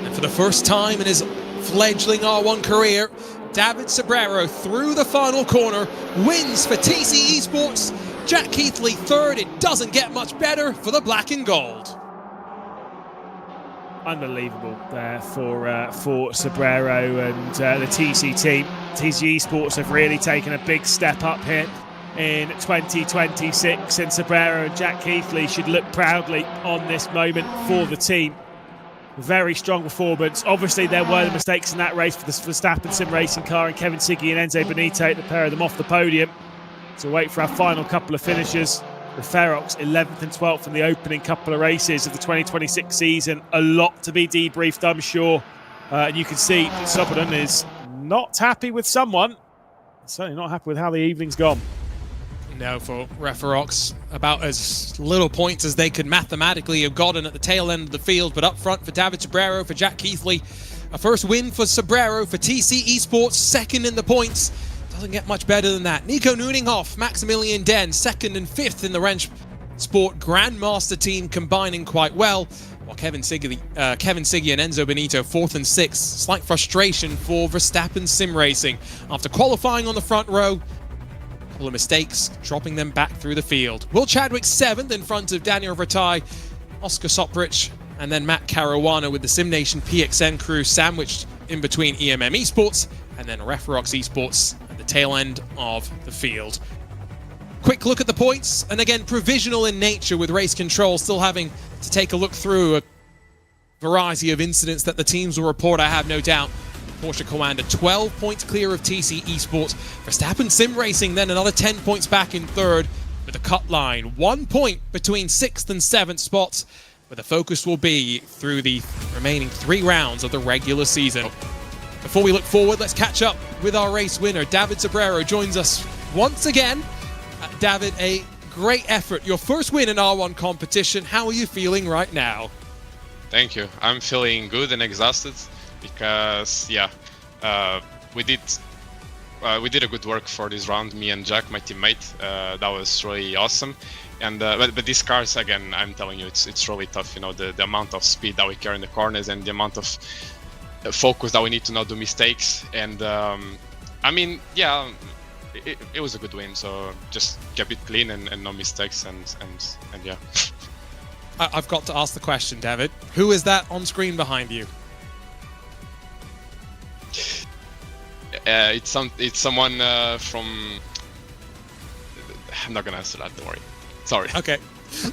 And for the first time in his fledgling R1 career, David Sobrero through the final corner wins for TC Esports. Jack Keithley third. It doesn't get much better for the black and gold.
Unbelievable there for Sobrero and the TC team. TC Esports have really taken a big step up here in 2026, and Sobrero and Jack Keithley should look proudly on this moment for the team. Very strong performance. Obviously, there were the mistakes in that race for the Verstappen sim racing car and Kevin Siggy and Enzo Benito, the pair of them off the podium. So wait for our final couple of finishes. The Ferox 11th and 12th in the opening couple of races of the 2026 season. A lot to be debriefed, I'm sure. And you can see that Sobodan is not happy with someone. Certainly not happy with how the evening's gone.
No, for Ferox, about as little points as they could mathematically have gotten at the tail end of the field. But up front for David Sobrero, for Jack Keithley. A first win for Sobrero, for TC Esports, second in the points. Doesn't get much better than that. Nico Nuninghoff, Maximilian Den, second and fifth in the RENNSPORT Grandmaster team, combining quite well. While Kevin Siggy and Enzo Benito, fourth and sixth. Slight frustration for Verstappen Sim Racing. After qualifying on the front row, a couple of mistakes, dropping them back through the field. Will Chadwick seventh in front of Daniel Vertai, Oscar Soprich, and then Matt Caruana with the SimNation PXN crew sandwiched in between EMM Esports and then Ferox Esports at the tail end of the field. Quick look at the points, and again, provisional in nature with race control, still having to take a look through a variety of incidents that the teams will report, I have no doubt. Porsche Commander 12 points clear of TC Esports. Verstappen Sim Racing then another 10 points back in third with the cut line. 1 point between 6th and 7th spots, where the focus will be through the remaining 3 rounds of the regular season. Before we look forward, let's catch up with our race winner. David Sobrero joins us once again. David, a great effort. Your first win in R1 competition. How are you feeling right now?
Thank you. I'm feeling good and exhausted because, we did a good work for this round, me and Jack, my teammate. That was really awesome. And but these cars, again, I'm telling you, it's really tough. You know, the amount of speed that we carry in the corners and the amount of focus that we need to not do mistakes. And it was a good win. So just kept it clean and no mistakes. And yeah.
I've got to ask the question, David. Who is that on screen behind you?
It's someone from. I'm not gonna answer that. Don't worry. Sorry.
Okay.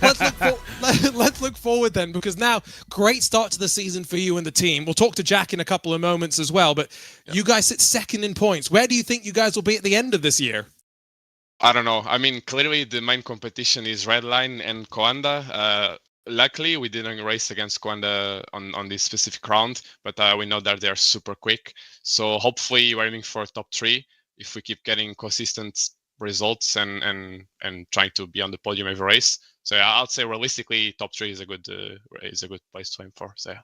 Let's look forward then, because now great start to the season for you and the team. We'll talk to Jack in a couple of moments as well, but you guys sit second in points. Where do you think you guys will be at the end of this year?
I don't know. I mean, clearly the main competition is Redline and Coanda. Luckily, we didn't race against Coanda on this specific round, but we know that they're super quick. So hopefully we're aiming for top 3 if we keep getting consistent results and trying to be on the podium every race. So yeah, I'd say realistically, top 3 is a good place to aim for. So yeah.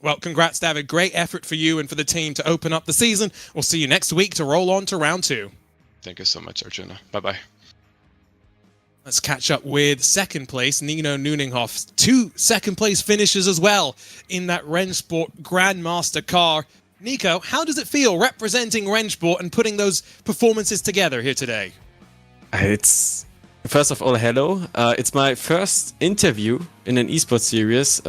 Well, congrats, David. Great effort for you and for the team to open up the season. We'll see you next week to roll on to round 2.
Thank you so much, Arjuna. Bye-bye.
Let's catch up with second place, Nino Nuninghoff. 2 second place finishes as well in that RENNSPORT Grandmaster car. Nico, how does it feel representing RENNSPORT and putting those performances together here today?
It's, first of all, hello. It's my first interview in an esports series.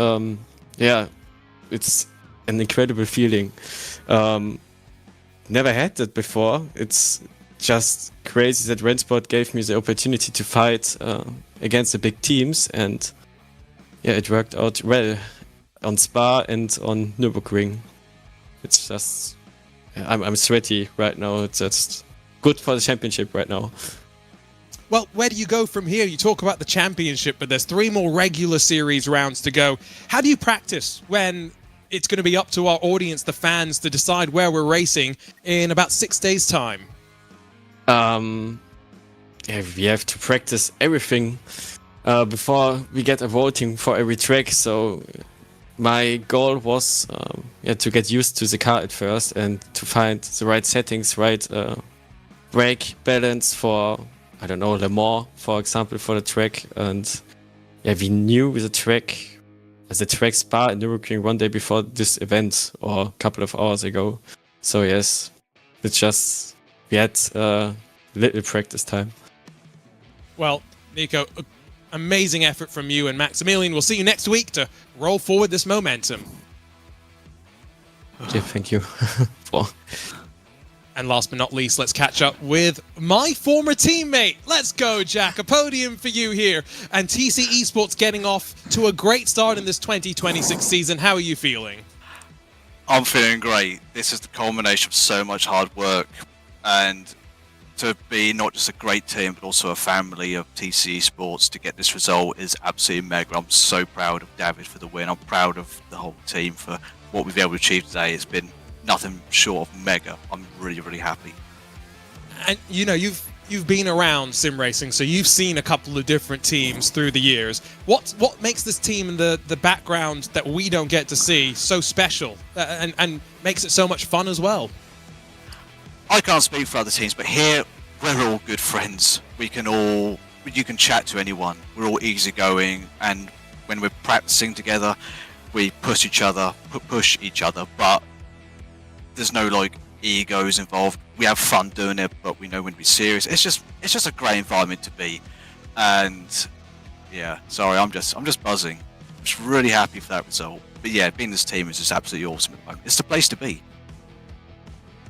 It's an incredible feeling. Never had that before. It's just crazy that RENNSPORT gave me the opportunity to fight against the big teams, and yeah, it worked out well on Spa and on Nürburgring. It's just, I'm sweaty right now. It's just good for the championship right now.
Well, where do you go from here? You talk about the championship, but there's 3 more regular series rounds to go. How do you practice when it's going to be up to our audience, the fans, to decide where we're racing in about 6 days' time?
We have to practice everything before we get a voting for every track. So my goal was to get used to the car at first and to find the right settings, right brake balance for, I don't know, Le Mans, for example, for the track. And yeah, we knew the track Spa and Nürburgring one day before this event or a couple of hours ago. So yes, we had little practice time.
Well, Nico, amazing effort from you and Maximilian. We'll see you next week to roll forward this momentum.
Okay, thank you.
And last but not least, let's catch up with my former teammate. Let's go, Jack. A podium for you here. And TC Esports getting off to a great start in this 2026 season. How are you feeling?
I'm feeling great. This is the culmination of so much hard work, and to be not just a great team but also a family of TC Esports to get this result is absolutely mega. I'm so proud of David for the win. I'm proud of the whole team for what we've been able to achieve today. It's been nothing short of mega. I'm really, really happy.
And you know, you've been around sim racing, so you've seen a couple of different teams through the years. What makes this team and the background that we don't get to see so special and makes it so much fun as well?
I can't speak for other teams, but here we're all good friends. You can chat to anyone. We're all easygoing, and when we're practicing together, we push each other, but there's no like egos involved. We have fun doing it, but we know when to be serious. It's just a great environment to be, and yeah. Sorry, I'm just buzzing. I'm just really happy for that result. But yeah, being this team is just absolutely awesome at the moment. It's the place to be.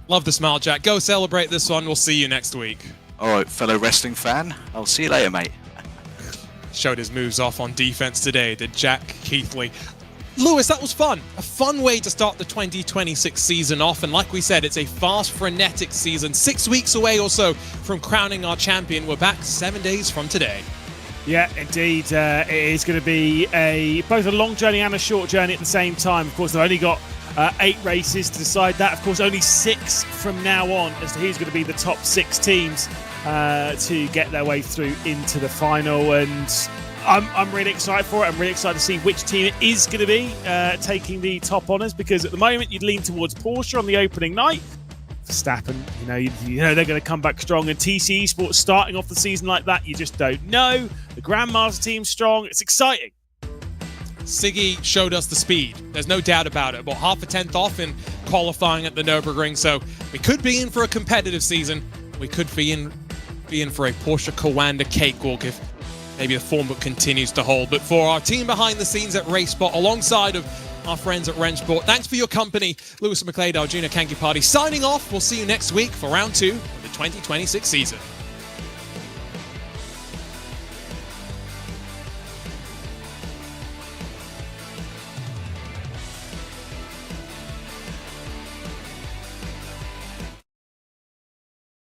Love the smile, Jack. Go celebrate this one. We'll see you next week.
All right, fellow wrestling fan. I'll see you later, mate.
Showed his moves off on defense today, did Jack Keithley. Lewis, that was fun. A fun way to start the 2026 season off. And like we said, it's a fast, frenetic season. 6 weeks away or so from crowning our champion. We're back 7 days from today.
Yeah, indeed. It is going to be both a long journey and a short journey at the same time. Of course, they've only got 8 races to decide that. Of course, only 6 from now on as to who's going to be the top 6 teams to get their way through into the final. And I'm really excited for it. I'm really excited to see which team it is going to be taking the top honours, because at the moment you'd lean towards Porsche on the opening night. Verstappen, you know they're going to come back strong, and TC Esports starting off the season like that, you just don't know. The Grandmaster team's strong. It's exciting.
Siggy showed us the speed. There's no doubt about it. About half a tenth off in qualifying at the Nürburgring, so we could be in for a competitive season. We could be in for a Porsche Coanda cakewalk if maybe the form book continues to hold. But for our team behind the scenes at RaceSpot, alongside of our friends at RENNSPORT, thanks for your company. Lewis McLeod, Arjuna Kanki Party signing off. We'll see you next week for round 2 of the 2026 season.